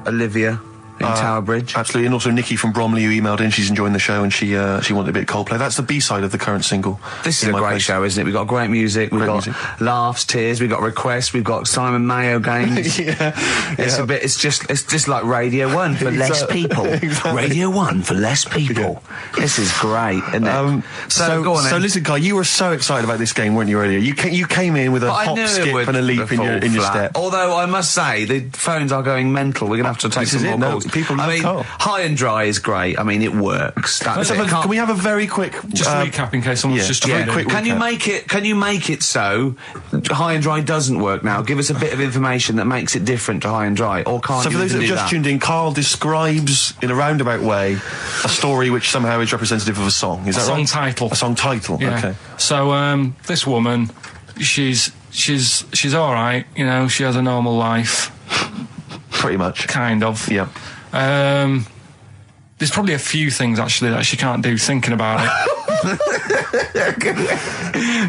Olivia in Tower Bridge. Absolutely, and also Nikki from Bromley who emailed in. She's enjoying the show and she wanted a bit of Coldplay. That's the B-side of the current single. This is In a My great Place. show, isn't it? We've got great music, we've Great got music. laughs, tears, we've got requests, we've got Simon Mayo games. It's just like Radio 1 for less people. Exactly. Radio 1 for less people. This is great, isn't it? So go on So then. listen, Guy, you were so excited about this game, weren't you, earlier? You came in with a But I hop, knew it skip would and a leap in your fall flat. step. Although I must say, the phones are going mental. We're going to have to take This some is more it. No, calls. people love I mean, Carl. High and Dry is great. I mean, it works. That's it. Can we have a very quick... Just recap in case someone's just very tuned in. quick Can you recap. make it so High and Dry doesn't work now? Give us a bit of information that makes it different to High and Dry, or can't So you for those that even have do just that? tuned in, Carl describes in a roundabout way a story which somehow is representative of a song. Is that Song right? title. A song title. Yeah. Okay. So this woman, she's all right. You know, she has a normal life, Pretty much. kind of. Yeah. There's probably a few things actually that she can't do thinking about it.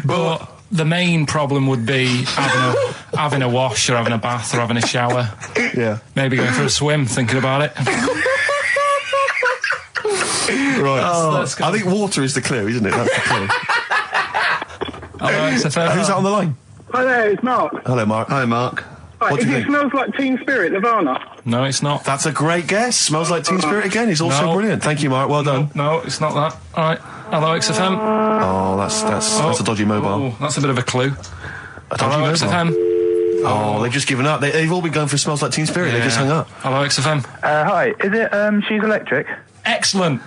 But the main problem would be having a wash or having a bath or having a shower. Yeah. Maybe going for a swim thinking about it. Right. Let's go. I think water is the clue, isn't it? That's the clue. Alright, so Who's that on the line? Hi there, it's Mark. Hello, Mark. Hi, Mark. Right, What do if you it think? smells like Teen Spirit, Nirvana. No, it's not. That's a great guess. Smells like Teen Spirit again. He's also No. brilliant. Thank you, Mark. Well done. No, it's not that. Alright. Hello, XFM. Oh, that's a dodgy mobile. Oh, that's a bit of a clue. A dodgy Hello, mobile. XFM. Oh, they've just given up. They've all been going for Smells Like Teen Spirit. They just hung up. Hello, XFM. Hi, is it She's Electric? Excellent.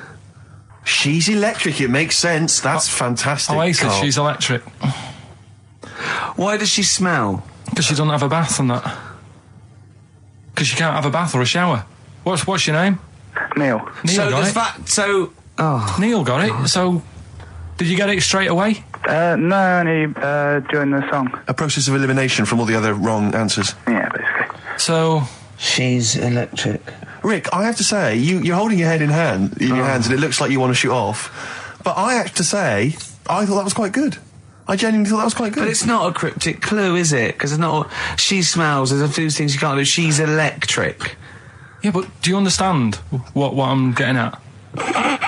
She's electric. It makes sense. That's fantastic. Oasis, Carl. she's electric. Why does she smell? Because she doesn't have a bath and that. Because she can't have a bath or a shower. What's your name? Neil. Neil So got does it. that? So Neil got it. So, did you get it straight away? No, only during the song. A process of elimination from all the other wrong answers. Yeah, basically. So, she's electric. Rick, I have to say, you're holding your head in your hands, and it looks like you want to shoot off. But I have to say, I thought that was quite good. I genuinely thought that was quite good. But it's not a cryptic clue, is it? Because it's not. She smells. There's a few things you can't do. She's electric. yeah, but do you understand what I'm getting at?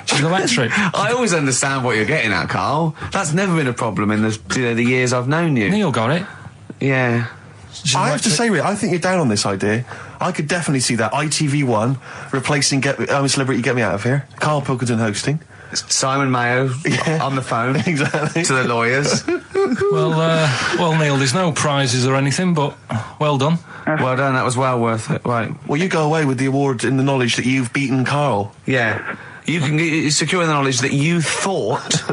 She's electric. I always understand what you're getting at, Carl. That's never been a problem in the years I've known you. Neil got it. Yeah. I have to say, Rick, I think you're down on this idea. I could definitely see that. ITV1 replacing I'm a Celebrity, Get Me Out of Here. Karl Pilkington hosting. Simon Mayo on the phone Exactly. to the lawyers. Well, Neil, there's no prizes or anything, but well done. Well done, that was well worth it. Right. Well, you go away with the award in the knowledge that you've beaten Karl. Yeah. You can secure the knowledge that you thought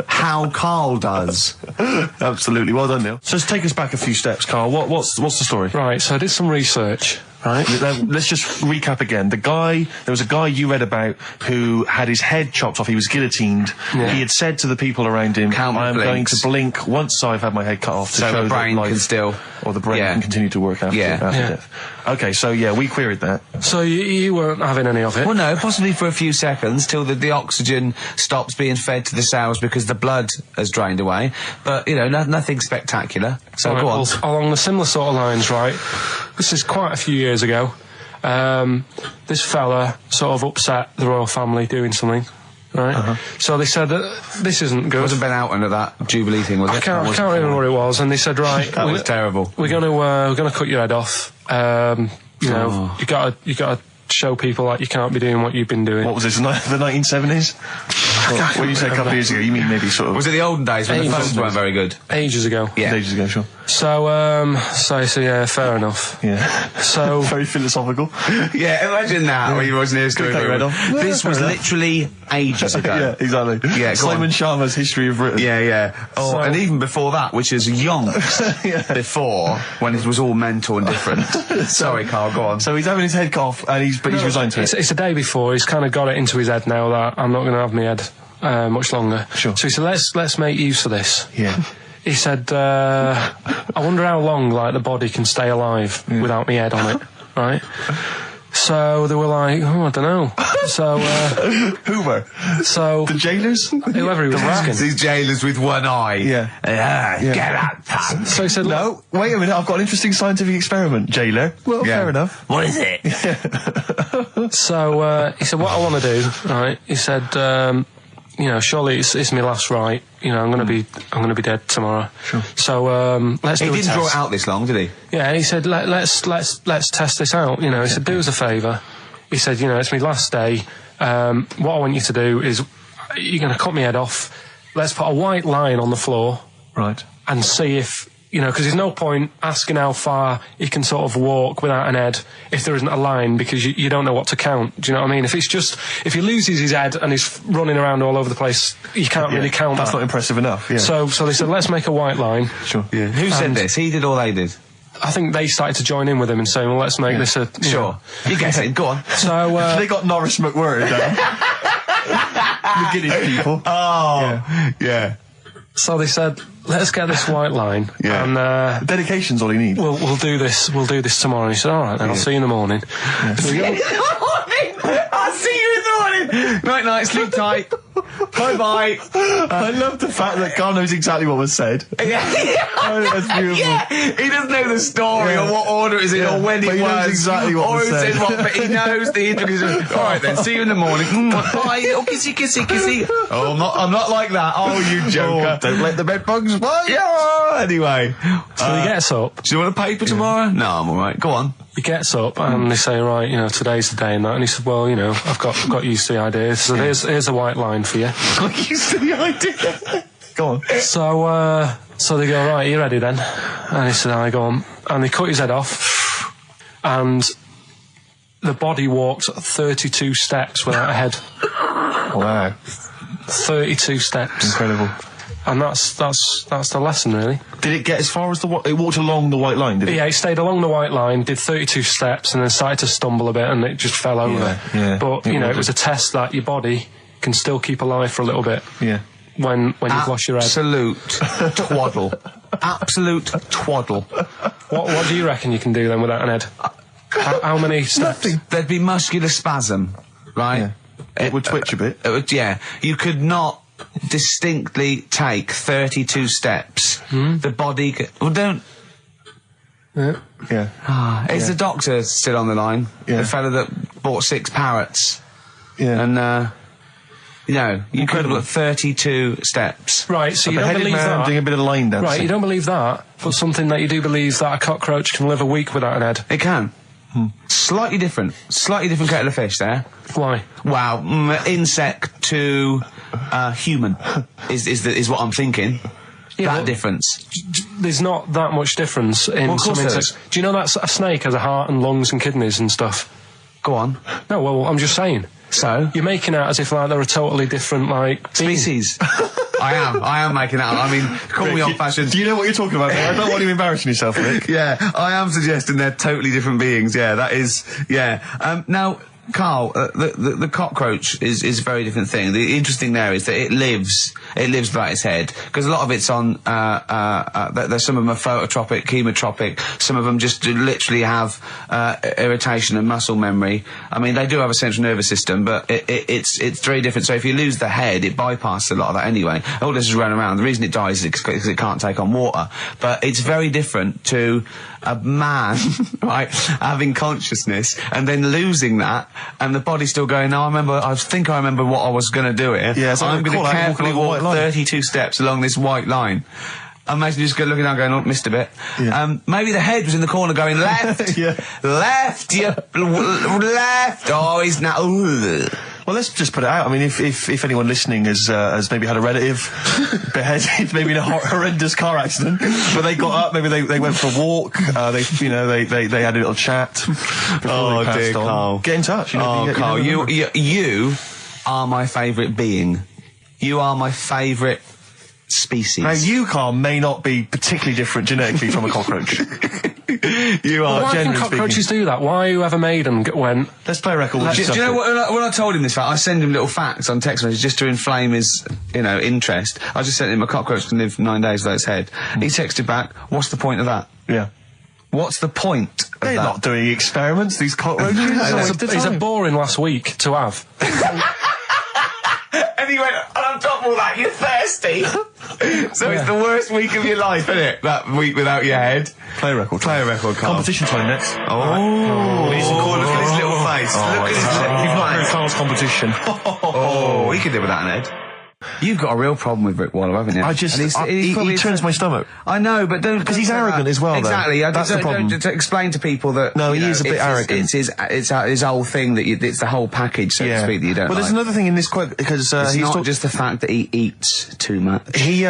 how Karl does. Absolutely. Well done, Neil. So let's take us back a few steps, Karl. What's the story? Right, so I did some research. Right. Let's just recap again. There was a guy you read about who had his head chopped off. He was guillotined. Yeah. He had said to the people around him, I am going to blink once I've had my head cut off to so show the brain that life, can still... or the brain can continue to work after death. Okay, so we queried that. So you weren't having any of it? Well, no, possibly for a few seconds till the oxygen stops being fed to the cells because the blood has drained away. But, nothing spectacular. So right, go on. Well, along the similar sort of lines, right? This is quite a few years ago. This fella sort of upset the royal family doing something, right? So they said that this isn't good. It wasn't Ben Oughton at that Jubilee thing, was it? I can't remember what it was. And they said, right, that was terrible. We're gonna cut your head off. You gotta show people like you can't be doing what you've been doing. What was this? The 1970s? When you say a couple of years ago, you mean maybe sort of... Was it the olden days when the phones weren't very good? Ages ago. Yeah. Ages ago, sure. So yeah, fair enough. Yeah. So... Very philosophical. Yeah, imagine that when you wasn't here story. This was literally ages ago. Yeah, exactly. Yeah, Simon Sharma's History of Britain. Yeah. Oh, and even before that, which is yonks before, when it was all mental and different. Sorry, Karl, go on. So he's having his head cut off, and he's resigned to it. It's the day before. He's kind of got it into his head now that I'm not going to have my head much longer. Sure. So he said, let's make use of this. Yeah. He said, I wonder how long the body can stay alive without my head on it, right? So they were like, I don't know. So who were? So the jailers, whoever he was asking. These jailers with one eye. Yeah. Get out. So he said, no, wait a minute. I've got an interesting scientific experiment, jailer. Well, fair enough. What is it? So he said, what I want to do, right? He said, surely it's my last right. I'm going to be dead tomorrow. Sure. So let's do a test. He didn't draw it out this long, did he? Yeah, he said, let's test this out. He said, do us a favour. He said, it's my last day. What I want you to do is, you're going to cut my head off. Let's put a white line on the floor. Right. And see if, because there's no point asking how far he can sort of walk without an head if there isn't a line, because you don't know what to count. Do you know what I mean? If he loses his head and he's running around all over the place, you can't really count That's that. not impressive enough, yeah. So they said, let's make a white line. Sure. Yeah. Who said this? He did or they did? I think they started to join in with him and saying, well, let's make this a... Sure. You get it, go on. So... they got Norris McWhirter down. The Guinness people. Oh, yeah. So they said, let's get this white line. Yeah. And dedication's all you need. We'll do this tomorrow. And he said, all right, then I'll see you in the morning. Yeah. I'll see you in the morning. Night, sleep tight. Bye. I love the fact that Karl knows exactly what was said. That's beautiful. Yeah, he doesn't know the story or what order it is in or when it was. He knows exactly what was said. But he knows the intricacies. All right then, see you in the morning. Bye, little kissy. Oh, I'm not like that. Oh, you joker. Don't let the bed bugs bite. Yeah. Anyway, so he gets up. Do you want a paper tomorrow? No, I'm all right. Go on. He gets up and they say, right, today's the day and that. And he said, well, I've got used to the idea. So here's a white line for you. Got used to the idea. Go on. So they go, right, you ready then? And he said, I go on. And they cut his head off. And the body walked 32 steps without a head. Wow. 32 steps. Incredible. And that's the lesson, really. Did it get as far as it walked along the white line, did it? Yeah, it stayed along the white line, did 32 steps, and then started to stumble a bit, and it just fell over. Yeah. But, it was a test that your body can still keep alive for a little bit. Yeah. When you've lost your head. Absolute twaddle. Absolute twaddle. What do you reckon you can do then without an head? How many steps? Nothing. There'd be muscular spasm, right? Yeah. It would twitch a bit. You could not distinctly take 32 steps. The body don't... Yeah. Is the doctor still on the line? Yeah. The fella that bought 6 parrots. Yeah. And, No, you could have got 32 steps. Right, so you don't Beheaded believe man that. doing a bit of line dancing. Right, you don't believe that, but something that you do believe that a cockroach can live a week without an head. It can. Slightly different kettle of fish there. Why? Wow, insect to human is what I'm thinking. Yeah, that difference. There's not that much difference in of course some there insects. Do you know that a snake has a heart and lungs and kidneys and stuff? Go on. No, well, I'm just saying. So? You're making out as if, like, they're a totally different, like... species. I am making that up. I mean, call me old-fashioned. Do you know what you're talking about there? I don't want you embarrassing yourself, Rick. Yeah, I am suggesting they're totally different beings. Yeah, that is... Yeah. Now... Carl, the cockroach is a very different thing. The interesting there is that it lives without its head, because a lot of it's on, there's some of them are phototropic, chemotropic, some of them just literally have, irritation and muscle memory. I mean, they do have a central nervous system, but it's very different. So if you lose the head, it bypasses a lot of that anyway. All this is running around. The reason it dies is because it can't take on water. But it's very different to a man, right, having consciousness and then losing that, and the body's still going, no, I think I remember what I was going to do here. Yeah, so I'm going to carefully walk 32 steps along this white line. Imagine just looking down going, oh, missed a bit. Yeah. Maybe the head was in the corner going, left, left, left, oh, he's now, Well, let's just put it out. I mean, if anyone listening has maybe had a relative beheaded, maybe in a horrendous car accident, but they got up, maybe they went for a walk, they had a little chat before they passed on. Carl. Get in touch. Carl, you are my favourite being. You are my favourite species. Now, you, Carl, may not be particularly different genetically from a cockroach. You are. Why can cockroaches do that? Why whoever made them went... Let's play a record. Do you know what, when I told him this fact, I send him little facts on text messages just to inflame his, interest. I just sent him a cockroach can live 9 days without its head. He texted back, what's the point of that? Yeah. What's the point of They're that? not doing experiments, these cockroaches. It's a boring last week to have. And he went, and on top of all that, you're thirsty. So it's the worst week of your life, isn't it? That week without your head. Play a record. Carl. Competition time next. Oh. We need some corn. Look at his little face. Look at his little face. You've not heard Carl's competition. Oh, he could do without an head. You've got a real problem with Rick Waller, haven't you? He turns my stomach. I know, but don't... Because he's arrogant as well, though. Exactly. That's the problem. To explain to people that... No, he is a bit arrogant. It's his whole thing, that it's the whole package, so to speak, that you don't Well, there's another thing in this quote, because... it's not just the fact that he eats too much. He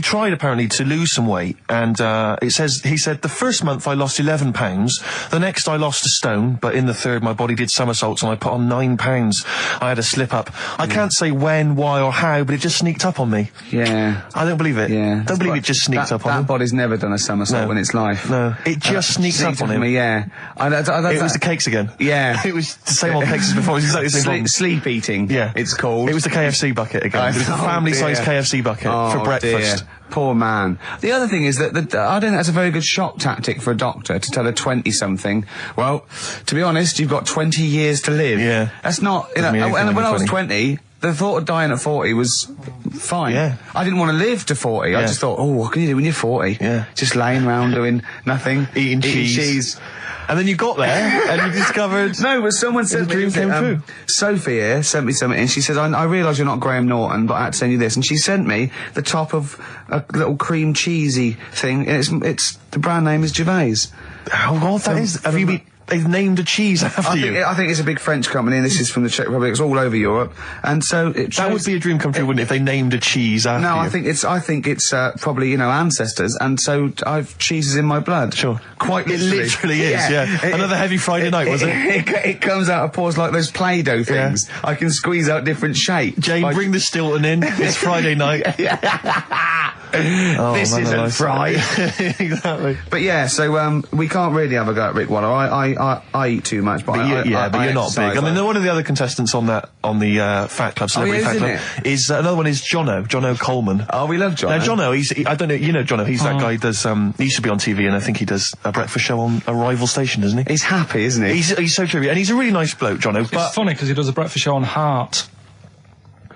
tried, apparently, to lose some weight, and he said, the first month I lost 11 pounds, the next I lost a stone, but in the third my body did somersaults and I put on 9 pounds. I had a slip-up. I can't say when, why, or how, but it just sneaked up on me. Yeah. I don't believe it. Yeah. Don't believe it just sneaked up on him. That body's never done a somersault in its life. No. It just sneaked up on him. Yeah. It was the cakes again. Yeah. It was the same old cakes as before. It was exactly the same problem. Sleep eating. Yeah. It's called. It was the KFC bucket again. It was the family-sized KFC bucket for breakfast. Dear. Poor man. The other thing is that I don't think that's a very good shock tactic for a doctor to tell a 20-something, well, to be honest, you've got 20 years to live. Yeah. That's not, and when I was 20, the thought of dying at 40 was fine. Yeah. I didn't want to live to 40. I just thought, oh, what can you do when you're 40? Yeah. Just laying around doing nothing. Eating cheese. And then you got there, and you discovered... No, but someone said... The dream came true. Sophie here sent me something, and she says, I realise you're not Graham Norton, but I had to send you this. And she sent me the top of a little cream cheesy thing, and it's the brand name is Gervais. How odd that is. Have you been... They've named a cheese after you. I think it's a big French company, and this is from the Czech Republic. It's all over Europe, and so that would be a dream come true, wouldn't it? If they named a cheese after you. No, I think it's probably ancestors, and so I've cheeses in my blood. Sure, quite literally. It literally is. Yeah. Another heavy Friday night, was it? It comes out of pores like those Play-Doh things. Yeah. I can squeeze out different shapes. Jane, bring the Stilton in. It's Friday night. This isn't fried. Exactly. But yeah, so we can't really have a go at Rick Waller. I eat too much, but you're not big. I mean, one of the other contestants on the Fat Club, Celebrity Fat Club, is another one is Jono Coleman. Oh, we love Jono. Now Jono, I don't know, you know Jono, he's that guy who does, he used to be on TV, and I think he does a breakfast show on a rival station, doesn't he? He's happy, isn't he? He's so true, and he's a really nice bloke, Jono. It's funny because he does a breakfast show on Heart,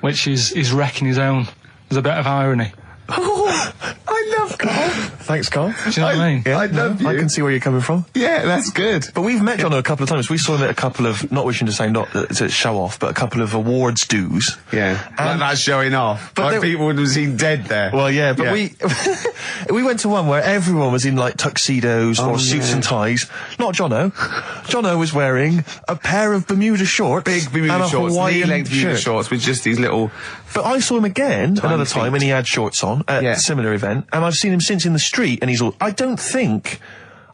which is wrecking his own. There's a bit of irony. Oh, I love Carl. Thanks, Carl. Do you know what I mean? Yeah, I love you. I can see where you're coming from. Yeah, that's good. But we've met Jono a couple of times. We saw him at a couple of, not wishing to say not to show off, but a couple of awards dues. Yeah, like that's showing off. But like people would have seen dead there. Well, yeah, but we went to one where everyone was in like tuxedos or suits and ties. Not Jono. Jono was wearing a pair of Bermuda shorts, Big Bermuda and a shorts, Hawaiian knee-length Bermuda shirt. shorts with just these little. But I saw him again another time, feet. and he had shorts on at a similar event, and I've seen him since in the street, and he's all.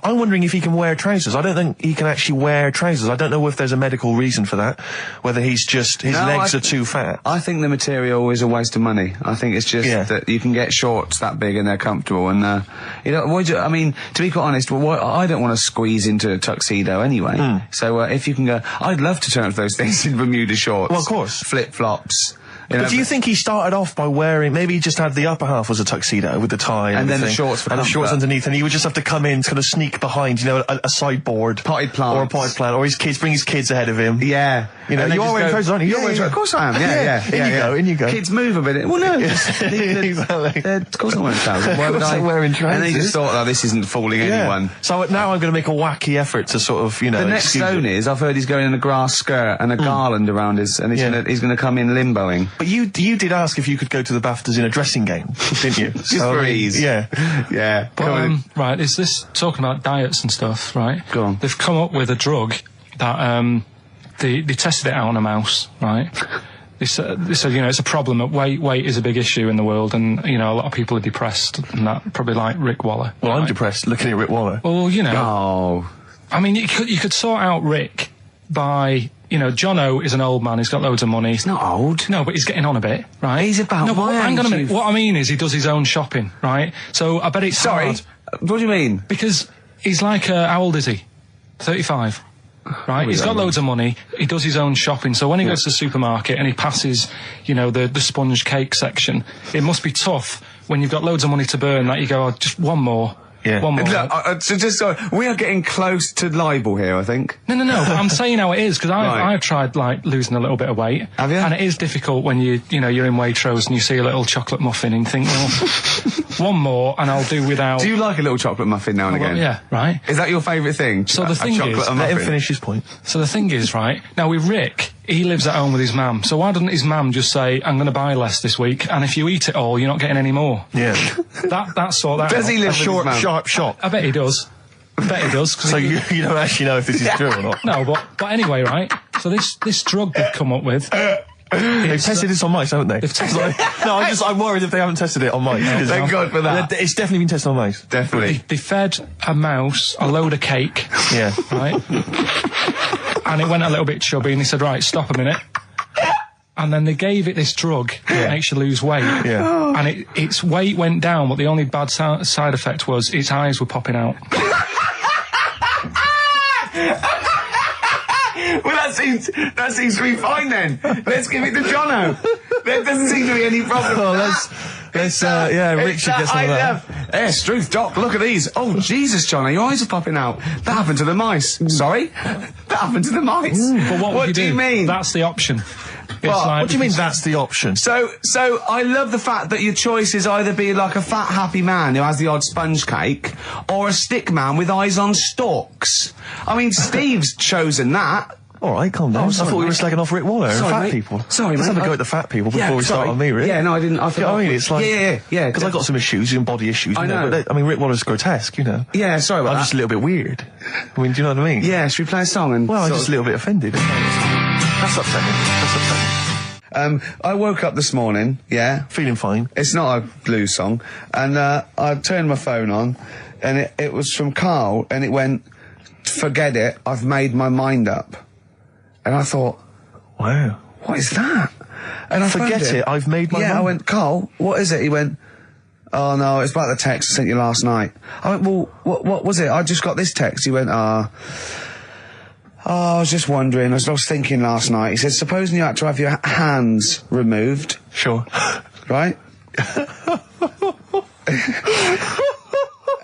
I'm wondering if he can wear trousers. I don't think he can actually wear trousers. I don't know if there's a medical reason for that, whether he's just, his legs are too fat. I think the material is a waste of money. I think it's just that you can get shorts that big and they're comfortable and, you know, I mean, to be quite honest, I don't want to squeeze into a tuxedo anyway. So, if you can go, I'd love to turn up those things in Bermuda shorts. Well, of course. Flip-flops. You know, But do you think he started off by wearing, maybe he just had the upper half was a tuxedo with the tie And then the everything, shorts for and the shorts comfort. underneath, and he would just have to come in, kind of sneak behind, you know, a sideboard. Potted plants. Or a potted plant, or his kids, bring his kids ahead of him. Yeah. You know, And they you are just wearing go- trousers, aren't you? You're Yeah, wearing yeah, of course I am. Yeah. In you go. Kids move a bit. Well, no. Exactly. Of course I'm wearing trousers. Why would Of course I? I'm wearing trousers. And they just thought, oh, this isn't fooling anyone. So now I'm going to make a wacky effort to sort of, you know. The next excuse zone it. is, I've heard he's going in a grass skirt and a garland around his, and he's going to come in limboing. But you did ask if you could go to the BAFTAs in a dressing gown, didn't you? Just for ease. Yeah. Yeah. But, right, is this talking about diets and stuff, right? Go on. They've come up with a drug that they tested it out on a mouse, right? They said, you know, it's a problem that weight is a big issue in the world, and, you know, a lot of people are depressed, and that probably like Rick Waller. Well, I'm right? depressed looking at Rick Waller. Well, you know. Oh. I mean, you could sort out Rick by, you know, Jono is an old man, he's got loads of money. He's not old. No, but he's getting on a bit, right? He's about no, my hang on a age, minute. you- What I mean is he does his own shopping, right? So I bet it's Sorry. hard. What do you mean? Because he's like, how old is he? 35. Right, he's got loads of money. He does his own shopping. So when he goes to the supermarket and he passes, you know, the sponge cake section, it must be tough when you've got loads of money to burn that you go, oh, just one more. Yeah. One more. Look, so just sorry, we are getting close to libel here, I think. No. But I'm saying how it is because Right. I've tried like losing a little bit of weight. Have you? And it is difficult when you're in Waitrose and you see a little chocolate muffin and you think, well, one more and I'll do without. Do you like a little chocolate muffin now and Well, again? yeah, right. Is that your favourite thing? So the A thing chocolate is- and Let him muffin? finish his point. So the thing is, right, now with Rick, he lives at home with his mum. So why doesn't his mum just say, I'm going to buy less this week, and if you eat it all, you're not getting any more? Yeah. That's sort that Does out. he live A with his short, mum? sharp shot. I bet he does. I bet he does. 'Cause So he- you don't actually know if this is true or not. No, but anyway, right, so this drug they've come up with, They've tested this on mice, haven't they? They've tested No, I'm worried if they haven't tested it on mice. because- Thank God for that. It's definitely been tested on mice. Definitely. they fed a mouse a load of cake, Yeah. right, and it went a little bit chubby, and he said, right, stop a minute. And then they gave it this drug that makes you lose weight. Yeah. And its weight went down, but the only bad side effect was its eyes were popping out. Well, that seems to be fine then. Let's give it to Jono. There doesn't seem to be any problem. Oh, Rick should get some of that. Yes, Struth, Doc, look at these. Oh, Jesus, Jono, your eyes are popping out. That happened to the mice. Sorry? That happened to the mice. But what do you mean? That's the option. What do you mean that's the option? So I love the fact that your choice is either be like a fat, happy man who has the odd sponge cake, or a stick man with eyes on stalks. I mean, Steve's chosen that. All right, calm down. I sorry, thought we were mate. slagging off Rick Waller and Sorry, fat mate. people. Sorry, Let's mate. have a go at the fat people before we start sorry. on me, Rick. Yeah, no, I didn't. I You know forgot. what I mean, it's like Yeah. because I got some issues and body issues. I know. But Rick Waller's grotesque, you know. Yeah, sorry about I'm that. just a little bit weird. I mean, do you know what I mean? Yeah, should we play a song and? Well, I'm sort just of- a little bit offended. That's upsetting. I woke up this morning. Yeah, Feeling fine. it's not a blues song, and I turned my phone on, and it was from Carl, and it went, "Forget it, I've made my mind up," and I thought, Wow. what is that? And I Forget phoned it, I've made my Yeah, I mind. went, Carl, what is it? He went, oh no, it's about the text I sent you last night. I went, well, what was it? I just got this text. He went, I was just wondering, I was thinking last night. He said, supposing you had to have your hands removed, Sure. right?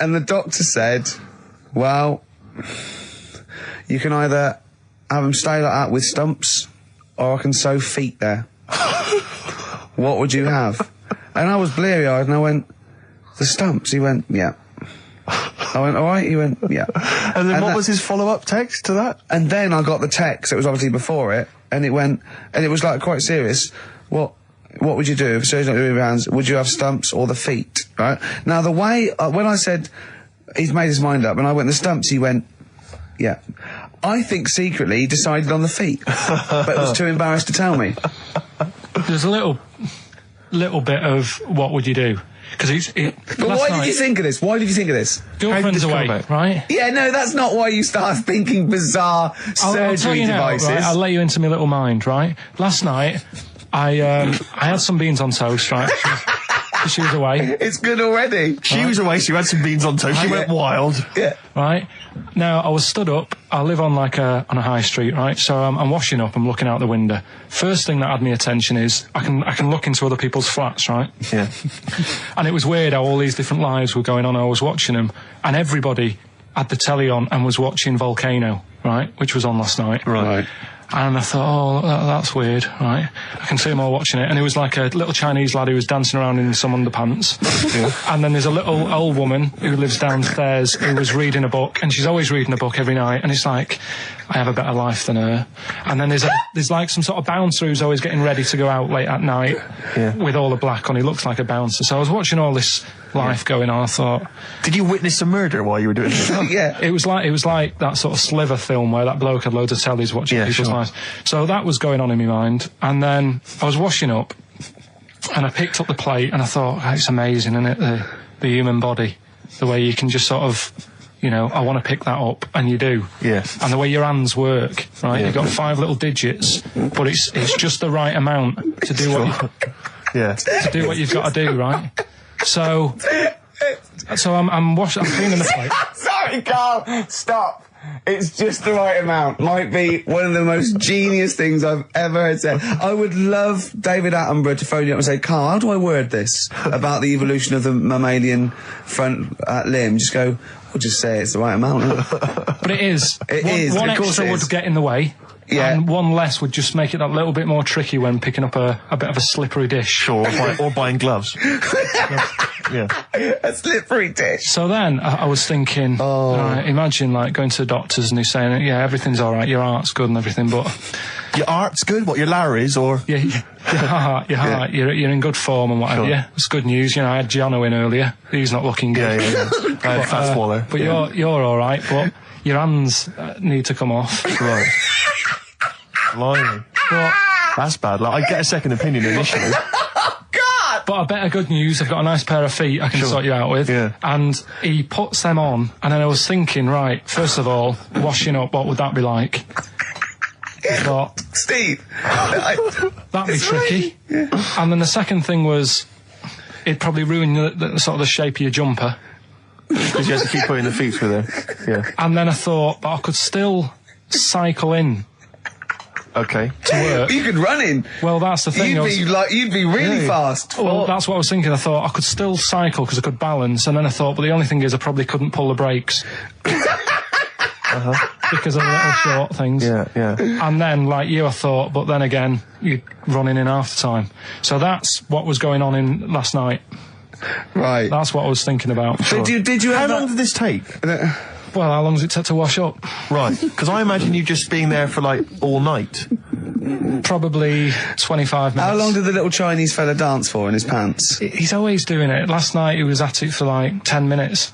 And the doctor said, well, you can either have them stay like that with stumps, or I can sew feet there. What would you have? And I was bleary-eyed, and I went, the stumps? He went, yeah. I went, all right? He went, yeah. And then what was his follow-up text to that? And then I got the text, it was obviously before it, and it went, and it was like quite serious. What would you do if surgeon's not doing rounds? Would you have stumps or the feet, right? Now the way, when I said, he's made his mind up, and I went the stumps, he went, yeah. I think secretly he decided on the feet, but was too embarrassed to tell me. There's a little bit of what would you do? Because But why did you think of this? Why did you think of this? Girlfriend's away, right? Yeah, no, that's not why you start thinking bizarre I'll tell you now, devices. right? I'll let you into my little mind, right? Last night, I had some beans on toast, right? She was away. It's good already. She was away, she had some beans on toast, she went wild. Yeah. Right? Now, I was stood up, I live on on a high street, right? So I'm washing up, I'm looking out the window. First thing that had my attention is, I can look into other people's flats, right? Yeah. And it was weird how all these different lives were going on, I was watching them, and everybody had the telly on and was watching Volcano, right? Which was on last night. Right. And I thought, oh, that's weird, right? I can see them all watching it. And it was like a little Chinese lad who was dancing around in some underpants. Yeah. And then there's a little old woman who lives downstairs who was reading a book, and she's always reading a book every night. And it's like, I have a better life than her. And then there's like some sort of bouncer who's always getting ready to go out late at night with all the black on. He looks like a bouncer. So I was watching all this life going on. I thought, did you witness a murder while you were doing this? Yeah. It was like that sort of Sliver film where that bloke had loads of tellies watching people's lives. So that was going on in my mind. And then I was washing up, and I picked up the plate, and I thought, oh, it's amazing, isn't it? The human body, the way you can just sort of, you know, I want to pick that up, and you do. Yeah. And the way your hands work, right? You've got 5 little digits, but it's just the right amount to do to do what you've got to do, right? So I'm cleaning the plate. Sorry, Carl, stop. It's just the right amount. Might be one of the most genius things I've ever heard said. I would love David Attenborough to phone you up and say, Carl, how do I word this about the evolution of the mammalian front limb? Just go, we'll just say it's the right amount. But it is. One extra would get in the way. Yeah. And one less would just make it that little bit more tricky when picking up a bit of a slippery dish. Or buying gloves. Yeah. A slippery dish. So then I was thinking, imagine like going to the doctors and he's saying, yeah, everything's all right, your heart's good and everything, but your art's good. What, your Larry's or your heart, you're in good form and whatever. Sure. Yeah, it's good news. You know, I had Giano in earlier. He's not looking good. Yeah. Fat swaller. But you're all right. But your hands need to come off. Right. Blimey. But that's bad. Like, I get a second opinion initially. But a better good news, I've got a nice pair of feet I can sort you out with. Yeah. And he puts them on, and then I was thinking, right, first of all, washing up, what would that be like? Thought, Steve, that'd be tricky. Yeah. And then the second thing was, it'd probably ruin the sort of the shape of your jumper. Because you have to keep putting the feet through there. Yeah. And then I thought, but I could still cycle in. Okay. To work. You could run in. Well, that's the thing. You'd be really fast. Well, that's what I was thinking. I thought I could still cycle because I could balance, and then I thought, but the only thing is I probably couldn't pull the brakes. Because of the little short things. Yeah. And then, like you, I thought, but then again, you'd run in half the time. So that's what was going on in last night. Right. That's what I was thinking about. Sure. Did you? How long did this take? Well, how long does it take to wash up? Right, because I imagine you just being there for, like, all night. Probably 25 minutes. How long did the little Chinese fella dance for in his pants? He's always doing it. Last night he was at it for, like, 10 minutes.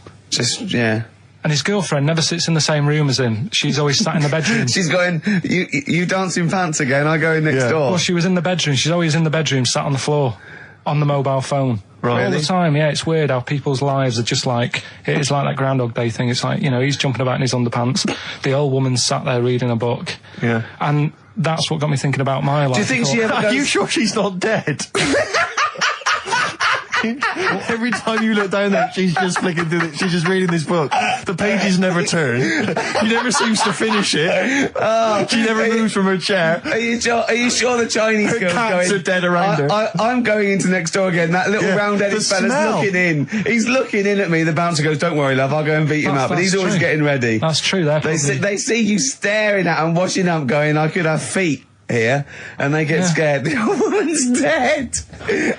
Yeah. And his girlfriend never sits in the same room as him. She's always sat in the bedroom. She's going, you dance in pants again, I go in next door. Well, she was in the bedroom. She's always in the bedroom, sat on the floor, on the mobile phone. Right. All the time, yeah. It's weird how people's lives are just like, it is like that Groundhog Day thing. It's like, you know, he's jumping about in his underpants. The old woman's sat there reading a book. Yeah. And that's what got me thinking about my life. Do you think she ever goes... Are you sure she's not dead? Every time you look down there, she's just flicking through she's just reading this book. The pages never turn. She never seems to finish it. She never moves from her chair. Are you sure the Chinese her girl's cats going... are dead around her. I'm going into next door again. That little round-headed fella's looking in. He's looking in at me. The bouncer goes, don't worry, love, I'll go and beat him up. But he's always getting ready. That's true. They see you staring at him, washing up, going, I could have feet here, and they get scared. The old woman's dead.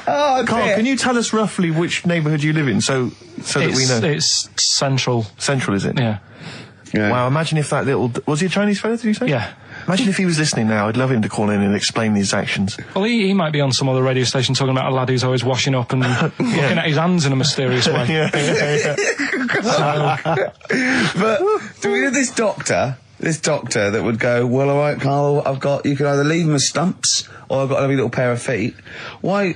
Oh, Carl, dear. can you tell us roughly which neighbourhood you live in, so that we know? It's central. Central, is it? Yeah. Wow, imagine if that little... Was he a Chinese fella, did you say? Yeah. Imagine if he was listening now. I'd love him to call in and explain his actions. Well, he might be on some other radio station talking about a lad who's always washing up and looking at his hands in a mysterious way. But do we know this doctor that would go, well, all right, Carl, you can either leave them as stumps or I've got a lovely little pair of feet. Why?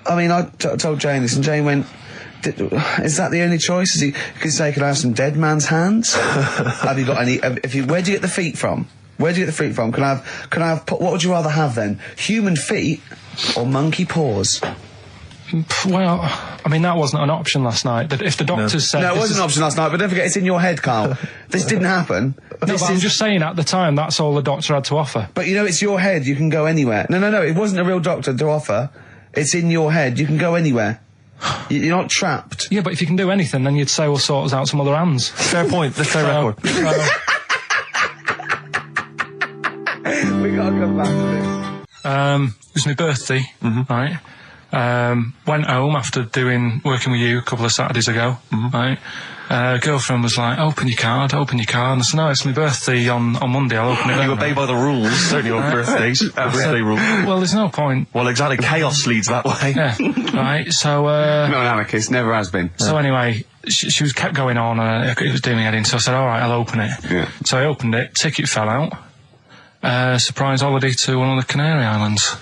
I mean, I told Jane this, and Jane went, is that the only choice? He could say, could I have some dead man's hands? Have you got any? Where do you get the feet from? Where do you get the feet from? Can I have? What would you rather have then? Human feet or monkey paws? Well, I mean, that wasn't an option last night. That if the doctors said... No, it wasn't an option last night, but don't forget, it's in your head, Carl. This didn't happen. I'm just saying, at the time, that's all the doctor had to offer. But, it's your head. You can go anywhere. No, it wasn't a real doctor to offer. It's in your head. You can go anywhere. You're not trapped. Yeah, but if you can do anything, then you'd say, we'll sort us out some other hands. Fair point. Let's play record. We gotta come back to this. It was my birthday, right? Went home after working with you a couple of Saturdays ago, right? Girlfriend was like, open your card, and I said, no, it's my birthday on Monday, I'll open it then. You obey by the rules, certainly on birthdays, birthday rule. Well, there's no point. Well, exactly, chaos leads that way. Yeah, right, so... Not an anarchist, never has been. So anyway, she was kept going on, it was doing me head in, so I said, alright, I'll open it. Yeah. So I opened it, ticket fell out. Surprise holiday to one of the Canary Islands.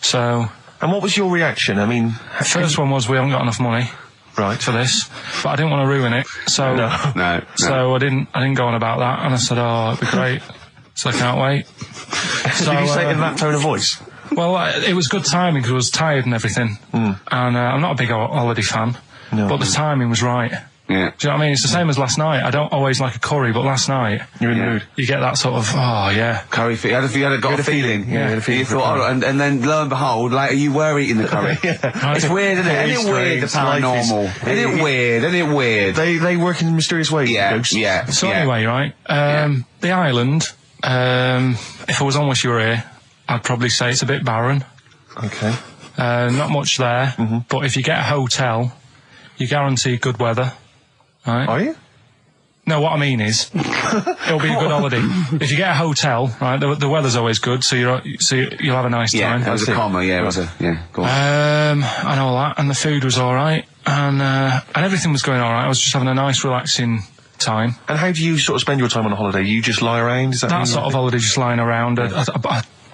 So... And what was your reaction? I mean... The first one was, we haven't got enough money. Right. For this. But I didn't want to ruin it, so... No. So I didn't go on about that, and I said, it'd be great. So I can't wait. So, did you say it in that tone of voice? Well, it was good timing, because I was tired and everything. And I'm not a big holiday fan. No. But the timing was right. Yeah. Do you know what I mean? It's the same as last night. I don't always like a curry, but last night... You're in the mood. You get that sort of, curry feet. You had a feeling. Yeah, you had a feeling. You thought, and then lo and behold, later you were eating the curry. It's weird, isn't it? Isn't it weird, the paranormal? Isn't it weird? They work in mysterious ways, ghosts. Yeah. So anyway, right, the island, if I was on Wish You Were Here, I'd probably say it's a bit barren. Okay. Not much there, but if you get a hotel, you guarantee good weather. Right. Are you? No, what I mean is, it'll be a good holiday. If you get a hotel, right, the weather's always good, so you'll have a nice time. Yeah, that was a comma, go on. And all that, and the food was alright, and everything was going alright. I was just having a nice, relaxing time. And how do you sort of spend your time on a holiday? You just lie around? Is that sort of holiday, just lying around. I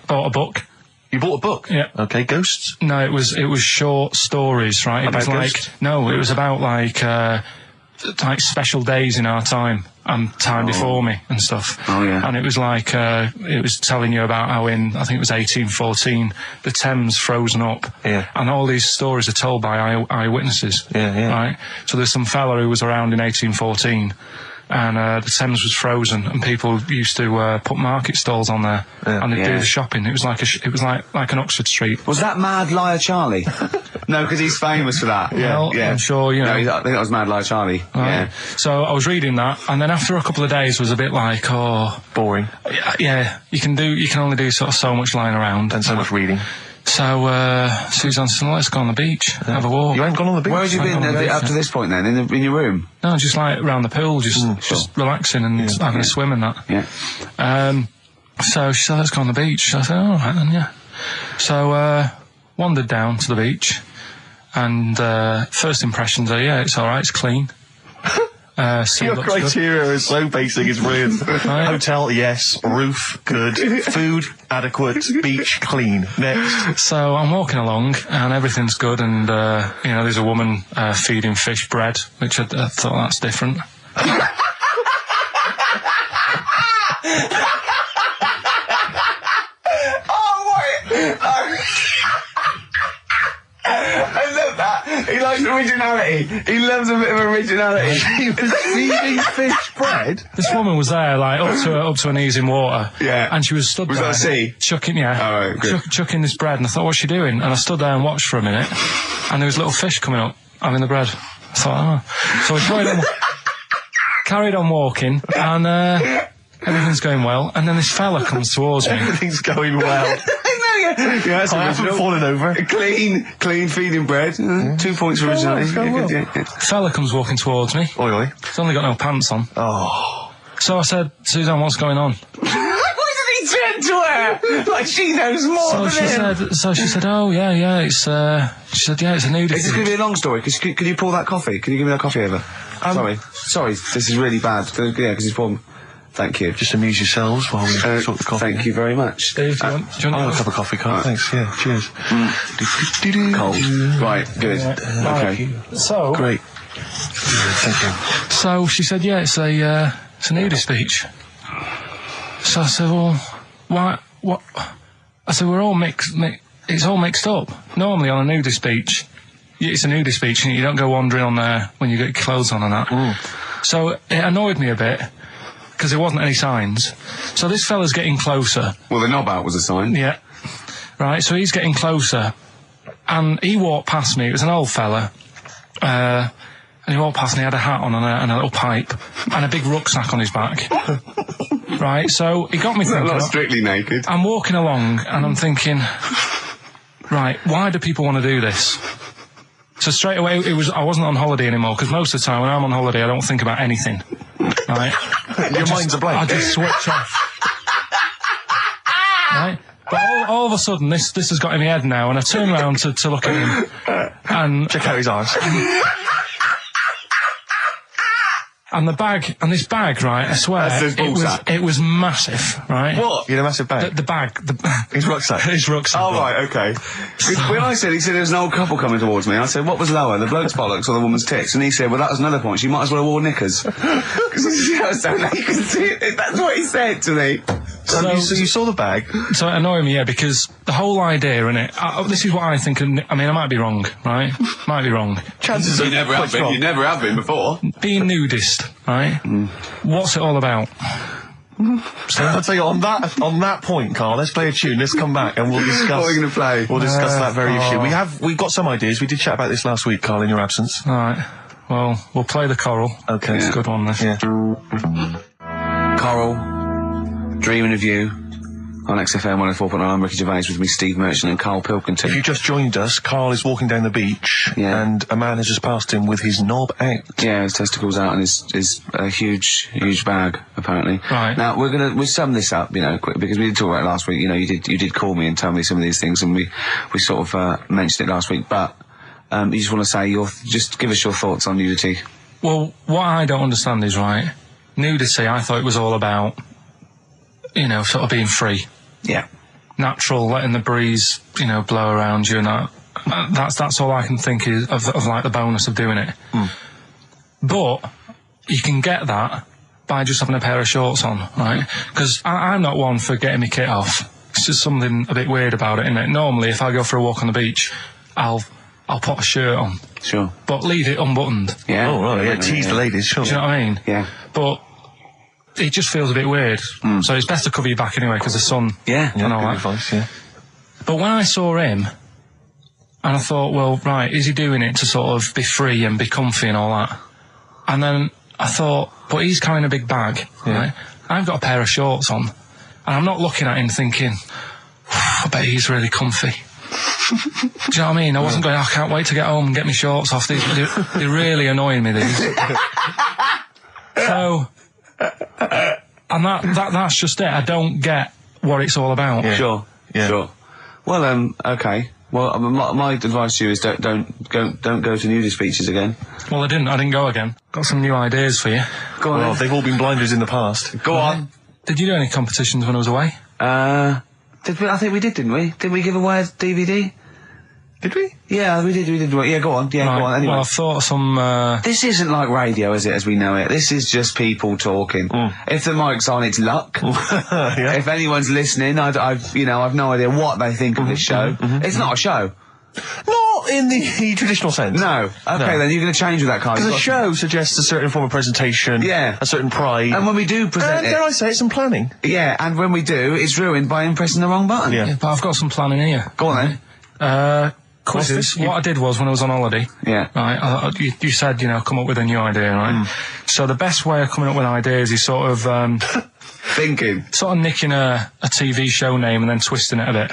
bought a book. You bought a book? Yeah. Okay, ghosts? No, it was short stories, right? About it was ghosts? it was about like special days in our time and time before me and stuff. Oh, yeah. And it was like, it was telling you about how I think it was 1814, the Thames frozen up. Yeah. And all these stories are told by eyewitnesses. Yeah. Right? So there's some fella who was around in 1814 and the Thames was frozen and people used to put market stalls on there and they'd do the shopping. It was like an Oxford Street. Was that Mad Liar Charlie? No, because he's famous for that. Well, I'm sure, No, I think that was Mad Liar Charlie. Yeah. So I was reading that, and then after a couple of days was a bit like, boring. Yeah, you can only do sort of so much lying around. And so much reading. So, Suzanne said, let's go on the beach, have a walk. You ain't gone on the beach? Where had you been up to this point then? In your room? No, just like around the pool, just relaxing and having a swim and that. Yeah. So she said, let's go on the beach. I said, alright then, yeah. So, wandered down to the beach, and first impressions are, it's alright, it's clean. Your criteria is so basic, it's brilliant. Hotel, yes. Roof, good. Food, adequate. Beach, clean. Next. So I'm walking along, and everything's good, and, there's a woman feeding fish bread, which I thought that's different. I love that. He likes originality. He loves a bit of originality. He was feeding fish bread? This woman was there, like, up to her knees in water. Yeah. And she was stood there. Was that a sea? Chucking, All right, good. Chucking this bread, and I thought, what's she doing? And I stood there and watched for a minute, and there was little fish coming up, having the bread. I thought, So we carried on walking, and Everything's going well. And then this fella comes towards me. Everything's going well. Yeah, that's I haven't fallen over. Clean feeding bread. 2 points for originality. Fella comes walking towards me. Oi, oi. He's only got no pants on. Oh. So I said, Suzanne, what's going on? What did he turn to her? Like she knows more than him. So she said, oh, yeah, it's, she said, yeah, it's a nudity. Is this going to be a long story? Could you pour that coffee? Can you give me that coffee over? Sorry, this is really bad. Yeah, because he's poured... Thank you. Just amuse yourselves while we sort the coffee. Thank you very much. Dave, do you want I'll have a cup of coffee, Carl. Thanks, yeah, cheers. Cold. Right, good. Okay. So... Great. Thank you. So she said, yeah, it's a nudist beach. So I said, well, why, what? I said, we're all it's all mixed up. Normally on a nudist beach, it's a nudist beach and you don't go wandering on there when you get your clothes on and that. So it annoyed me a bit, because there wasn't any signs. So this fella's getting closer. Well, the knob out was a sign. Yeah. Right, so he's getting closer. And he walked past me, it was an old fella. And he walked past and he had a hat on and a little pipe and a big rucksack on his back. Right, so he got me thinking... Not strictly naked. I'm walking along and I'm thinking, right, why do people want to do this? So straight away, I wasn't on holiday anymore, because most of the time when I'm on holiday, I don't think about anything. Right? Your mind's a blank. I just switch off. Right? But all of a sudden, this has got in my head now, and I turn around to look at him, and... Check out his arse. And this bag, right, I swear, it was massive, right? What? You had a massive bag? The bag. His rucksack? His rucksack. Oh, right, okay. When he said there was an old couple coming towards me, I said, what was lower, the bloke's bollocks or the woman's tits? And he said, well, that was another point, she might as well have worn knickers. Because I was so naked. That's what he said to me. So you saw the bag? So it annoyed me, yeah, because the whole idea in it, this is what I think, I mean, I might be wrong, right? Might be wrong. Chances you never have been. wrong. You never have been before. Being nudist, right? What's it all about? So I'll tell you, on that point, Carl, let's play a tune, let's come back and we'll discuss... What are we going to play? We'll discuss that very issue. We've got some ideas, we did chat about this last week, Carl, in your absence. Alright, well, we'll play the choral. Okay. It's a good one, this. Yeah. Coral, Dreaming of You, on XFM 104.9. I'm Ricky Gervais, with me Steve Merchant and Karl Pilkington. If you just joined us, Carl is walking down the beach, and a man has just passed him with his knob out. Yeah, his testicles out and his huge bag, apparently. Right. Now, we'll sum this up, quick, because we did talk about it last week. You did call me and tell me some of these things, and we sort of mentioned it last week, but you just want to say just give us your thoughts on nudity. Well, what I don't understand is, right, nudity, I thought it was all about, sort of being free. Yeah. Natural, letting the breeze, blow around you and that. That's all I can think of like the bonus of doing it. But you can get that by just having a pair of shorts on, right? Because I'm not one for getting my kit off. It's just something a bit weird about it, isn't it? Normally, if I go for a walk on the beach, I'll put a shirt on. Sure. But leave it unbuttoned. Yeah. Oh, right, yeah, tease the ladies, sure. Do you know what I mean? Yeah. But it just feels a bit weird. So it's best to cover your back anyway, because the sun... Yeah. And all good that. advice, yeah. But when I saw him, and I thought, well, right, is he doing it to sort of be free and be comfy and all that? And then I thought, but he's carrying a big bag, right? I've got a pair of shorts on, and I'm not looking at him thinking, I bet he's really comfy. Do you know what I mean? I wasn't going, I can't wait to get home and get my shorts off. They're really annoying me, these. So... and that's just it. I don't get what it's all about. Yeah. Sure. Yeah. Sure. Well, okay. Well, my advice to you is don't go to nudist beaches again. Well, I didn't go again. Got some new ideas for you. Go on. Well, they've all been blinders in the past. Go on. Did you do any competitions when I was away? I think we did, didn't we? Did we give away a DVD? Did we? Yeah, we did. Yeah, go on. Yeah, right. Go on. Anyway. Well, I've thought of some... This isn't like radio, is it, as we know it? This is just people talking. If the mic's on, it's luck. Yeah. If anyone's listening, I've no idea what they think of this show. It's not a show. Not in the traditional sense. No. Okay, then you're going to change with that kind. Because a show suggests a certain form of presentation. Yeah. A certain pride. And when we do present it... dare I say, it's some planning. Yeah, and when we do, it's ruined by pressing the wrong button. Yeah, but I've got some planning here. Go on then. quizzes. What I did was, when I was on holiday, right, you said, come up with a new idea, right? So the best way of coming up with ideas is sort of... thinking. Sort of nicking a TV show name and then twisting it a bit.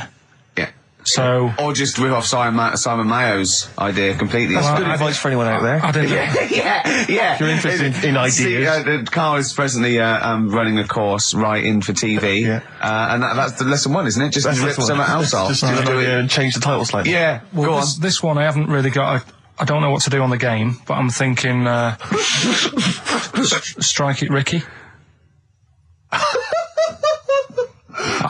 Yeah. So... Or just rip off Simon Mayo's idea completely. That's good advice for anyone out there. I didn't yeah. If you're interested in ideas. See, Carl is presently running a course writing for TV. And that's the lesson 1, isn't it? Just rip something else off. Just do it and change the title slightly. Yeah, well, go on. This one I haven't really got I don't know what to do on the game, but I'm thinking Strike It Ricky.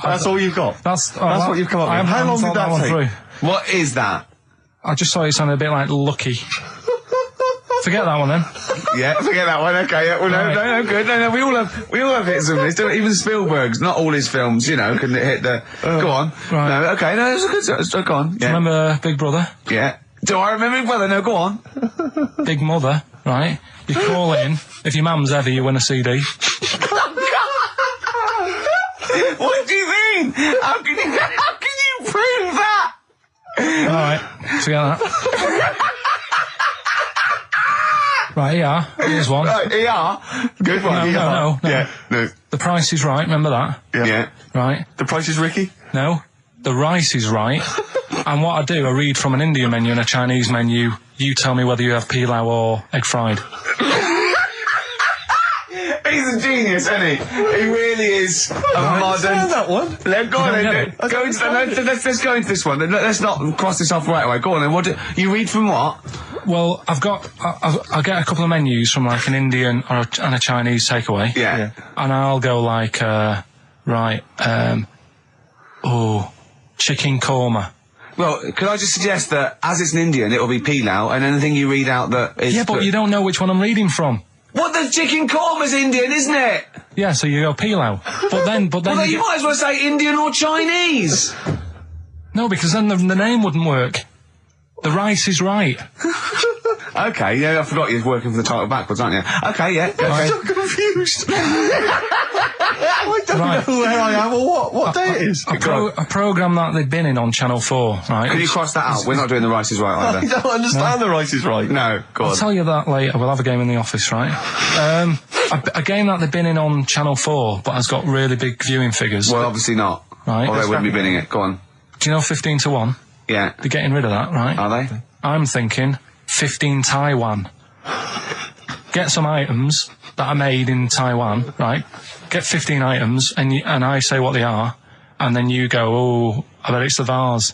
That's all you've got? That's what you've come up with. How long did that take? Through. What is that? I just thought it sounded a bit like Lucky. Forget that one then. Yeah, forget that one. Okay, yeah, well, no, good. No, we all have hits of this. Even Spielberg's, not all his films, can hit the. Go on. Right. No, okay, no, it's a good. Go on. Yeah. Do you remember Big Brother? Yeah. Do I remember Big Brother? No, go on. Big Mother, right? You call in. If your mum's heavy, you win a CD. What do you mean? How can you prove that? Alright, forget that. Right, ER. Here's one. Right, ER. Good one. No. Yeah, no. The Price is Right, remember that? Yeah. Right. The Price is Ricky? No. The Rice is Right. And what I do, I read from an Indian menu and a Chinese menu. You tell me whether you have pilau or egg fried. He's a genius, isn't he? He really is a modern... that one. Go on then. Let's go into this one. Let's not cross this off right away. Go on then. What you read from what? Well, I'll get a couple of menus from like an Indian and a Chinese takeaway. Yeah. And I'll go like, chicken korma. Well, could I just suggest that as it's an Indian, it'll be pilau, and anything you read out that is... Yeah, but you don't know which one I'm reading from. What, the chicken korma's Indian, isn't it? Yeah, so you go pilau. But then well, you might as well say Indian or Chinese. No, because then the name wouldn't work. The Rice is Right. Okay, yeah, I forgot you're working for the title backwards, aren't you? Okay, yeah. I'm so confused. I don't know where I am or what day it is. A programme that they've been in on Channel 4, right? Can you cross that out? We're not doing The Rice is Right either. I don't understand The Rice is Right. No, go on. I'll tell you that later. We'll have a game in the office, right? A game that they've been in on Channel 4, but has got really big viewing figures. Well, obviously not. Right. Or they wouldn't be binning it. Go on. Do you know 15 to 1? Yeah. They're getting rid of that, right? Are they? I'm thinking 15 Taiwan. Get some items that are made in Taiwan, right? Get 15 items, and I say what they are, and then you go, oh, I bet it's the vase.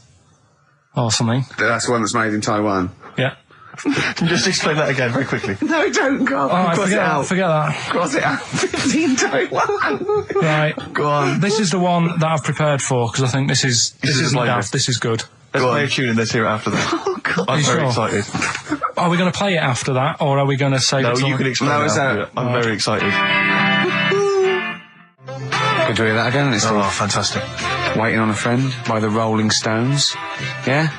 Or something. That's the one that's made in Taiwan. Yeah. Just explain that again very quickly. No, don't go. Alright, Cross it out. Forget that. Cross it out. 15 Taiwan. Right. Go on. This is the one that I've prepared for, because I think this isn't daft, this is good. Let's play a tune and let's hear it after that. Oh, God. I'm very excited. Are we going to play it after that, or are we going to say... No, you can explain it after it. I'm very excited. Could you hear that again? It's fantastic. Waiting on a Friend by the Rolling Stones. Yeah?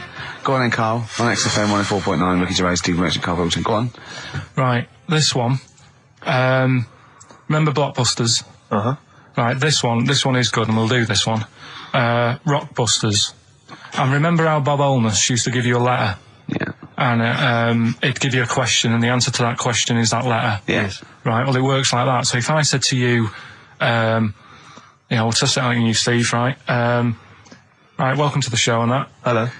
Go on then, Carl. On XFM 104.9, Ricky Gervais, Steve Merchant, Karl Pilkington. Go on. Right, this one. Remember Blockbusters? Uh-huh. Right, this one is good, and we'll do this one. Rockbusters. And remember how Bob Holness used to give you a letter? Yeah. And it'd give you a question, and the answer to that question is that letter. Yes. Right, well, it works like that. So if I said to you, we'll test it out on you, Steve, right? Right, welcome to the show and that. Hello.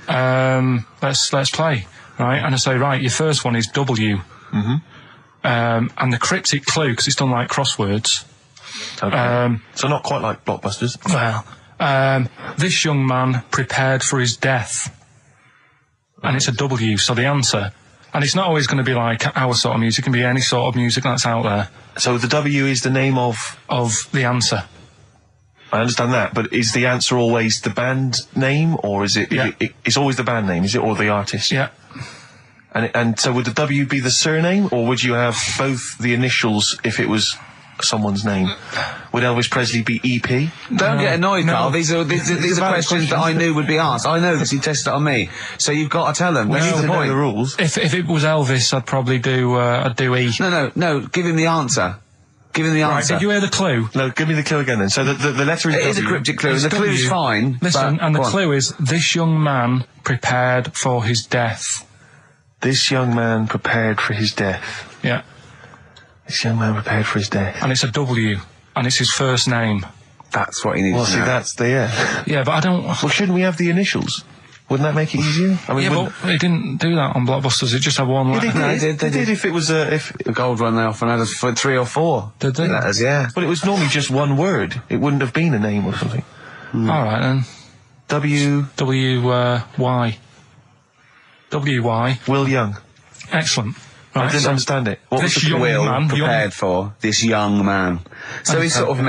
Let's play, right? And I say, right, your first one is W. Mm-hmm. And the cryptic clue, because it's done like crosswords. Okay. So not quite like Blockbusters. Well, this young man prepared for his death. And it's a W, so the answer... And it's not always going to be like our sort of music, it can be any sort of music that's out there. So the W is the name of... Of the answer. I understand that, but is the answer always the band name, or is it... Yeah. It's always the band name, is it, or the artist? Yeah. And so would the W be the surname, or would you have both the initials if it was someone's name? Would Elvis Presley be EP? Don't get annoyed, No. Carl. These are questions that I knew would be asked. I know because he tested it on me. So you've got to tell them. We need That's to the know point. the rules. If it was Elvis, I'd probably do E. No. Give him the answer. Give him the Right, answer. did you hear the clue? No, give me the clue again then. So the letter is It is a W. cryptic clue. It's The clue's W. fine. Listen, but and the go on. clue is this young man prepared for his death. This young man prepared for his death. Yeah. This young man prepared for his death. And it's a W, and it's his first name. That's what he needs Well, to see, know. that's the, yeah. Yeah, but I don't... Well, shouldn't we have the initials? Wouldn't that make it easier? I mean, Yeah, wouldn't- but it didn't do that on Blockbusters. It just had one letter. No, they did if it was if. The gold one they often had us for 3 or 4 Did they? letters, yeah. But it was normally just one word. It wouldn't have been a name or something. All right, then. W. Y. W-Y. Will Young. Excellent. I Right, didn't so understand it. What was this the young Will man... prepared for this young man. So he's sort of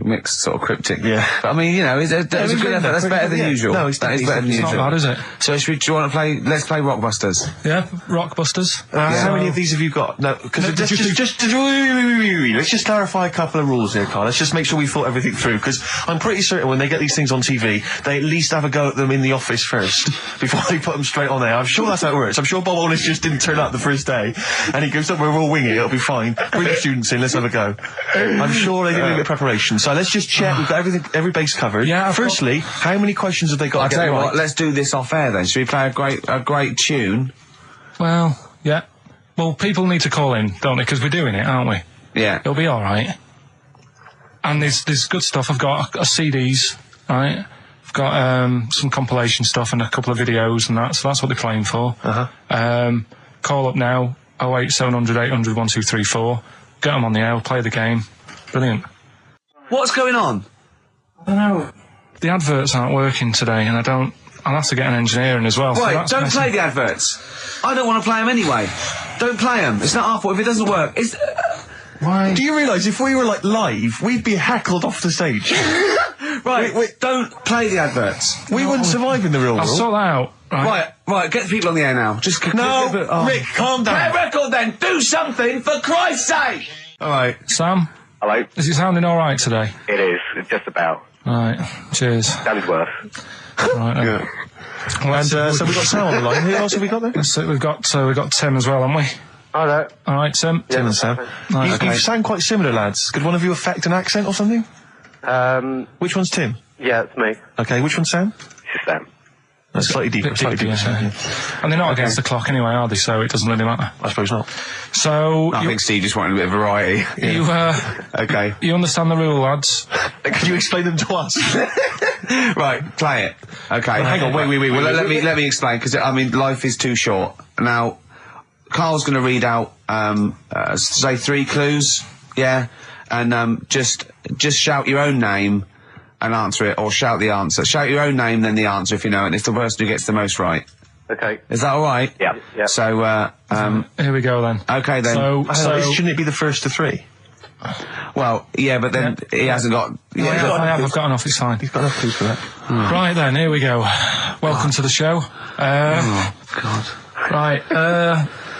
mixed, sort of cryptic. Yeah. But I mean, you know, that was a good effort. That's better than Yeah. usual. No, it's that is better than It's not usual. bad, is it? So do you want to play? Let's play Rockbusters. Yeah, Rockbusters. How many of these have you got? No, because No, let's just clarify a couple of rules here, Carl. Let's just make sure we thought everything through, because I'm pretty certain when they get these things on TV, they at least have a go at them in the office first before they put them straight on there. I'm sure that's how it works. I'm sure Bob Wallace just didn't turn up the first day, and he goes, "We're all winging it. It'll be fine. Bring the students in. Let's have a go." I'm sure they did a bit of preparation. So let's just check. We've got every base covered. Yeah, Firstly, how many questions have they got I'll to tell get you right? what. Let's do this off air then. Should we play a great tune? Well, yeah. Well, people need to call in, don't they? Because we're doing it, aren't we? Yeah. It'll be all right. And there's good stuff. I've got CDs, right? I've got some compilation stuff and a couple of videos and that. So that's what they're playing for. Call up now. 08700 800 1234. Get them on the air. We'll play the game. Brilliant. What's going on? I don't know. The adverts aren't working today, and I'll have to get an engineer in as well. so Right, that's don't messy. play the adverts. I don't want to play them anyway. Don't play them. It's not our fault if it doesn't work. It's... Why? Do you realise if we were like live, we'd be heckled off the stage? Right, don't play the adverts. We wouldn't survive in the real I'll world. sort that out. Right, get the people on the air now. Just No, oh. Rick, calm Play a down. record then. Do something for Christ's sake. All right. Sam, Hello. is it sounding all right today? It is. It's just about. Right. Cheers. That is worth. Right. Then. Yeah. And so we've got Sam on the line. Who else have we got there? So we've got Tim as well, haven't we? Hello. All right, Tim. Tim and Sam. Right, You sound quite similar, lads. Could one of you affect an accent or something? Which one's Tim? Yeah, it's me. Okay, which one's Sam? It's Sam. That's slightly deeper. Bit Slightly deeper, deeper. yeah. Sam, And they're not against the clock anyway, are they? So it doesn't really matter. I suppose not. So I think Steve just wanted a bit of variety. you Okay. you understand the rule, lads? Could you explain them to us? Right, play it. Okay. Hang on, wait. Well, let me explain, because, I mean, life is too short. Now, Carl's going to read out, say 3 clues, yeah? And, just shout your own name and answer it, or shout the answer. Shout your own name, then the answer if you know it, and it's the person who gets the most right. Okay. Is that alright? Yeah. Yeah. So, Here we go then. okay then. So Shouldn't it be the first to 3? Well, yeah, but then he hasn't got... I've got enough. It's fine. You've got enough clues for that. Right then, here we go. Welcome to the show. Oh, God. Right,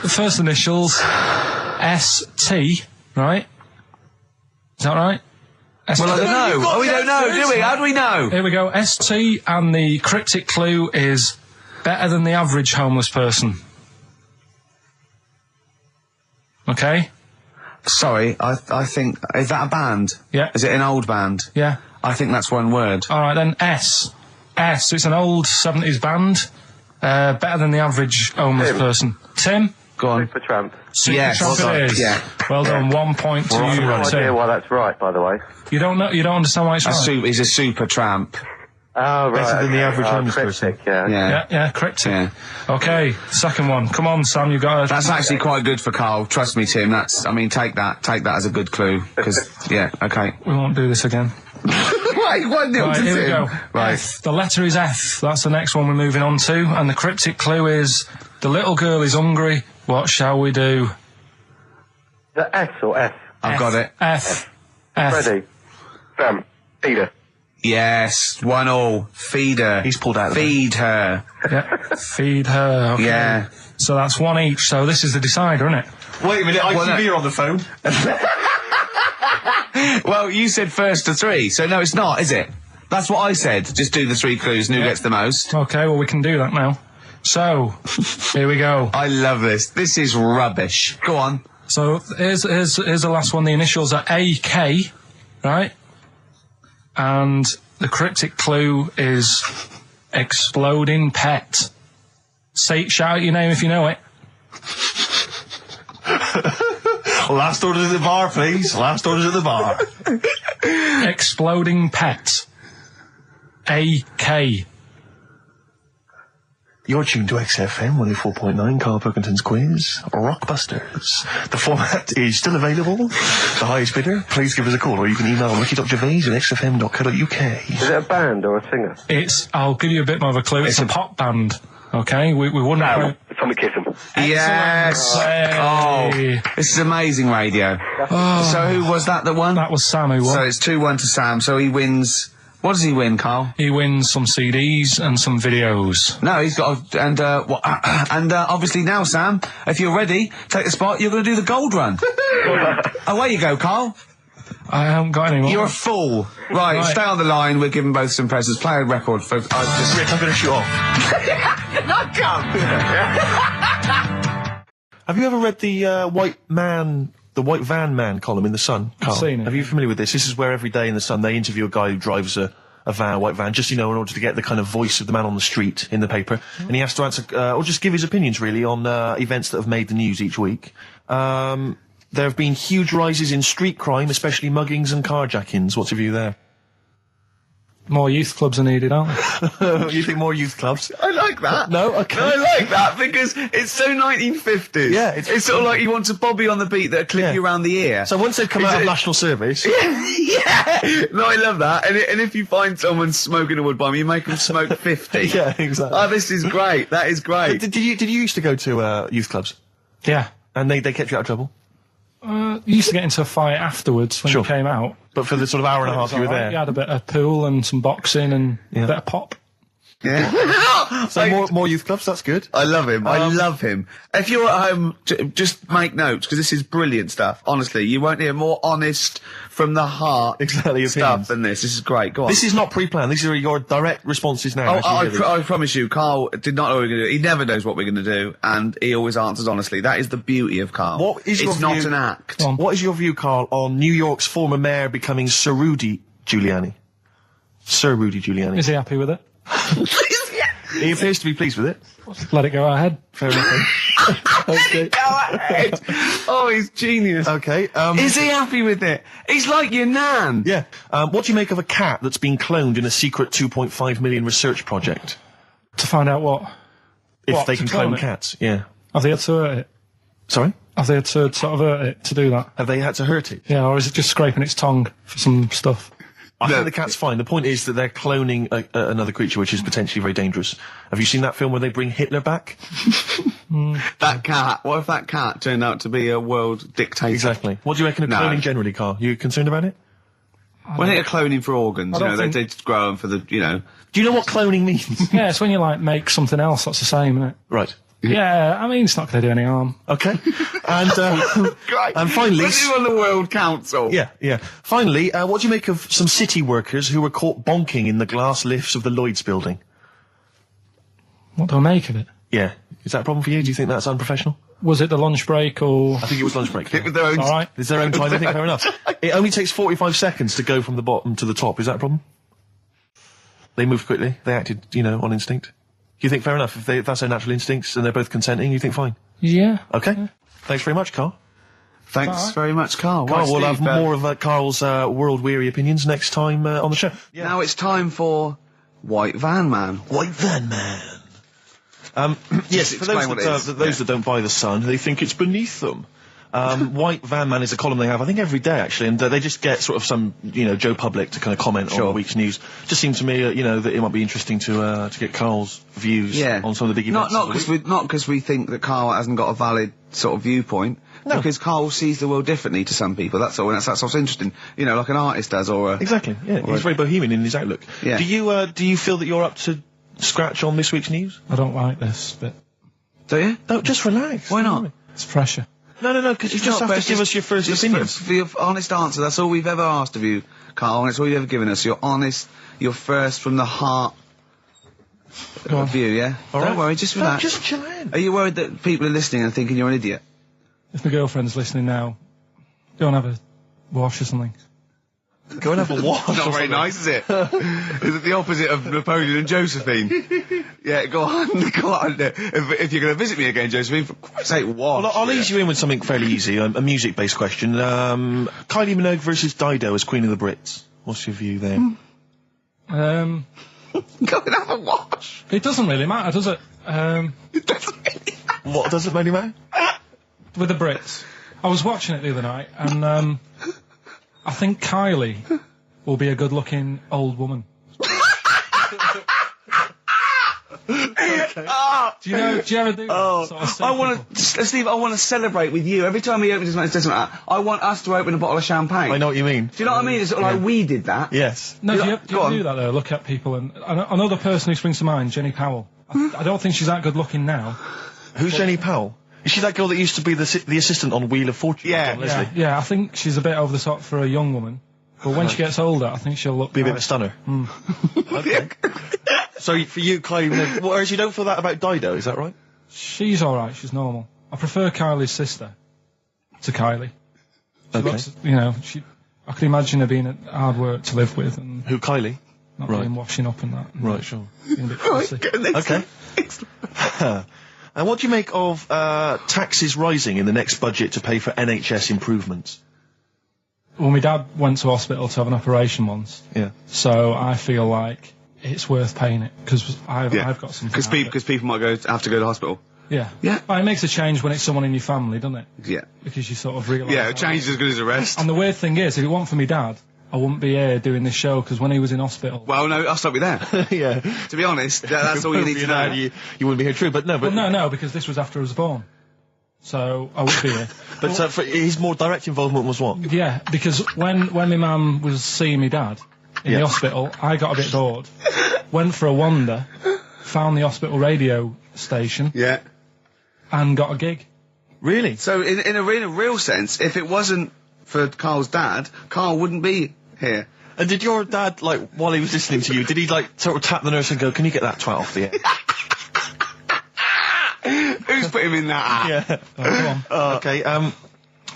the first initials, ST, right? Is that right? ST. Well, I don't know. We don't know, do we? How do we know? Here we go, ST, and the cryptic clue is better than the average homeless person. Okay? Sorry, I think... Is that a band? Yeah. Is it an old band? Yeah. I think that's one word. Alright then, S. It's an old 70s band. Better than the average homeless person. Tim? Go on. Supertramp. Yes. Supertramp it is. Yeah. Well done, 1 point to I've you, no idea Tim. why that's right, by the way. You don't understand why it's right? He's a super tramp. Oh, right. Better than the average homeless cryptic, person. Yeah. Yeah, correct. Yeah. Okay, second one. Come on, Sam, you've got That's actually quite good for Carl. Trust me, Tim. Take that as a good clue. Because, yeah, okay. We won't do this again. Wait, 1-0 Right, to here we Tim. go. Right. F. The letter is F. That's the next one we're moving on to. And the cryptic clue is, the little girl is hungry. What shall we do? The S or F? I've got it. F. Freddy. Sam. Peter. Yes, 1-1. Feed her. He's pulled out of Feed her. Yeah. Feed her. Okay. Yeah. So that's 1 each. So this is the decider, isn't it? Wait a minute, ITV are on the phone. Well, you said first to 3, so no, it's not, is it? That's what I said. Just do the 3 clues and who gets the most. Okay, well, we can do that now. So, here we go. I love this. This is rubbish. Go on. So here's the last one. The initials are AK, right? And the cryptic clue is exploding pet. Shout out your name if you know it. Last orders at the bar, please. Last orders at the bar. Exploding pet. AK. You're tuned to XFM 104.9, Karl Pilkington's quiz, Rockbusters. The format is still available. The highest bidder, please give us a call, or you can email ricky.gervais@xfm.co.uk. Is it a band or a singer? I'll give you a bit more of a clue. It's a pop band. Okay, we wouldn't. Sam, Tommy Kissem. Yes. Hey. Oh, this is amazing radio. So who was that won? That was Sam who won. So it's 2-1 to Sam. So he wins. What does he win, Karl? He wins some CDs and some videos. No, he's got obviously now, Sam, if you're ready, take the spot. You're going to do the gold run. Away you go, Karl. I haven't got any more. You're a fool. Right, stay on the line. We're giving both some presents. Play a record for. Rick, I'm going to shoot off. Not come. Have you ever read the White Van Man column in The Sun, Karl? I've seen it. Are you familiar with this? This is where every day in The Sun they interview a guy who drives a white van, just, in order to get the kind of voice of the man on the street in the paper. And he has to answer, or just give his opinions, really, on events that have made the news each week. There have been huge rises in street crime, especially muggings and carjackings. What's your view there? More youth clubs are needed, aren't there? You think more youth clubs? I like that. No? Okay. I like that because it's so 1950s. Yeah, it's sort of like you want a bobby on the beat that'll clip you around the ear. So once they've come out of national service... Yeah! No, I love that. And if you find someone smoking a wood bomb, you make them smoke 50. Yeah, exactly. Oh, this is great. That is great. Did you used to go to youth clubs? Yeah. And they kept you out of trouble? You used to get into a fight afterwards when you came out. But for the sort of hour and a half you were there? You had a bit of pool and some boxing and a bit of pop. Yeah. So more youth clubs, that's good. I love him. I love him. If you're at home, just make notes, because this is brilliant stuff. Honestly, you won't hear more honest, from the heart stuff than this. This is great. Go on. This is not pre-planned. These are your direct responses now. I promise you, Karl did not know what we were going to do. He never knows what we're going to do, and he always answers honestly. That is the beauty of Karl. It's not an act. What is your view, Karl, on New York's former mayor becoming Sir Rudy Giuliani? Sir Rudy Giuliani. Is he happy with it? He appears to be pleased with it. Let it go ahead. Fair enough. Okay. Go ahead. Oh, he's genius. Okay. Is he happy with it? He's like your nan. Yeah. What do you make of a cat that's been cloned in a secret 2.5 million research project? To find out what? If they can clone cats, yeah. Have they had to hurt it? Sorry? Have they had to sort of hurt it to do that? Have they had to hurt it? Yeah, or is it just scraping its tongue for some stuff? I think the cat's fine. The point is that they're cloning another creature, which is potentially very dangerous. Have you seen that film where they bring Hitler back? That cat. What if that cat turned out to be a world dictator? Exactly. What do you reckon of cloning generally, Karl? You concerned about it? When they're cloning for organs, they just grow them for the, Do you know what cloning means? Yeah, it's when you, make something else that's the same, isn't it? Right. Yeah, I mean, it's not going to do any harm. Okay. And, Great. And finally... Put him on the World Council. Yeah. Finally, what do you make of some city workers who were caught bonking in the glass lifts of the Lloyd's building? What do I make of it? Yeah. Is that a problem for you? Do you think that's unprofessional? Was it the lunch break or...? I think it was lunch break. It was their own... All right. It's their own time, I think, fair enough. It only takes 45 seconds to go from the bottom to the top. Is that a problem? They moved quickly. They acted, on instinct. Do you think fair enough? If that's their natural instincts and they're both consenting, you think fine? Yeah. Okay. Yeah. Thanks very much, Karl. Thanks very much, Karl. Karl, we'll have more of Karl's world-weary opinions next time on the show. Yeah. Now it's time for White Van Man. White Van Man. Yes, for those that don't buy The Sun, they think it's beneath them. White Van Man is a column they have, I think, every day, actually, and they just get sort of some, Joe Public to kind of comment on the week's news. Just seemed to me, that it might be interesting to get Karl's views on some of the big events. Not because we think that Karl hasn't got a valid sort of viewpoint. No. Because Karl sees the world differently to some people. That's all. And that's what's interesting. Like an artist does, or exactly. Yeah, he's very bohemian in his outlook. Yeah. Do you feel that you're up to scratch on this week's news? I don't like this bit. Do you? No, just relax. Why not? It's pressure. No, because you just have to give us your first opinion. For your honest answer, that's all we've ever asked of you, Karl, and it's all you've ever given us. Your honest, your first from the heart view, yeah? All right. Don't worry, just relax. Just chill in. Are you worried that people are listening and thinking you're an idiot? if my girlfriend's listening now, go and have a wash or something. Go and have a wash. Not very nice, is it? Is it the opposite of Napoleon and Josephine? Yeah, go on. If you're going to visit me again, Josephine, for Christ's sake, wash. Well, I'll ease you in with something fairly easy, a music-based question. Kylie Minogue versus Dido as Queen of the Brits. What's your view there? Go and have a wash. It doesn't really matter, does it? It doesn't really matter. What doesn't really matter? With the Brits. I was watching it the other night, and I think Kylie will be a good-looking old woman. Do you ever do that? Sort of I want to, Steve, I want to celebrate with you. Every time he opens his mouth, it doesn't matter. I want us to open a bottle of champagne. I know what you mean. Do you know what I mean? It's sort of like we did that. Yes. No, do you ever do that, though? Look at people, and another person who springs to mind, Jenny Powell. I don't think she's that good-looking now. Who's Jenny Powell? Is she that girl that used to be the assistant on Wheel of Fortune? Yeah, I think she's a bit over the top for a young woman. But when she gets older, I think she'll look... Be a bit of a stunner. Okay. So, for you, Kylie, whereas you don't feel that about Dido, is that right? She's alright, she's normal. I prefer Kylie's sister to Kylie. She looks, I can imagine her being hard work to live with. And who, Kylie? Not being washing up and that. Right, sure. Being a bit fussy. Okay. And what do you make of taxes rising in the next budget to pay for NHS improvements? Well, my dad went to hospital to have an operation once. Yeah. So I feel like it's worth paying it, because I've got something. Because people might have to go to hospital. Yeah. Yeah. Well, it makes a change when it's someone in your family, doesn't it? Yeah. Because you sort of realise... Yeah, a change is as good as a rest. And the weird thing is, if it weren't for me dad, I wouldn't be here doing this show, because when he was in hospital... Well, no, I'll stop you there. Yeah. To be honest, that's all you need to know. You wouldn't be here, true, but no, but... Well, no, because this was after I was born. So, I would be here. But his more direct involvement was what? Yeah, because when my mum was seeing me dad in the hospital, I got a bit bored. Went for a wander, found the hospital radio station... Yeah. And got a gig. Really? So, in a real sense, if it wasn't for Carl's dad, Carl wouldn't be here. And did your dad, like, while he was listening to you, did he, like, sort of tap the nurse and go, can you get that twat off the air? Who's put him in that? Yeah. Come on. Okay,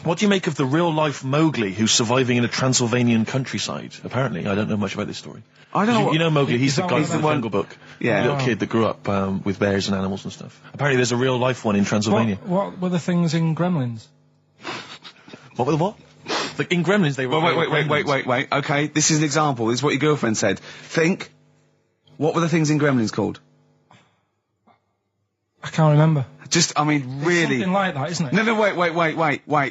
what do you make of the real-life Mowgli who's surviving in a Transylvanian countryside? Apparently, I don't know much about this story. I don't know. You know Mowgli, he's the guy from the Jungle Book. Yeah. The little kid that grew up with bears and animals and stuff. Apparently there's a real-life one in Transylvania. What were the things in Gremlins? What were the what? Like, in Gremlins they were... Wait. Okay, this is an example. This is what your girlfriend said. Think. What were the things in Gremlins called? I can't remember. Just, I mean, really... Something like that, isn't it? No,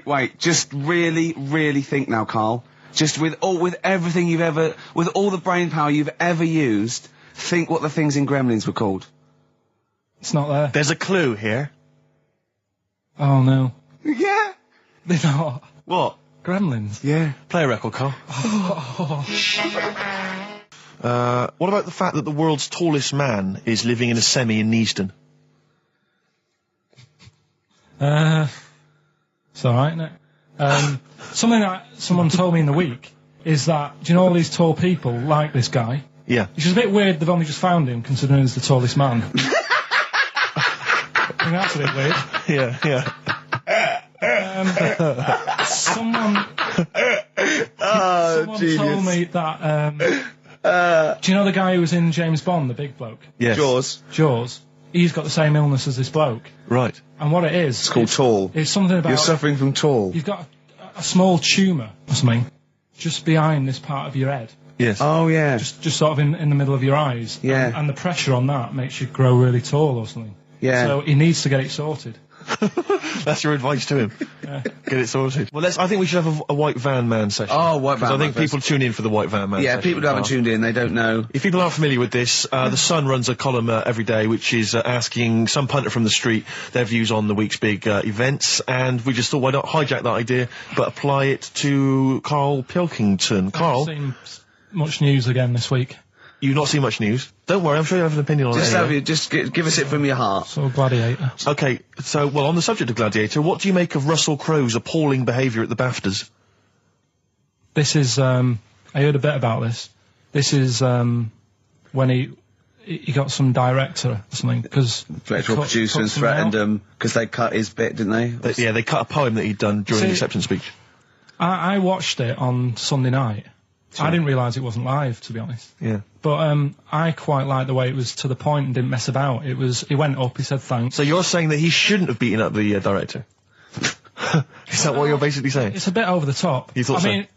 wait. Just really think now, Carl. Just with everything you've ever... With all the brain power you've ever used, think what the things in Gremlins were called. It's not there. There's a clue here. Oh, no. Yeah. They're not. What? Gremlins. Yeah. Play a record, Carl. What about the fact that the world's tallest man is living in a semi in Neasden? It's alright, isn't it? Something that someone told me in the week is that, do you know all these tall people like this guy? Yeah. Which is a bit weird they've only just found him, considering he's the tallest man. I think that's a bit weird. Yeah. Someone told me that, do you know the guy who was in James Bond, the big bloke? Yes. Jaws. He's got the same illness as this bloke. Right. And what it is... It's called tall. It's something about... You're suffering from tall. You've got a small tumour or something just behind this part of your head. Yes. Oh, yeah. Just sort of in the middle of your eyes. Yeah. And the pressure on that makes you grow really tall or something. Yeah. So he needs to get it sorted. That's your advice to him. Yeah. Get it sorted. Well, I think we should have a White Van Man session. Oh, White Van Man. I think people tune in for the White Van Man Yeah, session. people who haven't tuned in, they don't know. If people aren't familiar with this, The Sun runs a column every day which is asking some punter from the street their views on the week's big events, and we just thought, why not hijack that idea, but apply it to Karl Pilkington. Karl? I've seen much news again this week. You've not seen much news? Don't worry, I'm sure you have an opinion on it. Just give us it from your heart. So, Gladiator. Okay, so, well, on the subject of Gladiator, what do you make of Russell Crowe's appalling behaviour at the BAFTAs? This is, I heard a bit about this. This is, when he got some director or something, because... Director or producer and threatened them, because they cut his bit, didn't they? They cut a poem that he'd done during the acceptance speech. I watched it on Sunday night. Sure. I didn't realise it wasn't live, to be honest. Yeah. But I quite liked the way it was to the point and didn't mess about. He went up, he said thanks. So you're saying that he shouldn't have beaten up the director? Is that what you're basically saying? It's a bit over the top. You thought so? I mean,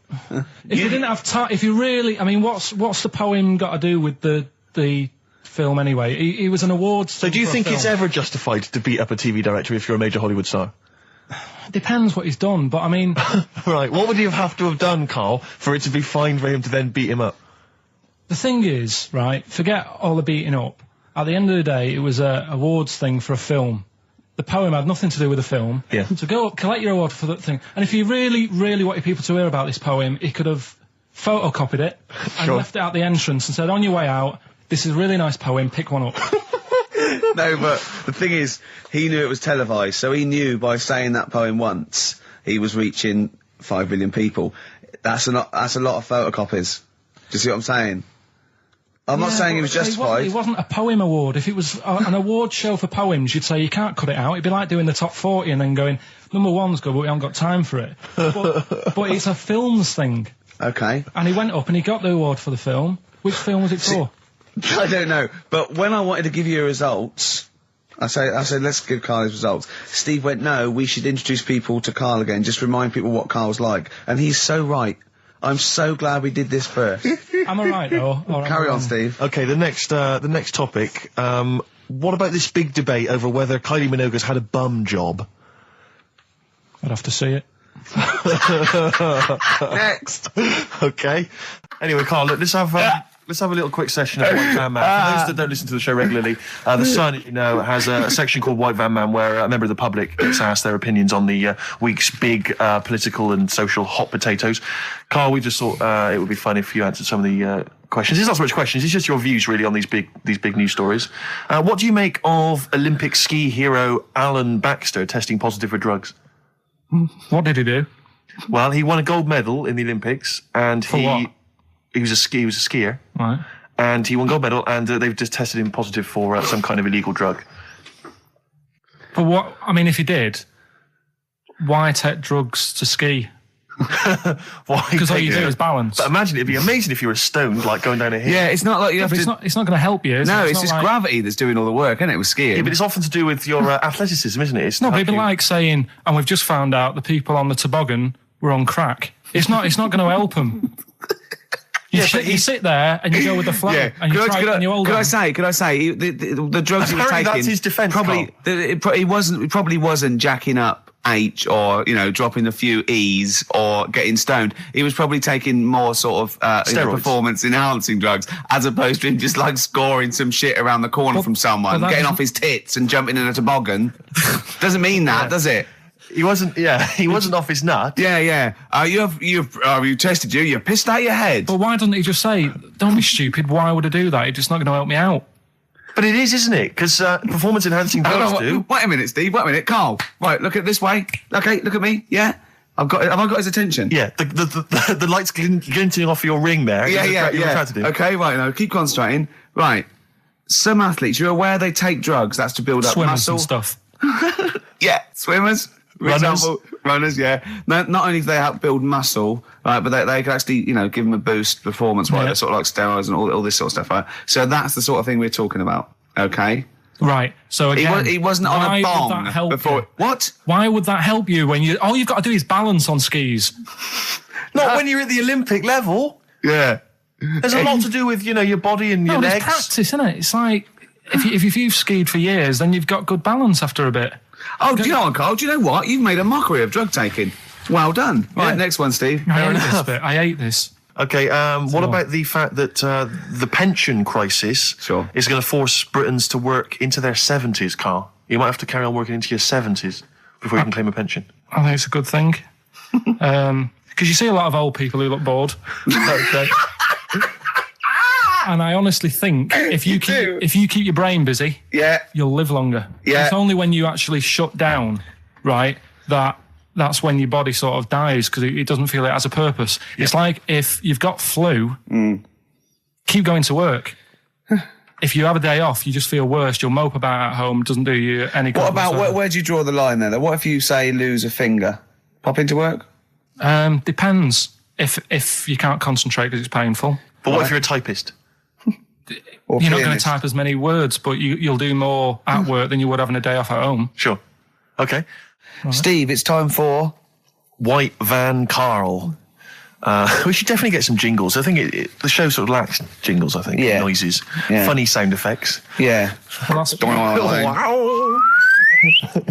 if you didn't have time, if you really, I mean, what's the poem got to do with the film anyway? He was an awards. So do you think it's ever justified to beat up a TV director if you're a major Hollywood star? Depends what he's done, but I mean... Right, what would he have to have done, Carl, for it to be fine for him to then beat him up? The thing is, right, forget all the beating up. At the end of the day, it was a awards thing for a film. The poem had nothing to do with the film. Yeah. So go up, collect your award for that thing. And if he really, really wanted people to hear about this poem, he could have photocopied it and left it at the entrance and said, on your way out, this is a really nice poem, pick one up. No, but the thing is, he knew it was televised, so he knew by saying that poem once, he was reaching 5 billion people. That's a lot of photocopies. Do you see what I'm saying? I'm not saying he was justified. It wasn't a poem award. If it was an award show for poems, you'd say you can't cut it out. It'd be like doing the top 40 and then going, number one's good, but we haven't got time for it. But it's a films thing. Okay. And he went up and he got the award for the film. Which film was it for? I don't know, but when I wanted to give you results, I said, let's give Carl his results. Steve went, no, we should introduce people to Carl again, just remind people what Carl's like. And he's so right. I'm so glad we did this first. Am I right, though? Carry on, Steve. Okay, the next topic, what about this big debate over whether Kylie Minogue's had a bum job? I'd have to see it. Next. Okay. Anyway, Carl, look, let's have a little quick session of White Van Man. For those that don't listen to the show regularly, The Sun, you know, has a section called White Van Man where a member of the public gets asked their opinions on the week's big political and social hot potatoes. Carl, we just thought it would be fun if you answered some of the questions. It's not so much questions, it's just your views really on these big news stories. What do you make of Olympic ski hero Alan Baxter testing positive for drugs? What did he do? Well, he won a gold medal in the Olympics, and what? He was a skier. Right. And he won gold medal, and they've just tested him positive for some kind of illegal drug. But what, I mean, if he did, why take drugs to ski? Why? Because all you do is balance. But imagine, it'd be amazing if you were stoned, like going down a hill. Yeah, it's not like you have to... It's not going to help you, is it? No, it's not just like... gravity that's doing all the work, isn't it, with skiing? Yeah, but it's often to do with your athleticism, isn't it? It's no, but it'd be like saying, and we've just found out the people on the toboggan were on crack. It's not going to help them. You sit there and you go with the flow, and you try and you hold on. Could I say, the drugs he was taking... that's his defence, It probably wasn't jacking up H or, you know, dropping a few E's or getting stoned. He was probably taking more sort of performance-enhancing drugs, as opposed to him just, like, scoring some shit around the corner from someone, getting off his tits and jumping in a toboggan. Doesn't mean that, does it? He wasn't off his nut. Yeah. You tested you. You pissed out your head. But why doesn't he just say, "Don't be stupid. Why would I do that? It's just not going to help me out." But it is, isn't it? Because performance-enhancing drugs do. Wait a minute, Steve. Wait a minute, Carl. Right, look at this way. Okay, look at me. Yeah. Have I got his attention? Yeah. The lights glinting off your ring there. Yeah. Okay, right. Now keep concentrating. Right. Some athletes, you're aware they take drugs. That's to build up muscle and stuff. Yeah, swimmers. For example, runners, yeah. Not only do they help build muscle, right, but they can actually, you know, give them a boost performance, right? They're sort of like steroids and all this sort of stuff, right? So that's the sort of thing we're talking about, okay? Right. So again, he wasn't on a bong would that help before. You? What? Why would that help you when you? All you've got to do is balance on skis. Not when you're at the Olympic level. Yeah. There's a lot to do with, you know, your body and your legs. It's practice, isn't it? It's like if you've skied for years, then you've got good balance after a bit. Oh, do you know what, Carl? Do you know what? You've made a mockery of drug taking. Well done. Yeah. Right, next one, Steve. I hate this. Okay, what about the fact that the pension crisis is going to force Britons to work into their 70s, Carl? You might have to carry on working into your 70s before you can claim a pension. I think it's a good thing. Because you see a lot of old people who look bored. Okay. And I honestly think if you keep your brain busy, you'll live longer. Yeah. It's only when you actually shut down, right, that's when your body sort of dies because it doesn't feel it has a purpose. Yeah. It's like if you've got flu, keep going to work. if you have a day off, you just feel worse. You'll mope about at home. Doesn't do you any good. What about, where do you draw the line there? What if you, say, lose a finger? Pop into work? Depends. If you can't concentrate because it's painful. But what if you're a typist? You're not going to type as many words, but you'll do more at work than you would having a day off at home. Sure. Okay. Right. Steve, it's time for... White Van Karl. We should definitely get some jingles. I think the show sort of lacks jingles, I think. Yeah. Noises. Yeah. Funny sound effects. Yeah. Wow.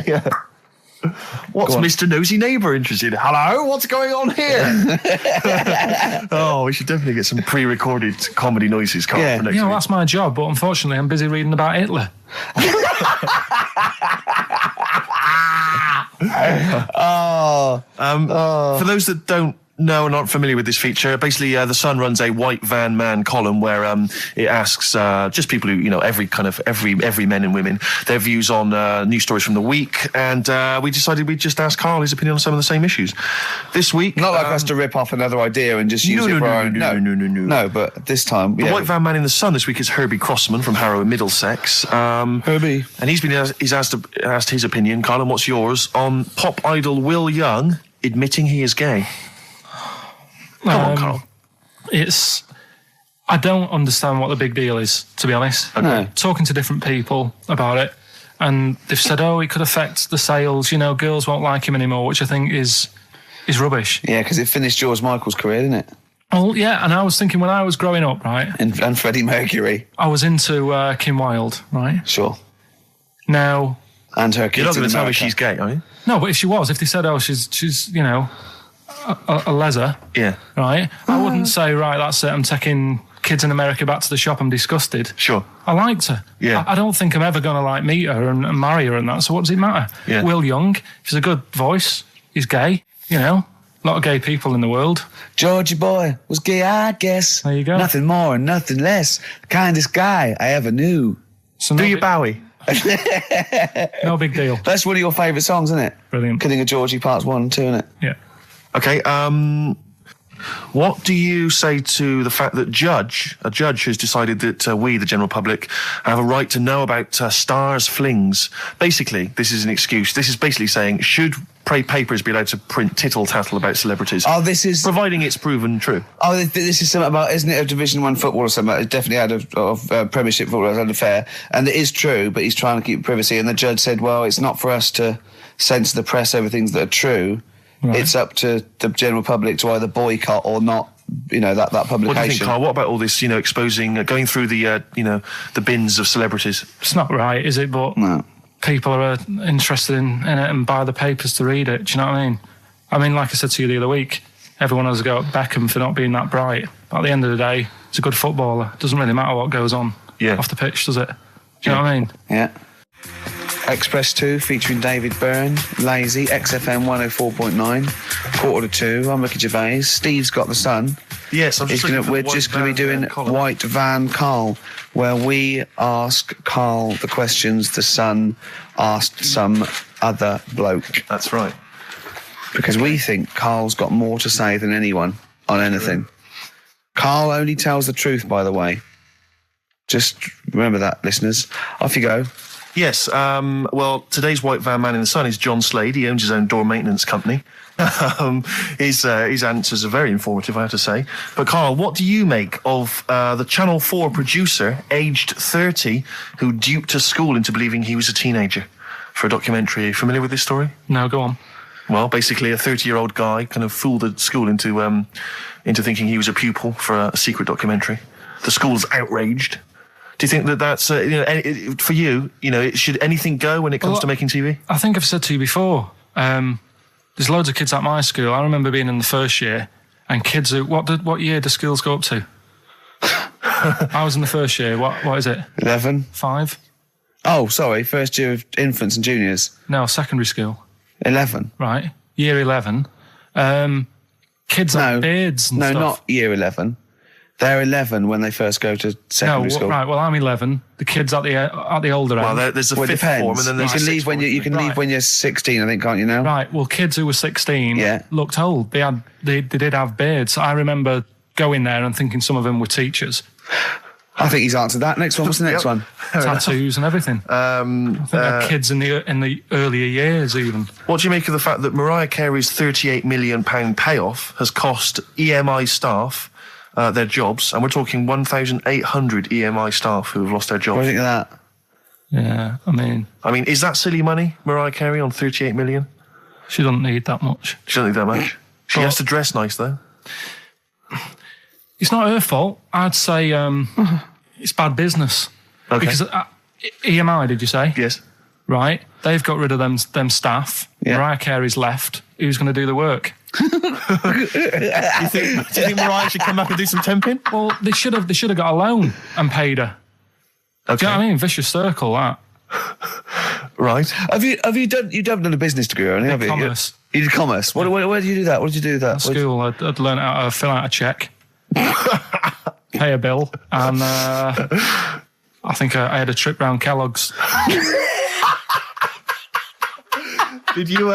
Yeah. What's Mr. Nosy Neighbour interested in? Hello? What's going on here? Oh, we should definitely get some pre-recorded comedy noises, Carl, for next week. That's my job, but unfortunately I'm busy reading about Hitler. For those that don't know and aren't familiar with this feature, basically The Sun runs a White Van Man column where it asks just people who, every men and women, their views on news stories from the week, and we decided we'd just ask Carl his opinion on some of the same issues. This week... Not like us to rip off another idea and just use it for our own... No, but this time... The White Van Man in the Sun this week is Herbie Crossman from Harrow in Middlesex. Herbie. And he's asked his opinion, Carl, and what's yours, on pop idol Will Young admitting he is gay. Come on, Carl. I don't understand what the big deal is, to be honest. Okay. No. Talking to different people about it, and they've said, it could affect the sales, girls won't like him anymore, which I think is rubbish. Yeah, because it finished George Michael's career, didn't it? Well, yeah, and I was thinking when I was growing up, right? And Freddie Mercury. I was into Kim Wilde, right? Sure. Now... And her kids. You're not going to tell me she's gay, are you? No, but if they said, she's a leather. Yeah. Right? I wouldn't say, right, that's it, I'm taking kids in America back to the shop, I'm disgusted. Sure. I liked her. Yeah. I don't think I'm ever going to, meet her and marry her and that, so what does it matter? Yeah. Will Young, she's a good voice, he's gay, a lot of gay people in the world. Georgie boy was gay, I guess. There you go. Nothing more and nothing less. The kindest guy I ever knew. So Do you Bowie? No big deal. That's one of your favourite songs, isn't it? Brilliant. Killing a Georgie Parts 1 and 2, isn't it? Yeah. Okay, what do you say to the fact that a judge has decided that we, the general public, have a right to know about stars' flings? Basically, this is an excuse. This is basically saying, should papers be allowed to print tittle-tattle about celebrities? Oh, this is... Providing it's proven true. Oh, this is something about, isn't it, a Division 1 football or something? It definitely had a Premiership football had an affair. And it is true, but he's trying to keep privacy. And the judge said, well, it's not for us to censor the press over things that are true. Right. It's up to the general public to either boycott or not, that publication. What do you think, Carl? What about all this, exposing, going through the, the bins of celebrities? It's not right, is it? But no. People are interested in it and buy the papers to read it. Do you know what I mean? I mean, like I said to you the other week, everyone has a go at Beckham for not being that bright. But at the end of the day, he's a good footballer. It doesn't really matter what goes on off the pitch, does it? Do you know what I mean? Yeah. Express 2 featuring David Byrne, Lazy, XFM 104.9, 1:45. I'm Ricky Gervais. Steve's got the Sun. Yes, we're just going to be doing White Van Karl, where we ask Karl the questions the Sun asked some other bloke. That's right. Because we think Karl's got more to say than anyone on anything. Karl only tells the truth, by the way. Just remember that, listeners. Off you go. Yes, well, today's White Van Man in the Sun is John Slade. He owns his own door maintenance company. His answers are very informative, I have to say. But, Karl, what do you make of the Channel 4 producer, aged 30, who duped a school into believing he was a teenager for a documentary? Are you familiar with this story? No, go on. Well, basically, a 30-year-old guy kind of fooled the school into thinking he was a pupil for a secret documentary. The school's outraged. Do you think that that's, for you, should anything go when it comes to making TV? I think I've said to you before, there's loads of kids at my school. I remember being in the first year, and kids who, what year do schools go up to? I was in the first year. What is it? 11. 5? Oh, sorry, first year of infants and juniors. No, secondary school. 11. Right, year 11. Kids have beards and stuff. No, not year 11. They're 11 when they first go to secondary school. Right. Well, I'm 11. The kids at the older end. Well, there's a fifth form, and then there's you can leave when you're 16, I think, can't you now? Right. Well, kids who were 16 looked old. They did have beards. I remember going there and thinking some of them were teachers. I think he's answered that. Next one. What's the next one? Tattoos and everything. I think they're kids in the earlier years even. What do you make of the fact that Mariah Carey's £38 million payoff has cost EMI staff their jobs, and we're talking 1,800 EMI staff who have lost their jobs? What do you think of that? Yeah, I mean, is that silly money, Mariah Carey, on 38 million? She doesn't need that much. She doesn't need that much. She has to dress nice, though. It's not her fault. I'd say it's bad business. Okay. Because EMI, did you say? Yes. Right. They've got rid of them staff. Yeah. Mariah Carey's left. Who's going to do the work? Do you think Mariah should come back and do some temping? Well, they should have got a loan and paid her. Okay. Do you know what I mean? Vicious circle, that. Right. Have you done a business degree or anything? Commerce. You did commerce. Where did you do that? What did you do with that? At school, I'd learned how to fill out a cheque, pay a bill, and I think I had a trip round Kellogg's. Did you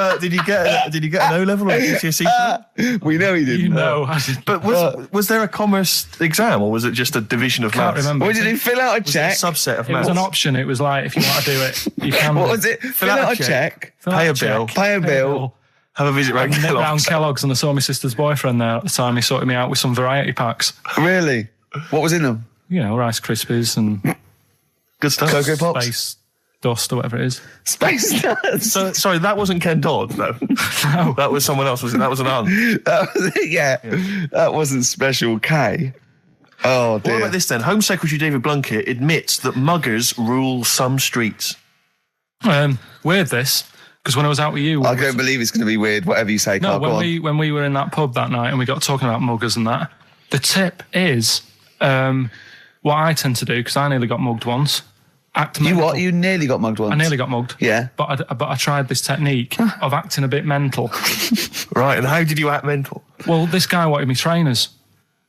get an O level or a GCSE? We know he didn't. You know, I did. But was there a commerce exam, or was it just a division of Can't maths? remember. What did he fill out a Was check? it a subset of It maths? was an option. It was like, if you want to do it, you can. What was it? Fill out a check. Fill out Pay a check, bill. Pay a bill. Have a visit round Nip round Kellogg's. Kellogg's, and I saw my sister's boyfriend there at the time. He sorted me out with some variety packs. Really? What was in them? You know, Rice Krispies and Good stuff. Cocoa Pops. Space Dust or whatever it is. Space Nuts. So, sorry, that wasn't Ken Dodd, no. No. That was someone else, was it? That was an aunt. Yeah. That wasn't Special K. Oh, dear. What about this then? Home Secretary David Blunkett admits that muggers rule some streets. Weird this, because when I was out with you... I don't believe it's going to be weird, whatever you say, No, Carl. Go on. when we were in that pub that night and we got talking about muggers and that, the tip is what I tend to do, because I nearly got mugged once. Act You mental. what? You nearly got mugged once? I nearly got mugged. Yeah. But I tried this technique of acting a bit mental. Right, and how did you act mental? Well, this guy wanted me trainers.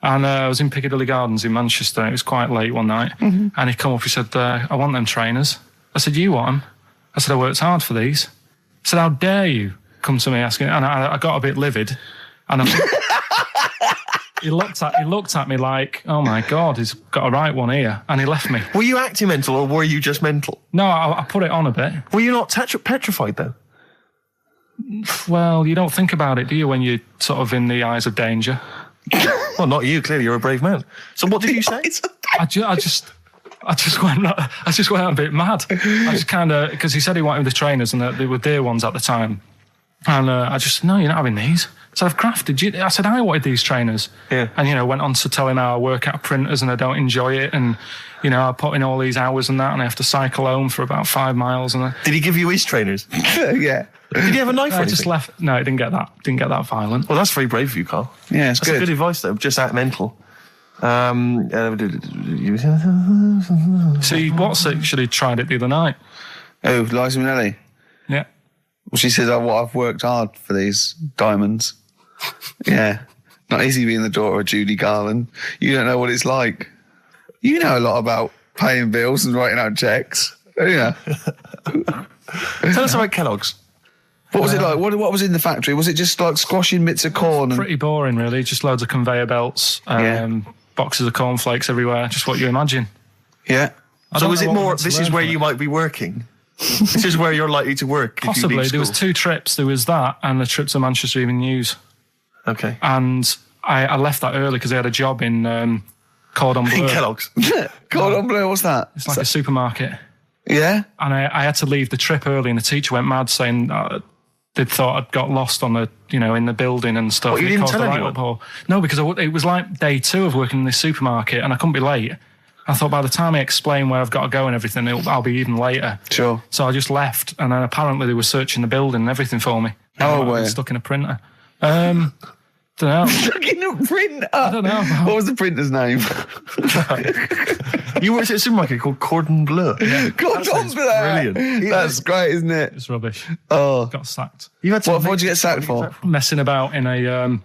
And I was in Piccadilly Gardens in Manchester. It was quite late one night. Mm-hmm. And he come up, he said, I want them trainers. I said, you want them? I said, I worked hard for these. I said, how dare you come to me asking? And I got a bit livid. And he looked at me like, oh my God, he's got a right one here. And he left me. Were you acting mental or were you just mental? No, I put it on a bit. Were you not petrified though? Well, you don't think about it, do you, when you're sort of in the eyes of danger? Well, not you, clearly you're a brave man. So what did you say? I just went a bit mad. I just kind of, because he said he wanted the trainers and they were dear ones at the time. And I just, no, you're not having these. So I've crafted you. I said, I wanted these trainers. Yeah. And, went on to tell him how I work at printers and I don't enjoy it. And, I put in all these hours and that and I have to cycle home for about 5 miles. And Did he give you his trainers? Yeah. Did he have a knife or I anything? just left. No, it didn't get that violent. Well, that's very brave of you, Carl. Yeah, it's That's good. good advice, though. Just act mental. See, Watts actually tried it the other night. Oh, Liza Minnelli. Yeah. Well, she says, I've worked hard for these diamonds. Yeah. Not easy being the daughter of Judy Garland. You don't know what it's like. You know a lot about paying bills and writing out checks. Yeah. Tell us about Kellogg's. What was it like? What was in the factory? Was it just like squashing bits of corn? Pretty boring, really. Just loads of conveyor belts, boxes of cornflakes everywhere. Just what you imagine. Yeah. So is it more, this is where you might be working? This is where you're likely to work? if you Possibly. leave There was school? 2 trips. There was that and the trip to Manchester Evening News. Okay. And I left that early because I had a job in Cordon Bleu. In Kellogg's. Cordon Bleu, what's that? It's like a supermarket. Yeah? And I had to leave the trip early and the teacher went mad saying they'd thought I'd got lost on the, in the building and stuff. What, you And it didn't caused tell a anyone? write-up. No, because it was like day 2 of working in this supermarket and I couldn't be late. I thought by the time I explain where I've got to go and everything, I'll be even later. Sure. So I just left, and then apparently they were searching the building and everything for me. Oh, I were you? was stuck in a printer. Don't know. Stuck in a printer? I don't know. What was the printer's name? You worked at a supermarket called Cordon Bleu. Cordon Bleu. brilliant. That's great, isn't it? It's rubbish. Oh. Got sacked. You had What did you get sacked for? Messing about in a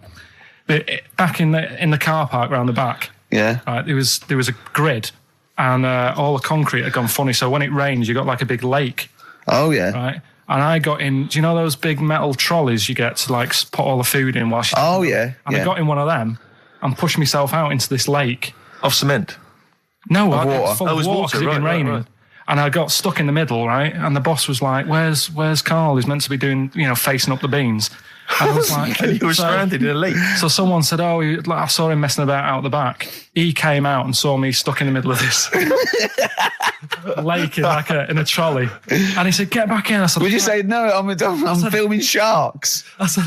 back in the car park round the back. Yeah. Right, there was a grid, and all the concrete had gone funny. So when it rains, you got like a big lake. Oh, yeah. Right. And I got in, do you know those big metal trolleys you get to like put all the food in whilst you... Oh, yeah. And I got in one of them and pushed myself out into this lake. Of cement. No, Of water. full Oh, it of was water water, 'cause it'd been right, raining. right. And I got stuck in the middle, right? And the boss was like, where's Karl? He's meant to be doing, facing up the beans. And I was like... And you were stranded in a lake. So someone said, I saw him messing about out the back. He came out and saw me stuck in the middle of this lake in a trolley. And he said, get back in. I said... Would you say, no, I'm filming sharks? I said,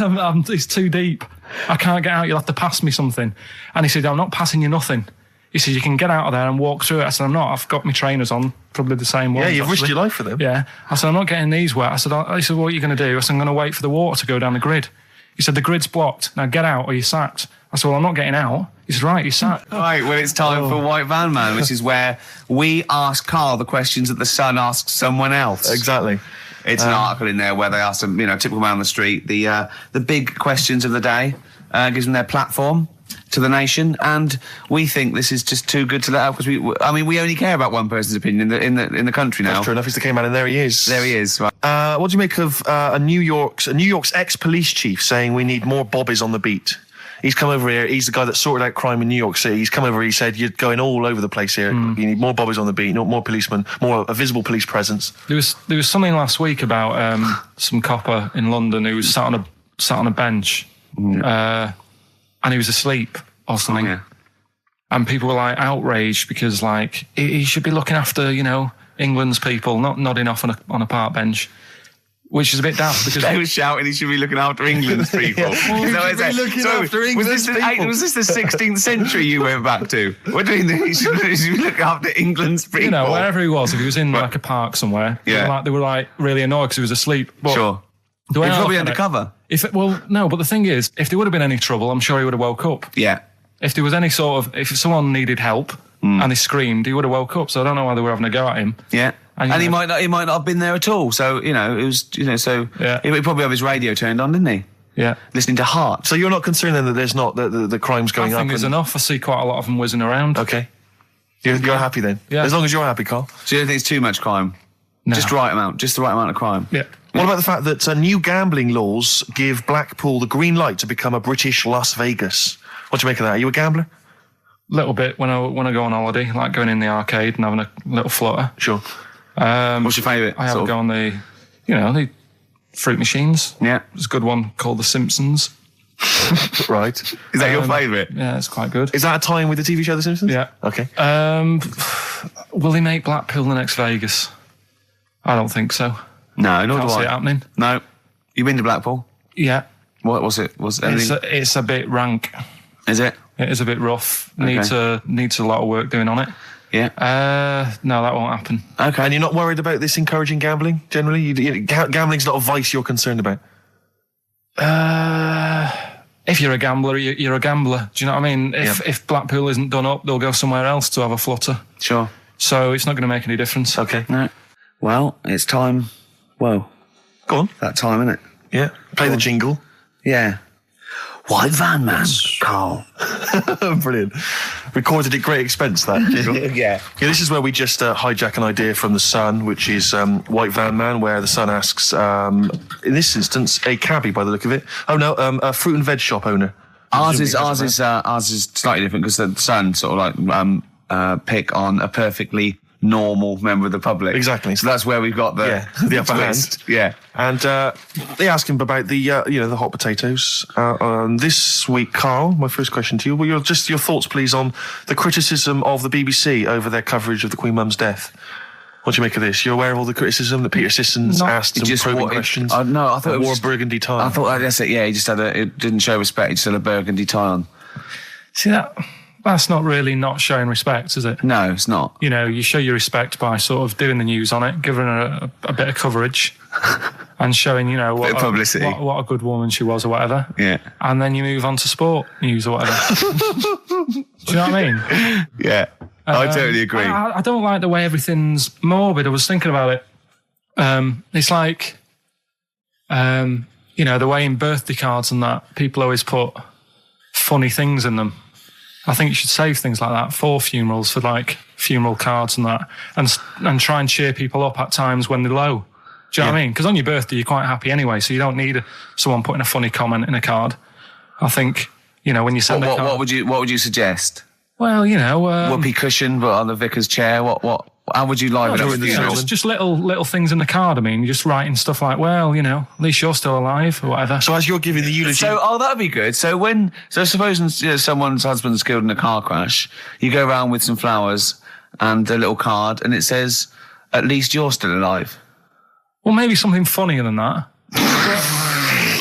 it's too deep. I can't get out. You'll have to pass me something. And he said, I'm not passing you nothing. He said, you can get out of there and walk through it. I said, I'm not. I've got my trainers on, probably the same ones. Yeah, you've risked actually. your life for them. Yeah. I said, I'm not getting these wet. He said, what are you going to do? I said, I'm going to wait for the water to go down the grid. He said, the grid's blocked. Now get out or you're sacked. I said, well, I'm not getting out. He said, right, you're sacked. Right, well, it's time for White Van Man, which is where we ask Karl the questions that the Sun asks someone else. Exactly. It's an article in there where they ask them, typical man on the street, the big questions of the day, gives them their platform to the nation, and we think this is just too good to let out because we only care about one person's opinion in the country now. That's true enough. He's the K-man, and there he is. There he is. Right. What do you make of New York's ex-police chief saying we need more bobbies on the beat? He's come over here. He's the guy that sorted out crime in New York City. He's come over. He said, "You're going all over the place here. You need more bobbies on the beat, more policemen, a visible police presence." There was something last week about some copper in London who was sat on a bench, and he was asleep or something. Oh, yeah. And people were like outraged because like he should be looking after England's people, not nodding off on a park bench. Which is a bit daft because they were shouting he should be looking after England's people. Was this the 16th century you went back to? What do you mean he should be looking after England's people? Wherever he was, if he was in like a park somewhere, they were like really annoyed because he was asleep. But sure. He was probably undercover. No, but the thing is, if there would have been any trouble, I'm sure he would have woke up. Yeah. If there was any if someone needed help and he screamed, he would have woke up. So I don't know why they were having a go at him. Yeah. And he might not have been there at all. So, it was, so he probably have his radio turned on, didn't he? Yeah. Listening to Heart. So you're not concerned then that there's not the crime's going up? I think there's enough. I see quite a lot of them whizzing around. Okay. You're happy then? Yeah. As long as you're happy, Karl. So you don't think it's too much crime? No. Just the right amount of crime? Yeah. What about the fact that new gambling laws give Blackpool the green light to become a British Las Vegas? What do you make of that? Are you a gambler? Little bit when I go on holiday, like going in the arcade and having a little flutter. Sure. What's your favourite? I have a go on the fruit machines. Yeah. There's a good one called The Simpsons. Right. Is that your favourite? Yeah, it's quite good. Is that a tie-in with the TV show The Simpsons? Yeah. Okay. Will they make Blackpool the next Vegas? I don't think so. No, nor do I. Can't see it happening. No. You been to Blackpool? Yeah. What was it? It's a bit rank. Is it? It is a bit rough. Okay. Needs a lot of work doing on it. Yeah. No, that won't happen. Okay. And you're not worried about this encouraging gambling, generally? Gambling's not a vice you're concerned about? If you're a gambler, you're a gambler. Do you know what I mean? If Blackpool isn't done up, they'll go somewhere else to have a flutter. Sure. So it's not going to make any difference. Okay. No. Well, it's time. Well, go on. That time, isn't it? Yeah. Play the jingle. Yeah. White Van Man, Karl. Brilliant. Recorded at great expense, that jingle. Yeah. This is where we just hijack an idea from The Sun, which is White Van Man, where The Sun asks, in this instance, a cabbie by the look of it. Oh no, a fruit and veg shop owner. Ours is slightly different because The Sun sort of like pick on a perfectly normal member of the public. Exactly. So that's where we've got the upper hand. Yeah. And they ask him about the the hot potatoes. This week, Karl, my first question to you, well, your thoughts, please, on the criticism of the BBC over their coverage of the Queen Mum's death. What do you make of this? You're aware of all the criticism that Peter Sissons asked some probing questions? No, I thought it wore a burgundy tie. I thought that's it. Yeah, he just it didn't show respect. He just had a burgundy tie on. See that's not really not showing respect, is it? No, it's not. You show your respect by sort of doing the news on it, giving her a bit of coverage, and showing what publicity, what a good woman she was, or whatever. Yeah. And then you move on to sport news or whatever. Do you know what I mean? Yeah. I totally agree. I don't like the way everything's morbid. I was thinking about it. It's like, the way in birthday cards and that, people always put funny things in them. I think you should save things like that for funerals, for like funeral cards and that, and try and cheer people up at times when they're low. Do you know what I mean? Because on your birthday, you're quite happy anyway, so you don't need someone putting a funny comment in a card. I think, when you send a card... What would you suggest? Well, you know, whoopee cushion, but on the vicar's chair. What? How would you liven up with the children? Just little things in the card. I mean, you're just writing stuff like, well, you know, at least you're still alive or whatever. So as you're giving the eulogy, that'd be good. So supposing someone's husband's killed in a car crash, you go around with some flowers and a little card, and it says, "At least you're still alive." Well, maybe something funnier than that.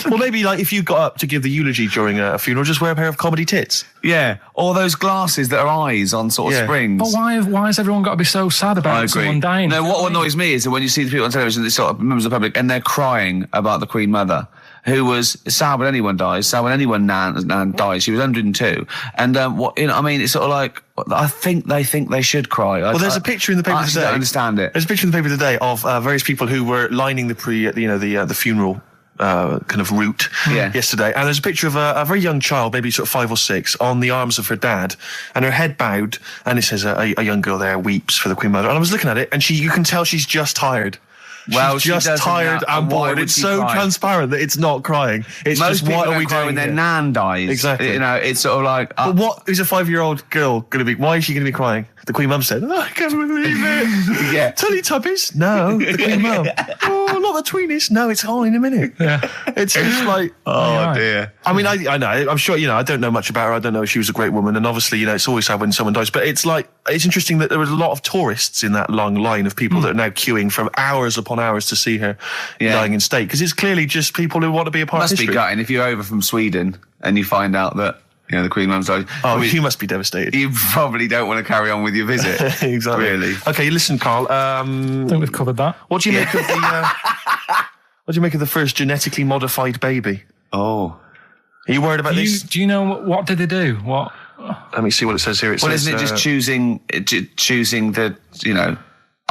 well, maybe like if you got up to give the eulogy during a funeral, just wear a pair of comedy tits. Yeah, or those glasses that are eyes on sort of springs. But why has everyone got to be so sad about someone dying? No, what annoys me is that when you see the people on television, the sort of members of the public, and they're crying about the Queen Mother, who was sad when anyone dies, sad when anyone nan dies. She was 102, and it's sort of like I think they should cry. Well, there's a picture in the paper today. I don't understand it. There's a picture in the paper today of various people who were lining the funeral. Kind of route yesterday, and there's a picture of a very young child, maybe sort of 5 or 6, on the arms of her dad, and her head bowed, and it says a young girl there weeps for the Queen Mother. And I was looking at it, and you can tell she's just tired. Well, she's just tired and bored. It's so transparent that it's not crying. It's most just what people are we cry doing when their here? nan dies. Exactly. You know, it's sort of like. But what is a 5-year-old girl going to be? Why is she going to be crying? The Queen Mum said, I can't believe it. Yeah. Teletubbies? No. The Queen Mum. Oh, not the tweenies. No, it's all in a minute. Yeah. It's like, oh dear. I mean, I know. I'm sure, I don't know much about her. I don't know if she was a great woman. And obviously, it's always sad when someone dies. But it's interesting that there was a lot of tourists in that long line of people that are now queuing for hours upon hours to see her dying in state. Because it's clearly just people who want to be a part of history. Must be gutting if you're over from Sweden and you find out that the Queen Mum's died. Oh, you must be devastated. You probably don't want to carry on with your visit. Exactly. Really. Okay, listen, Carl. I think we've covered that. What do you make of the? What do you make of the first genetically modified baby? Oh, are you worried about this? Do you know what did they do? What? Let me see what it says here. Isn't it just choosing the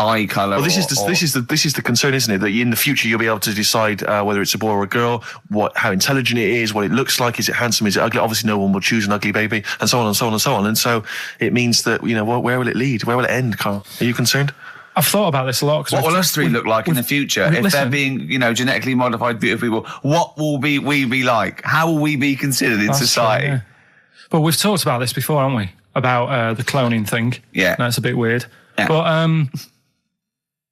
eye colour? Well, this is the concern, isn't it? That in the future you'll be able to decide whether it's a boy or a girl, how intelligent it is, what it looks like, is it handsome, is it ugly? Obviously, no one will choose an ugly baby, and so on and so on and so on. And so it means that where will it lead? Where will it end, Carl? Are you concerned? I've thought about this a lot. What will us three look like in the future if they're being, genetically modified, beautiful people? What will we be like? How will we be considered in society? True, yeah. But we've talked about this before, haven't we? About the cloning thing. Yeah, that's a bit weird. Yeah. But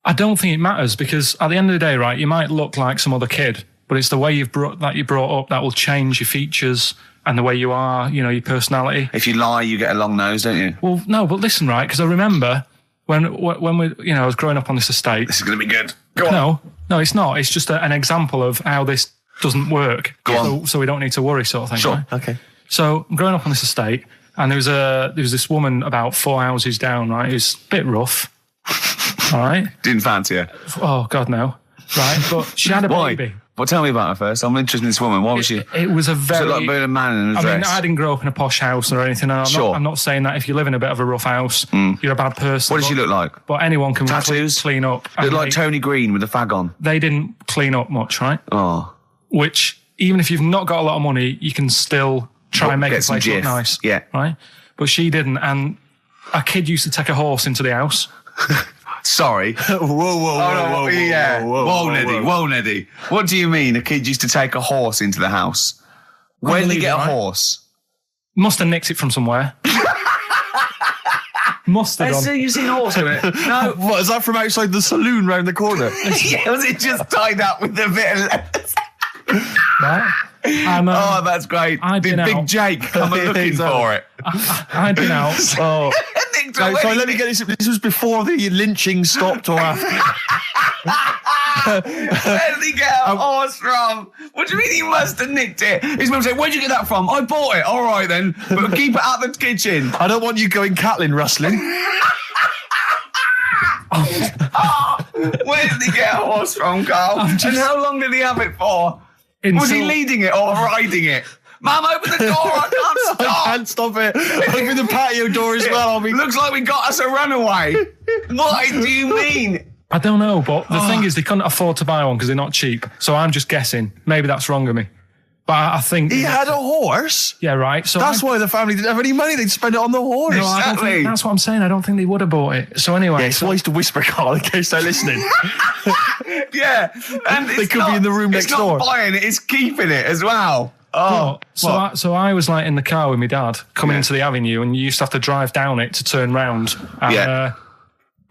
I don't think it matters because at the end of the day, right, you might look like some other kid, but it's the way you're brought up that will change your features and the way you are, your personality. If you lie, you get a long nose, don't you? Well, no, but listen, right, because I remember when we, I was growing up on this estate. This is going to be good. Go on. No, it's not. It's just an example of how this doesn't work. Go on. So we don't need to worry, sort of thing. Sure. Right? Okay. So I'm growing up on this estate, and there was this woman about 4 houses down, right, who's a bit rough. All right. Didn't fancy her. Oh God, no. Right, but she had a baby. Well, tell me about her first. I'm interested in this woman. Why was she? It was a very. So like a man in a dress. I mean, I didn't grow up in a posh house or anything. And I'm not saying that if you live in a bit of a rough house, you're a bad person. What did she look like? But anyone can tattoos, clean up. Looked like Tony Green with a fag on. They didn't clean up much, right? Oh. Which even if you've not got a lot of money, you can still try and make the place look nice. Yeah. Right. But she didn't, and a kid used to take a horse into the house. Sorry. Whoa, Neddy. What do you mean a kid used to take a horse into the house? Where did he get a horse? Must have nicked it from somewhere. Must have done. You've seen a horse in it? No. What, is that from outside the saloon round the corner? Yeah, was it just tied up with a bit of leather? Right. Oh, that's great. Did Big Jake come looking for it? I'd been out. Oh. So let me get this. This was before the lynching stopped or after? Where did he get a horse from? What do you mean he must have nicked it? His mum said, where'd you get that from? I bought it. All right then. But keep it out the kitchen. I don't want you going Catlin rustling. Where did he get a horse from, Carl? And how long did he have it for? Was he leading it or riding it? Mum, open the door, I can't stop. I can't stop it. Open the patio door as well. Looks like we got us a runaway. What do you mean? I don't know, but the thing is they couldn't afford to buy one because they're not cheap. So I'm just guessing. Maybe that's wrong of me. But I think... He had a horse? Yeah, right. So that's why the family didn't have any money. They'd spend it on the horse. No, I don't think, that's what I'm saying. I don't think they would have bought it. So anyway... Yeah, it's wise to whisper, Carl, in case they're listening. Yeah. And they could be in the room next door. It's not buying it, it's keeping it as well. Oh, so I was like in the car with my dad coming into the avenue, and you used to have to drive down it to turn round. And,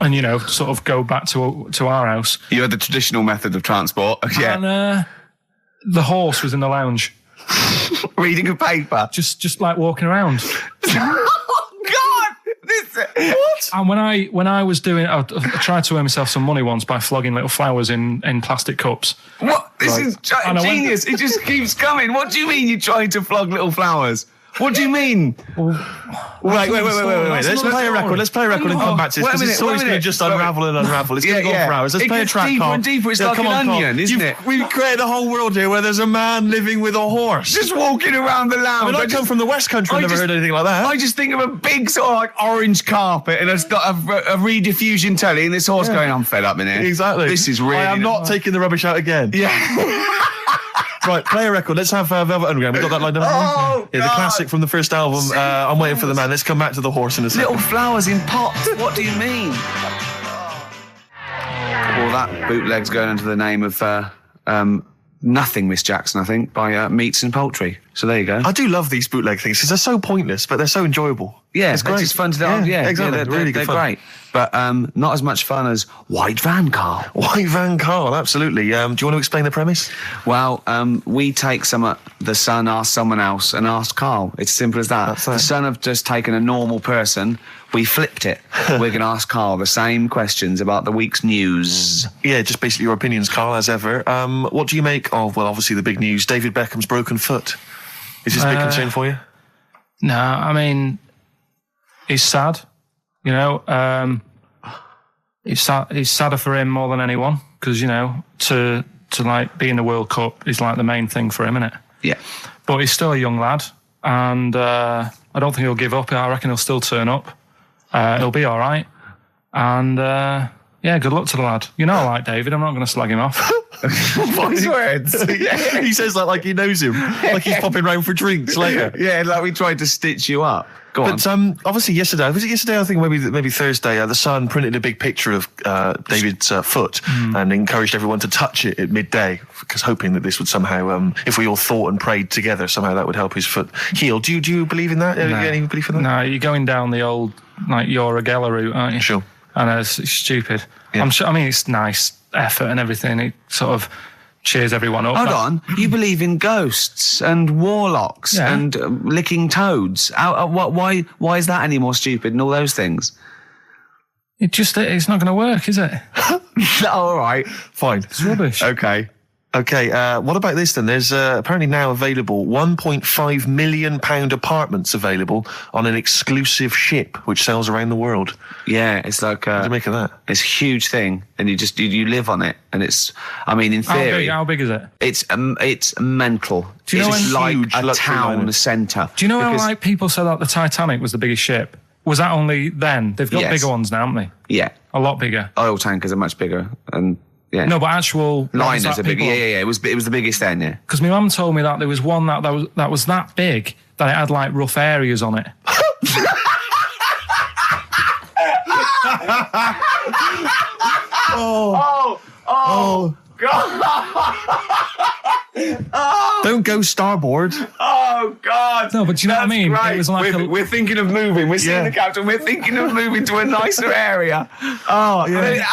and you know, sort of go back to our house. You had the traditional method of transport. Yeah. And the horse was in the lounge. Reading a paper. Just like walking around. What? And when I was doing, I tried to earn myself some money once by flogging little flowers in plastic cups. What? This is genius. It just keeps coming. What do you mean you're trying to flog little flowers? What do you mean? Wait. Let's play a record. Let's play a record and come back to this, because it's always going to just unravel and unravel. It's going to go on for hours. Let's play a track, deeper Carl. and deeper. It's like an onion, isn't it? We've created a whole world here where there's a man living with a horse. Just walking around the lounge. I come from the West Country. I've never heard anything like that. I just think of a big sort of like orange carpet, and it's got a rediffusion telly, and this horse going, I'm fed up in here. Exactly. This is really... I am not taking the rubbish out again. Yeah. Right, play a record. Let's have Velvet Underground. We've got that lined up. Oh, the classic from the first album. I'm Waiting for the Man. Let's come back to the horse in a second. Little flowers in pots. What do you mean? Well, that bootleg's going under the name of Nothing, Miss Jackson, I think, by Meats and Poultry. So there you go. I do love these bootleg things because they're so pointless, but they're so enjoyable. Yeah, it's great. It's fun to do. Yeah, exactly. They're really good they're fun. Great. But not as much fun as White Van Carl. White Van Carl, absolutely. Do you want to explain the premise? Well, we take the Sun, ask someone else, and ask Carl. It's as simple as that. The Sun have just taken a normal person. We flipped it. We're going to ask Carl the same questions about the week's news. Yeah, just basically your opinions, Carl, as ever. What do you make of, well, obviously the big news, David Beckham's broken foot? Is this a big concern for you? No, I mean, he's sad. You know, it's sadder for him more than anyone, because, you know, to like be in the World Cup is like the main thing for him, isn't it? Yeah. But he's still a young lad, and I don't think he'll give up. I reckon he'll still turn up. He'll be all right. And, yeah, good luck to the lad. You know I like David. I'm not going to slag him off. Voice words. Yeah. He says that like he knows him. Like he's popping round for drinks later. Yeah, like we tried to stitch you up. Go on. But obviously yesterday, was it yesterday? I think maybe Thursday. The Sun printed a big picture of David's foot and encouraged everyone to touch it at midday, because hoping that this would somehow, if we all thought and prayed together, somehow that would help his foot heal. Do you believe in that? No. Any belief in that? No, you're going down the old like Yora Geller route, aren't you? Sure. I know, it's stupid. Yeah. I'm sure. I mean, it's nice effort and everything. It sort of cheers everyone up. Hold on, you believe in ghosts and warlocks and licking toads? Why is that any more stupid than all those things? It's not going to work, is it? All right, fine. It's rubbish. Okay, what about this then? There's apparently now available £1.5 million apartments available on an exclusive ship which sails around the world. Yeah, it's like what do you make of that? It's a huge thing, and you live on it, and it's. I mean, in theory, how big is it? It's mental. Do you know it's like huge a town centre. Do you know how like people said that the Titanic was the biggest ship? Was that only then? They've got bigger ones now, haven't they? Yeah, a lot bigger. Oil tankers are much bigger, and. Yeah. No, but actual liners are big. Yeah. It was the biggest then. Yeah. Because my mum told me that there was one that was that big that it had like rough areas on it. Oh God! Don't go starboard. Oh God! No, but do you know what I mean? Right. It was like we're thinking of moving. We're seeing the captain. We're thinking of moving to a nicer area. Oh yeah.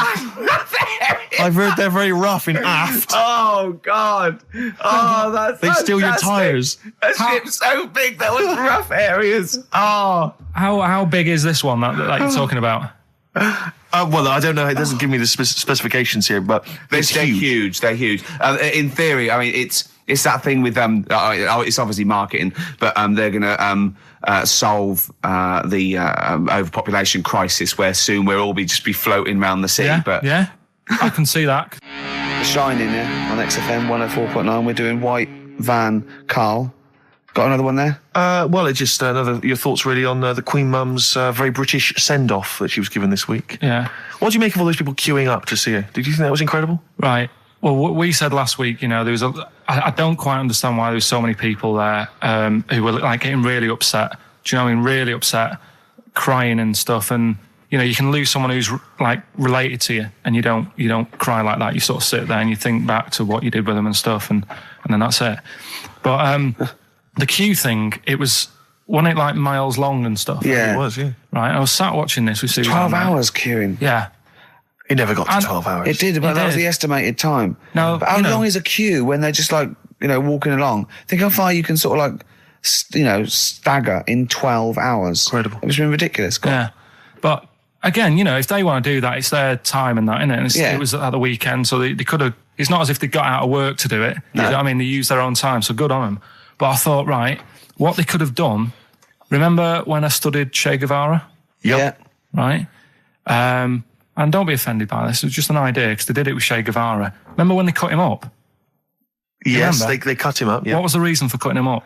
I've heard they're very rough in aft. Oh God! Oh, that's they steal your tyres. A ship's so big there was rough areas. Oh, how big is this one that you're talking about? Well, I don't know. It doesn't give me the specifications here, but they're huge. They're huge. In theory, I mean, it's that thing with it's obviously marketing, but they're going to solve the overpopulation crisis, where soon we'll all just be floating around the sea. Yeah, but yeah, I can see that. Shining on XFM 104.9. We're doing White Van Carl. Got another one there? Well, it's just your thoughts really on the Queen Mum's very British send-off that she was given this week. Yeah. What do you make of all those people queuing up to see her? Did you think that was incredible? Right. Well, what we said last week, you know, there was I don't quite understand why there was so many people there who were like getting really upset. Do you know what I mean? Really upset, crying and stuff. And, you know, you can lose someone who's like related to you, and you don't cry like that. You sort of sit there and you think back to what you did with them and stuff, and then that's it. But the queue thing, wasn't it like miles long and stuff? Yeah. It was, yeah. Right, I was sat watching this with Susan. 12 hours queuing. Yeah. It never got to 12 hours. It did, but that was the estimated time. No, but how long is a queue when they're just like, walking along? Think how far you can sort of like, stagger in 12 hours. Incredible. It's been ridiculous. Yeah. But again, if they want to do that, it's their time and that, isn't it? And it was at the weekend, so they could have, it's not as if they got out of work to do it. No. I mean, they used their own time, so good on them. But I thought, right, what they could have done, remember when I studied Che Guevara? Yep. Yeah. Right? And don't be offended by this, it was just an idea, because they did it with Che Guevara. Remember when they cut him up? Yes, they cut him up, yeah. What was the reason for cutting him up?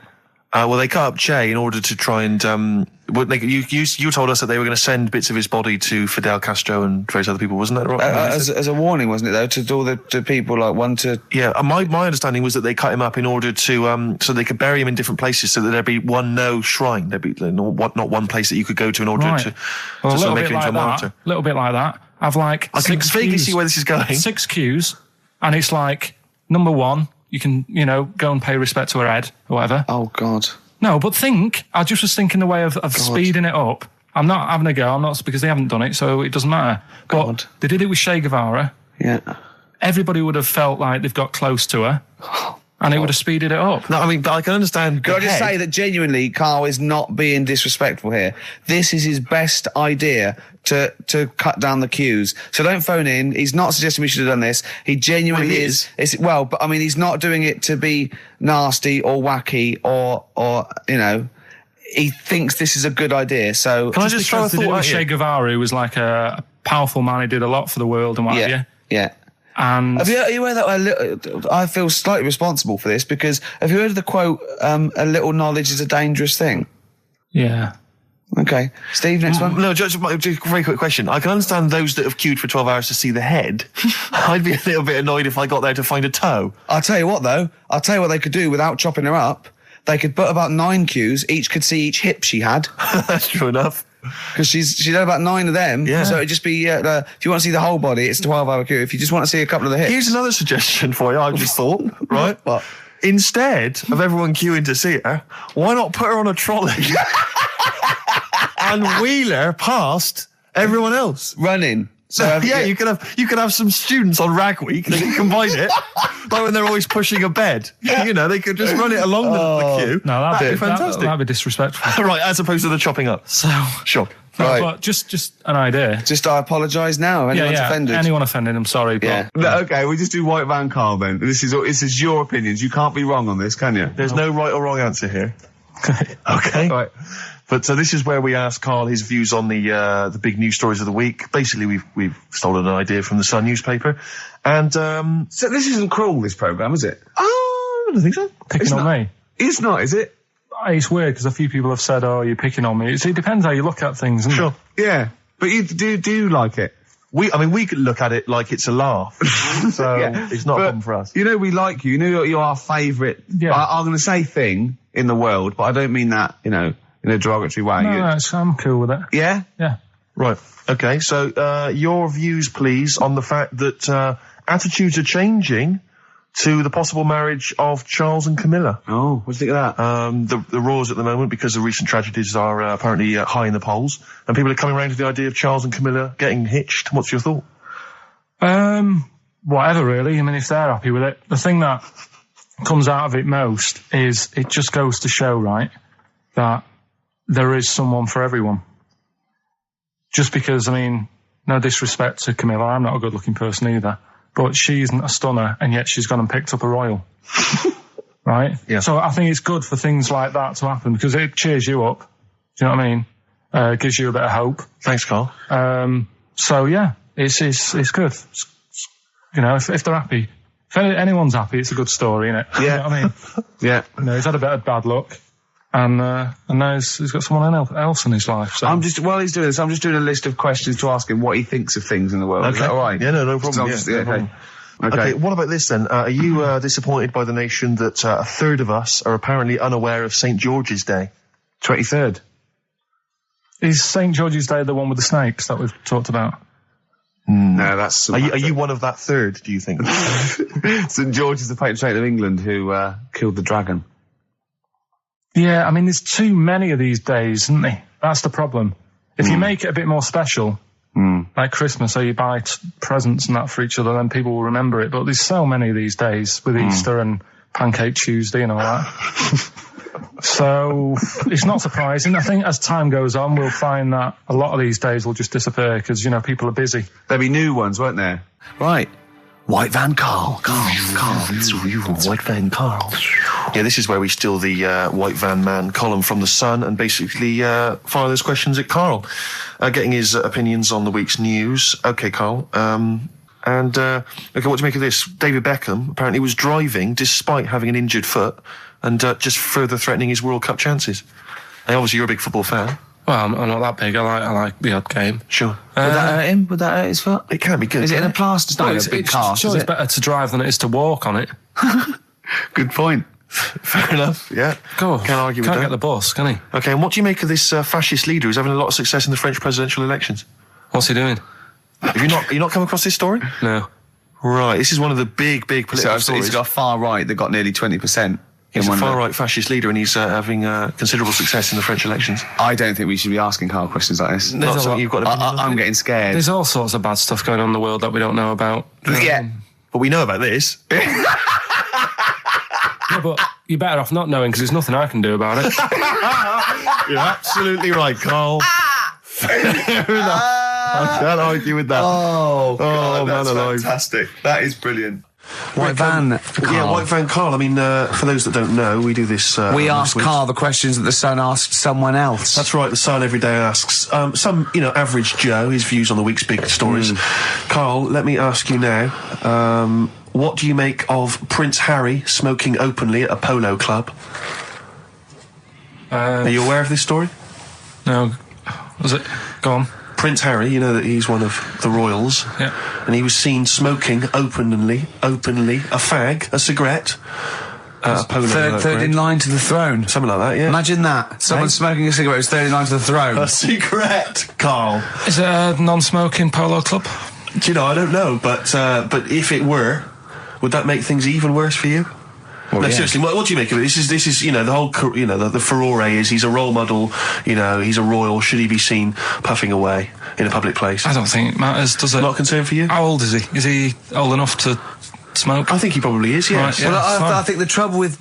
Well, they cut up Che in order to try and... you told us that they were going to send bits of his body to Fidel Castro and various other people, wasn't that right? As a warning, wasn't it, though, to all the people, like, one to... Yeah, my understanding was that they cut him up in order to... so they could bury him in different places so that there'd be no shrine. There'd be not one place that you could go to in order to sort of make him into a martyr. A little bit like that. I've like... I can vaguely see where this is going. 6 queues, and it's like, number 1... You can, go and pay respect to her head or whatever. Oh, God. No, but I just was thinking the way of speeding it up. I'm not having a go. I'm not, because they haven't done it, so it doesn't matter. But they did it with Che Guevara. Yeah. Everybody would have felt like they've got close to her. And it would have speeded it up. No, I mean, but I can understand. Can I just say that genuinely, Carl is not being disrespectful here. This is his best idea to cut down the queues. So don't phone in. He's not suggesting we should have done this. He genuinely is. But I mean, he's not doing it to be nasty or wacky or he thinks this is a good idea. So can I just throw a thought at Che Guevara, who was like a powerful man, he did a lot for the world and what have you. Yeah. And have you heard that? I feel slightly responsible for this because have you heard of the quote, a little knowledge is a dangerous thing? Yeah. Okay. Steve, next one? No, just a very quick question. I can understand those that have queued for 12 hours to see the head. I'd be a little bit annoyed if I got there to find a toe. I'll tell you what, though. I'll tell you what they could do without chopping her up. They could put about 9 queues. Each could see each hip she had. That's true enough. Because she's had about 9 of them. Yeah. So it'd just be, if you want to see the whole body, it's a 12-hour queue. If you just want to see a couple of the hips. Here's another suggestion for you, I just thought, right? What? Instead of everyone queuing to see her, why not put her on a trolley and wheel her past everyone else? Running. So you could have some students on Rag Week. They can combine it, like when they're always pushing a bed. They could just run it along the queue. No, that'd be fantastic. That'd be disrespectful. Right, as opposed to the chopping up. So sure. Right. But just an idea. Just I apologise now. Anyone's offended. Anyone offended, I'm sorry. But Okay, we just do White Van Carl then. This is your opinions. You can't be wrong on this, can you? There's no right or wrong answer here. Okay. Right. But so this is where we ask Carl his views on the big news stories of the week. Basically, we've stolen an idea from the Sun newspaper, and so this isn't cruel. This programme, is it? Oh, I don't think so. Picking on me? It's not, is it? It's weird because a few people have said, "Oh, you're picking on me." It depends how you look at things, doesn't it? Yeah, but you do like it. We could look at it like it's a laugh, so it's not a problem for us. We like you. You're our favourite. Yeah. I'm going to say thing in the world, but I don't mean that. In a derogatory way. No, I'm cool with it. Yeah? Yeah. Right. Okay, so your views, please, on the fact that attitudes are changing to the possible marriage of Charles and Camilla. Oh, what do you think of that? The roars at the moment, because the recent tragedies are apparently high in the polls, and people are coming around to the idea of Charles and Camilla getting hitched. What's your thought? Whatever, really. I mean, if they're happy with it. The thing that comes out of it most is it just goes to show, right, that there is someone for everyone. Just because, I mean, no disrespect to Camilla, I'm not a good-looking person either, but she isn't a stunner, and yet she's gone and picked up a royal. Right? Yeah. So I think it's good for things like that to happen, because it cheers you up. Do you know what I mean? Gives you a bit of hope. Thanks, Carl. So, yeah, it's good. If they're happy. If anyone's happy, it's a good story, isn't it? Yeah. You know what I mean? Yeah. He's had a bit of bad luck. And now he's got someone else in his life. So. While he's doing this, I'm just doing a list of questions to ask him what he thinks of things in the world. Okay. Is that all right? Yeah, no problem. No problem. Okay, what about this then? Are you disappointed by the nation that a third of us are apparently unaware of St. George's Day? 23rd. Is St. George's Day the one with the snakes that we've talked about? No, that's... Are you one of that third, do you think? St. George is the patron saint of England who killed the dragon. Yeah, I mean, there's too many of these days, isn't there? That's the problem. If you make it a bit more special, like Christmas, so you buy presents and that for each other, then people will remember it. But there's so many these days with Easter and Pancake Tuesday and all that. So it's not surprising. I think as time goes on, we'll find that a lot of these days will just disappear because, you know, people are busy. There'll be new ones, won't there? Right. White Van Karl. White Van Karl. Yeah, this is where we steal the White Van Man column from The Sun and basically fire those questions at Karl, getting his opinions on the week's news. Okay, Karl. Okay, what do you make of this? David Beckham apparently was driving despite having an injured foot and just further threatening his World Cup chances. And obviously, you're a big football fan. Well, I'm not that big. I like the odd game. Sure. Would that hurt him? Would that hurt his foot? It can be good. Is it in a plaster? It's not in a big cast, Sure, is it's it? better to drive than it is to walk on it. Good point. Fair enough, yeah. Cool. Can't argue with Can't that. get the bus, can he? Okay, and what do you make of this fascist leader who's having a lot of success in the French presidential elections? What's he doing? Have you not come across this story? No. Right, this is one of the big political stories. He's got a far right that got nearly 20%. He's a far-right fascist leader and he's having considerable success in the French elections. I don't think we should be asking Karl questions like this. Not something you've got to I'm getting scared. There's all sorts of bad stuff going on in the world that we don't know about. Yeah. But we know about this. Yeah, but you're better off not knowing because there's nothing I can do about it. You're absolutely right, Karl. Fair enough. I can't argue with that. Oh, God, man that's alive. fantastic. That is brilliant. White Van Karl. Yeah, White Van Karl. I mean, for those that don't know, we do this... we ask Karl the questions that the Sun asked someone else. That's right, the Sun every day asks some, average Joe, his views on the week's big stories. Karl, let me ask you now, what do you make of Prince Harry smoking openly at a polo club? Are you aware of this story? No. Was it? Go on. Prince Harry, you know that he's one of the royals. Yeah. And he was seen smoking openly, a fag, a cigarette, a polo. Third in line to the throne. Something like that, yeah. Imagine that. Someone smoking a cigarette who's third in line to the throne. A cigarette, Karl. Is it a non-smoking polo club? Do you know, I don't know, but if it were, would that make things even worse for you? Well, no, yeah. seriously, what do you make of it? This is, the whole, the furore is he's a role model, he's a royal, should he be seen puffing away in a public place? I don't think it matters, does it? Not a concern for you? How old is he? Is he old enough to smoke? I think he probably is, yes. Right, yeah. Well, I think the trouble with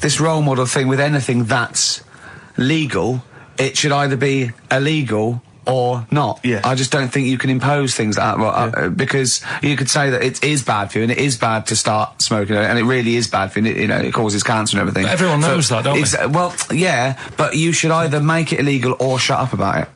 this role model thing, with anything that's legal, it should either be illegal or not. Yeah. I just don't think you can impose things like that, because you could say that it is bad for you, and it is bad to start smoking, and it really is bad for you, it causes cancer and everything. But everyone knows that, don't they? Well, yeah, but you should either make it illegal or shut up about it.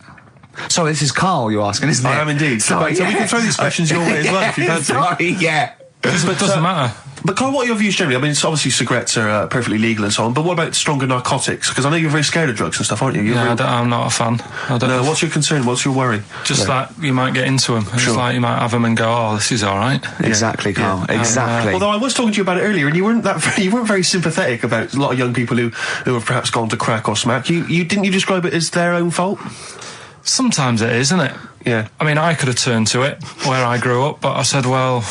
So this is Karl you're asking, isn't it? I am indeed. Sorry, So we can throw these questions your way as well if you fancy. Sorry, yeah. But it doesn't matter. But Karl, what are your views generally? I mean, it's obviously cigarettes are perfectly legal and so on, but what about stronger narcotics? Because I know you're very scared of drugs and stuff, aren't you? I'm not a fan. No, what's your concern? What's your worry? Just like you might get into them. It's like you might have them and go, oh, this is all right. Exactly, Karl. Exactly. Although I was talking to you about it earlier, and you weren't very sympathetic about a lot of young people who have perhaps gone to crack or smack. You didn't you describe it as their own fault? Sometimes it is, isn't it? Yeah. I mean, I could have turned to it where I grew up, but I said, well,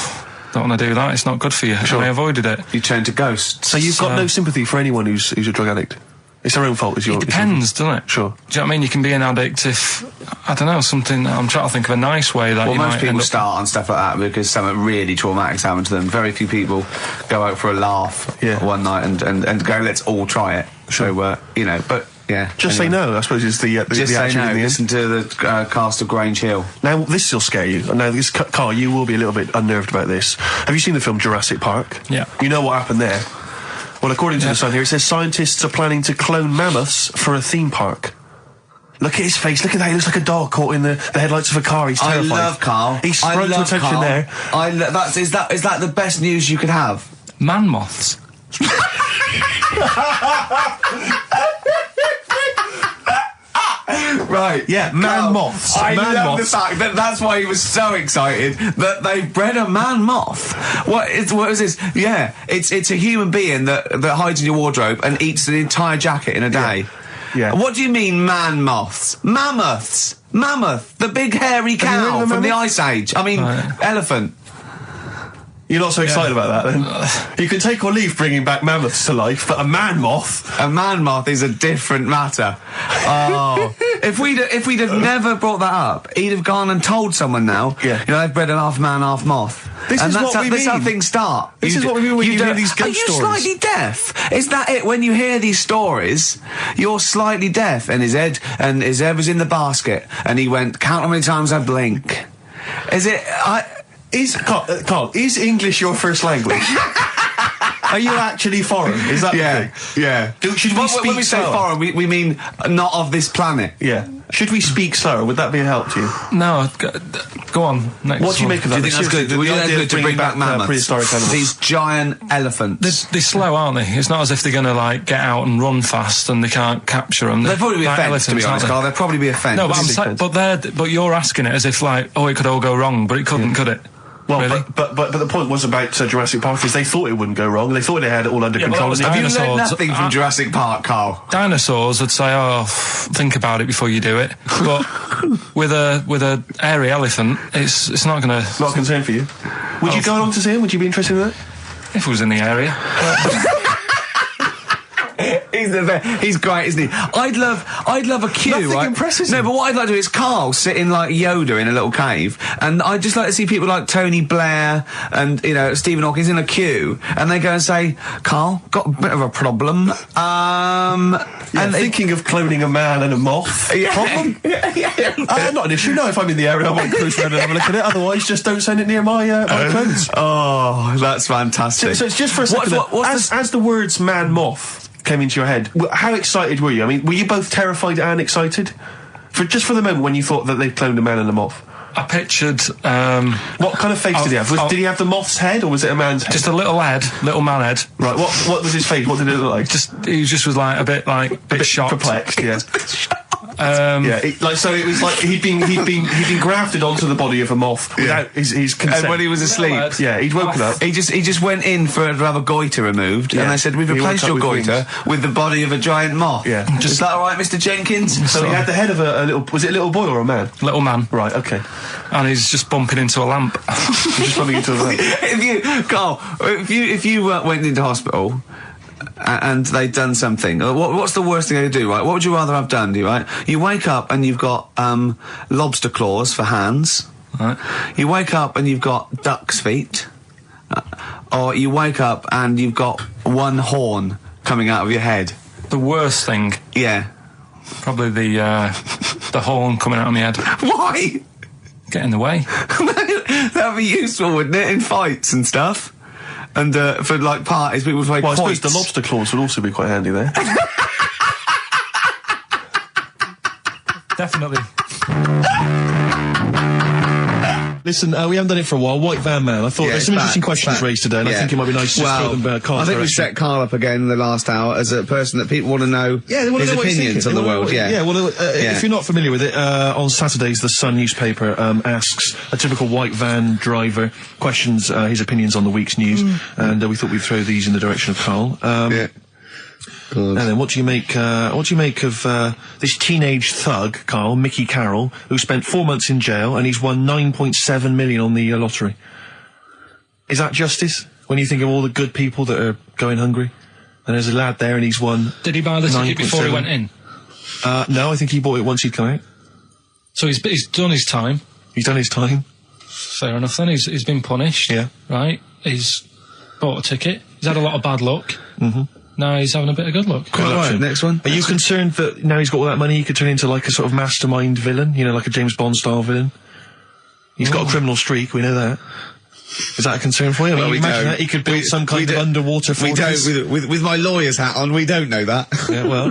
don't want to do that. It's not good for you. Sure. And I avoided it. You turned to ghosts. So you've got no sympathy for anyone who's a drug addict? It's their own fault, is your... It depends, doesn't it? Sure. Do you know what I mean? You can be an addict if, I don't know, something... I'm trying to think of a nice way that you might most people end up... start on stuff like that because something really traumatic's happened to them. Very few people go out for a laugh one night and go, let's all try it. Sure. So, but... Yeah. Just say no, I suppose, is the Just say action no. in the end. Listen to the cast of Grange Hill. Now, this will scare you. Now, Karl, you will be a little bit unnerved about this. Have you seen the film Jurassic Park? Yeah. You know what happened there? Well, according to the Sun here, it says scientists are planning to clone mammoths for a theme park. Look at his face. Look at that. He looks like a dog caught in the headlights of a car. He's terrified. I love Karl. He sprung to attention Karl. there. Is that the best news you could have? Man moths. Right, yeah, man moths. I man love moths. the fact that that's why he was so excited that they bred a man moth. What is this? Yeah, it's a human being that hides in your wardrobe and eats the entire jacket in a day. Yeah. What do you mean, man moths? Mammoths. Mammoth, the big hairy Have you heard cow of a from the mammoth? Ice Age. I mean, elephant. You're not so excited about that, then? You can take or leave bringing back mammoths to life, but a man moth... A man moth is a different matter. Oh. If we'd have never brought that up, he'd have gone and told someone now, Yeah. you know, I've bred an half man, half moth. This is what we This is how mean. things start. This is what we mean when you hear these ghost Are you stories. slightly deaf? Is that it? When you hear these stories, you're slightly deaf, and his head was in the basket, and he went, count how many times I blink. Is it... Carl, is English your first language? Are you actually foreign? Is that the thing? Yeah. Should we speak when we say slower? foreign, we mean not of this planet. Yeah. Should we speak slower? Would that be a help to you? No, go on. Next What do you one. make of Do that? you think that's good? The Would you think idea that's of good to bring back mammoths? prehistoric animals. These giant elephants. They're slow, aren't they? It's not as if they're going to, like, get out and run fast and they can't capture them. They'd probably be a Like fence, to be elephants, honest, aren't Carl. They'd probably be a fence. No, but I'm Big saying, fence. but you're asking it as if, like, oh, it could all go wrong, but it couldn't, could it? Well, Really? but the point was about Jurassic Park is they thought it wouldn't go wrong. They thought they had it all under Yeah, but control. that was and Have you dinosaurs. learned nothing from Jurassic Park, Carl? Dinosaurs would say, oh, think about it before you do it. But with a airy elephant, it's not going to... Not a concern for you. Would you go along to see him? Would you be interested in that? If it was in the area. He's great, isn't he? I'd love a queue, Nothing right? impresses No, him. but what I'd like to do is Carl sitting like Yoda in a little cave, and I'd just like to see people like Tony Blair and, you know, Stephen Hawking's in a queue, and they go and say, Carl, got a bit of a problem. And thinking of cloning a man and a moth. Problem? Not an issue. No, if I'm in the area, I might cruise around and have a look at it. Otherwise, just don't send it near my clothes. Oh, that's fantastic. So it's just for a second. As the words man moth came into your head, how excited were you? I mean, were you both terrified and excited? For the moment when you thought that they cloned a man and a moth? I pictured... What kind of face did he have? Did he have the moth's head, or was it a man's head? Just a little man head. Right, what was his face? What did it look like? He just was like a bit shocked. Perplexed, yeah. Yeah, so it was like he'd been grafted onto the body of a moth without his consent. And when he was asleep, he'd woken up. He just went in to have a goiter removed, and they said, "We've He replaced woke your up with goiter with the body of a giant moth." Yeah. Is that all right, Mr. Jenkins? So he had the head of a little. Was it a little boy or a man? little man. Right. Okay. And he's just bumping into a lamp. Just running into a lamp. If you went into hospital and they'd done something, what's the worst thing they do, right? What would you rather have done, right? You wake up and you've got lobster claws for hands. Right. You wake up and you've got duck's feet. Or you wake up and you've got one horn coming out of your head. The worst thing, Yeah. probably the horn coming out of my head. Why? Get in the way. That'd be useful, wouldn't it, in fights and stuff? And for like parties, people would play Well, I suppose quoits. the lobster claws would also be quite handy there. Definitely. Listen, we haven't done it for a while. White Van Man. I thought there's some interesting questions raised today, and I think it might be nice to just throw them Carl's I think we direction. set Carl up again in the last hour as a person that people want to know Yeah, they want to his know what he's opinions thinking. on the world. Well, if you're not familiar with it, on Saturdays, the Sun newspaper asks a typical white van driver questions his opinions on the week's news, and we thought we'd throw these in the direction of Carl. And then, what do you make of this teenage thug, Carl, Mickey Carroll, who spent 4 months in jail and he's won 9.7 million on the lottery? Is that justice? When you think of all the good people that are going hungry, and there's a lad there and he's won. Did he buy the ticket before he went in? No, I think he bought it once he'd come out. So he's done his time. He's done his time. Fair enough then. He's been punished. Yeah. Right. He's bought a ticket. He's had a lot of bad luck. Mm-hmm. Now he's having a bit of good luck. All right, next one. Are you concerned that now he's got all that money, he could turn into like a sort of mastermind villain? You know, like a James Bond style villain? He's got a criminal streak, we know that. Is that a concern for you? Well, we imagine don't. that he could build some kind of underwater We fortress. don't. With my lawyer's hat on, we don't know that. Yeah, well.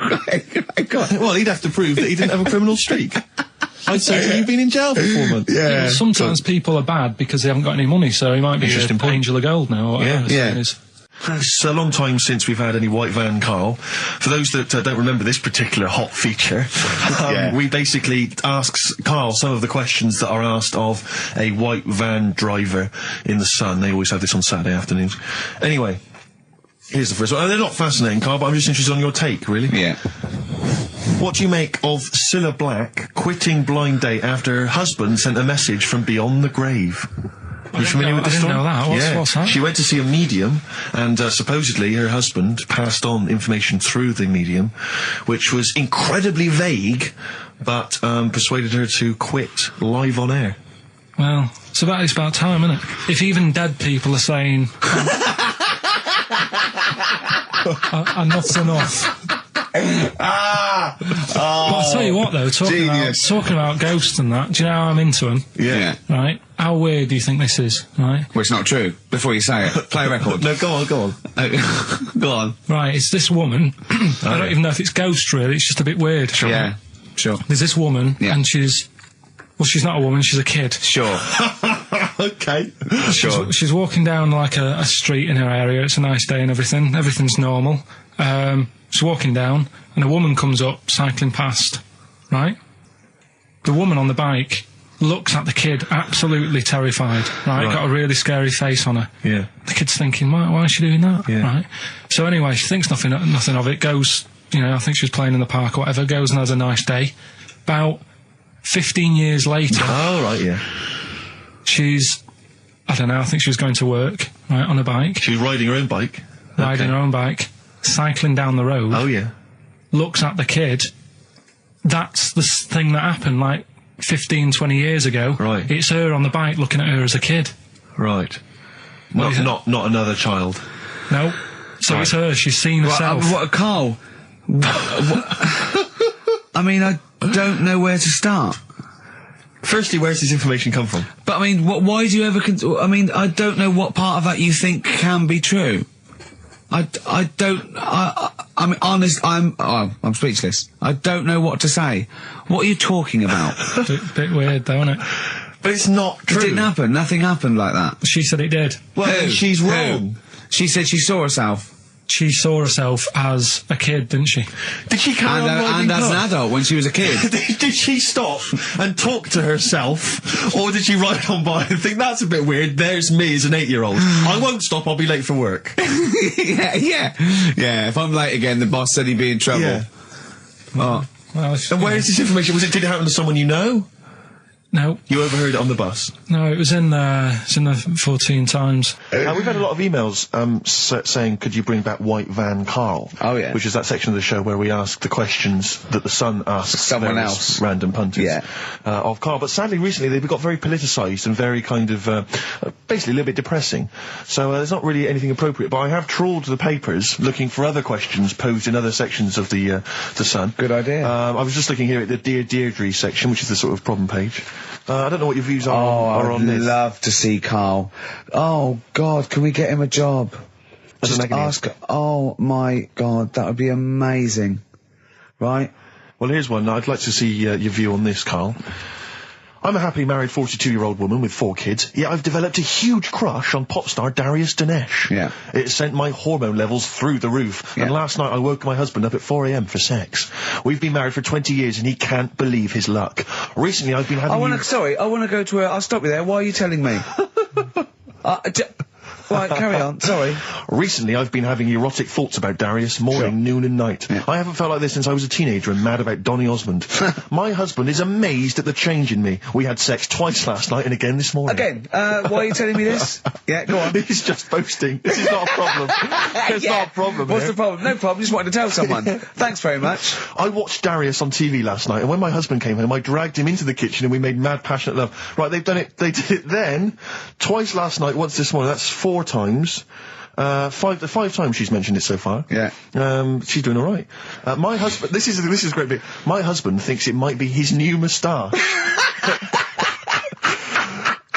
Well, he'd have to prove that he didn't have a criminal streak. I'd say you've been in jail for 4 months. Yeah, well, sometimes people are bad because they haven't got any money, so he might be Interesting an point. angel of gold now. Or whatever his name is. It's a long time since we've had any White Van Carl. For those that don't remember this particular hot feature, we basically ask Carl some of the questions that are asked of a White Van driver in the Sun. They always have this on Saturday afternoons. Anyway, here's the first one. They're not fascinating, Carl, but I'm just interested on your take, really. Yeah. What do you make of Cilla Black quitting Blind Date after her husband sent a message from beyond the grave? You familiar with the I didn't story? know that. What's that? She went to see a medium, and supposedly her husband passed on information through the medium, which was incredibly vague, but persuaded her to quit live on air. Well, it's about time, isn't it? If even dead people are saying, enough's enough. But I'll tell you what, though, talking about ghosts and that, do you know how I'm into them? Yeah. Right? How weird do you think this is, right? Well, it's not true. Before you say it, play a record. No, go on. Go on. Right, it's this woman. I don't even know if it's ghost, really. It's just a bit weird. Sure. Yeah, sure. There's this woman, and she's not a woman, she's a kid. Sure. Okay. She's walking down, like, a street in her area. It's a nice day and everything. Everything's normal. She's walking down, and a woman comes up, cycling past, right? The woman on the bike looks at the kid, absolutely terrified, right? Got a really scary face on her. Yeah. The kid's thinking, why is she doing that? Yeah. Right? So anyway, she thinks nothing of it, goes, I think she was playing in the park or whatever, goes and has a nice day. About 15 years later... Oh, right, yeah. She's, I don't know, I think she was going to work, right, on a bike. She was riding her own bike? Riding her own bike, cycling down the road. Oh, yeah. Looks at the kid. That's the thing that happened, like, 15, 20 years ago. Right. It's her on the bike looking at her as a kid. Right. Not another child. No. So it's her, she's seen herself. Carl? I mean, I don't know where to start. Firstly, where's this information come from? But, I mean, why do you ever... I mean, I don't know what part of that you think can be true. I mean, honest, I'm speechless. I don't know what to say. What are you talking about? Bit weird, though, isn't it? But it's not true. It didn't happen. Nothing happened like that. She said it did. Well, then she's wrong. She said she saw herself. She saw herself as a kid, didn't she? Did she carry on riding and as an adult when she was a kid. Did she stop and talk to herself, or did she ride on by and think, that's a bit weird, there's me as an 8-year-old. I won't stop, I'll be late for work. Yeah, if I'm late again, the boss said he'd be in trouble. Yeah. Well, and where is this information? Did it happen to someone you know? No. You overheard it on the bus? No, it was in the 14 Times. We've had a lot of emails saying, could you bring back White Van Karl? Oh, yeah. Which is that section of the show where we ask the questions that the Sun asks someone else, random punters of Karl. But sadly, recently, they've got very politicised and very kind of, basically a little bit depressing. So there's not really anything appropriate. But I have trawled the papers looking for other questions posed in other sections of the Sun. Good idea. I was just looking here at the Dear Deirdre section, which is the sort of problem page. I don't know what your views are on this. I'd love to see Karl. Oh, God, can we get him a job? Just ask... Oh, my God, that would be amazing. Right? Well, here's one. I'd like to see your view on this, Karl. I'm a happily married 42-year-old woman with 4 kids, yet I've developed a huge crush on pop star Darius Dinesh. Yeah. It sent my hormone levels through the roof, and last night I woke my husband up at 4 a.m. for sex. We've been married for 20 years and he can't believe his luck. Recently I've been having... I want to go to I'll stop you there. Why are you telling me? Right, carry on, sorry. Recently I've been having erotic thoughts about Darius morning, noon and night. Yeah. I haven't felt like this since I was a teenager and mad about Donny Osmond. My husband is amazed at the change in me. We had sex twice last night and again this morning. Again? Why are you telling me this? Yeah, go on. He's just boasting. This is not a problem. It's not a problem. What's the problem? No problem, just wanted to tell someone. Thanks very much. I watched Darius on TV last night, and when my husband came home, I dragged him into the kitchen and we made mad, passionate love. Right, they did it then, twice last night, once this morning. That's 4 times. 5 times she's mentioned it so far. Yeah. She's doing all right. My husband, this is a great bit. My husband thinks it might be his new moustache.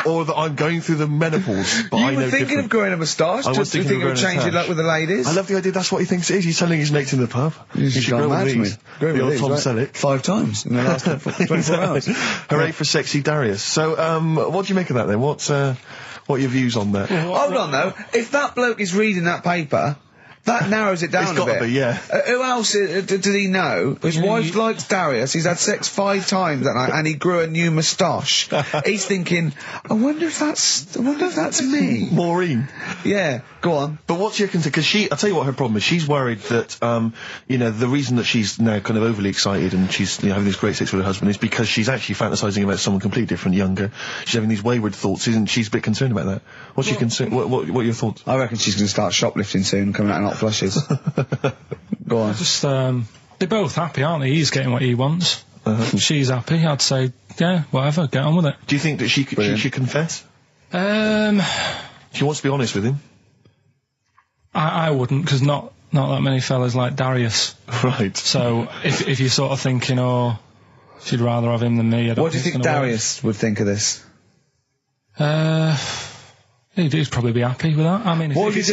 Or that I'm going through the menopause, but I know You were thinking of growing a moustache? Just to think of changing luck with the ladies? I love the idea, that's what he thinks it is. He's telling his mates in the pub. You should grow one of these. The old Tom Selleck. 5 times in the last 24 hours. Hooray for sexy Darius. So, what do you make of that then? What are your views on that? Hold on though, if that bloke is reading that paper, that narrows it down a bit. It's got to be, yeah. Who else did he know? His wife likes Darius, he's had sex 5 times that night, and he grew a new moustache. He's thinking, I wonder if that's me. Maureen. Yeah, go on. But what's your concern? Because I'll tell you what her problem is. She's worried that, you know, the reason that she's now kind of overly excited and she's, you know, having this great sex with her husband is because she's actually fantasizing about someone completely different, younger. She's having these wayward thoughts, isn't she? She's a bit concerned about that. What's your concern? What are your thoughts? I reckon she's going to start shoplifting soon, coming out in hot flushes. Go on. Just, they're both happy, aren't they? He's getting what he wants. She's happy. I'd say, yeah, whatever, get on with it. Do you think that she should confess? She wants to be honest with him. I wouldn't, because not that many fellas like Darius. Right. So if you're sort of thinking, oh, she'd rather have him than me, I don't What do you think Darius would think of this? He'd probably be happy with that. I mean, what would you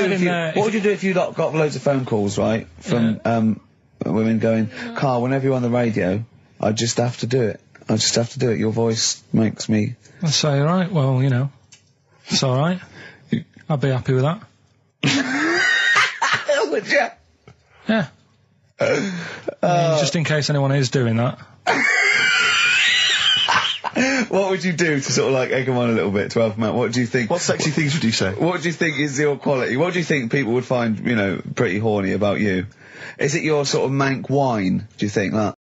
do if you got loads of phone calls, right, from women going, Carl, whenever you're on the radio, I just have to do it. I just have to do it. Your voice makes me... I'd say, right, well, you know, it's alright. I'd be happy with that. Would you? Yeah. I mean, just in case anyone is doing that. What would you do to sort of like egg them on a little bit to help them out? What do you think? What sexy things would you say? What do you think is your quality? What do you think people would find, you know, pretty horny about you? Is it your sort of mank wine, do you think, that?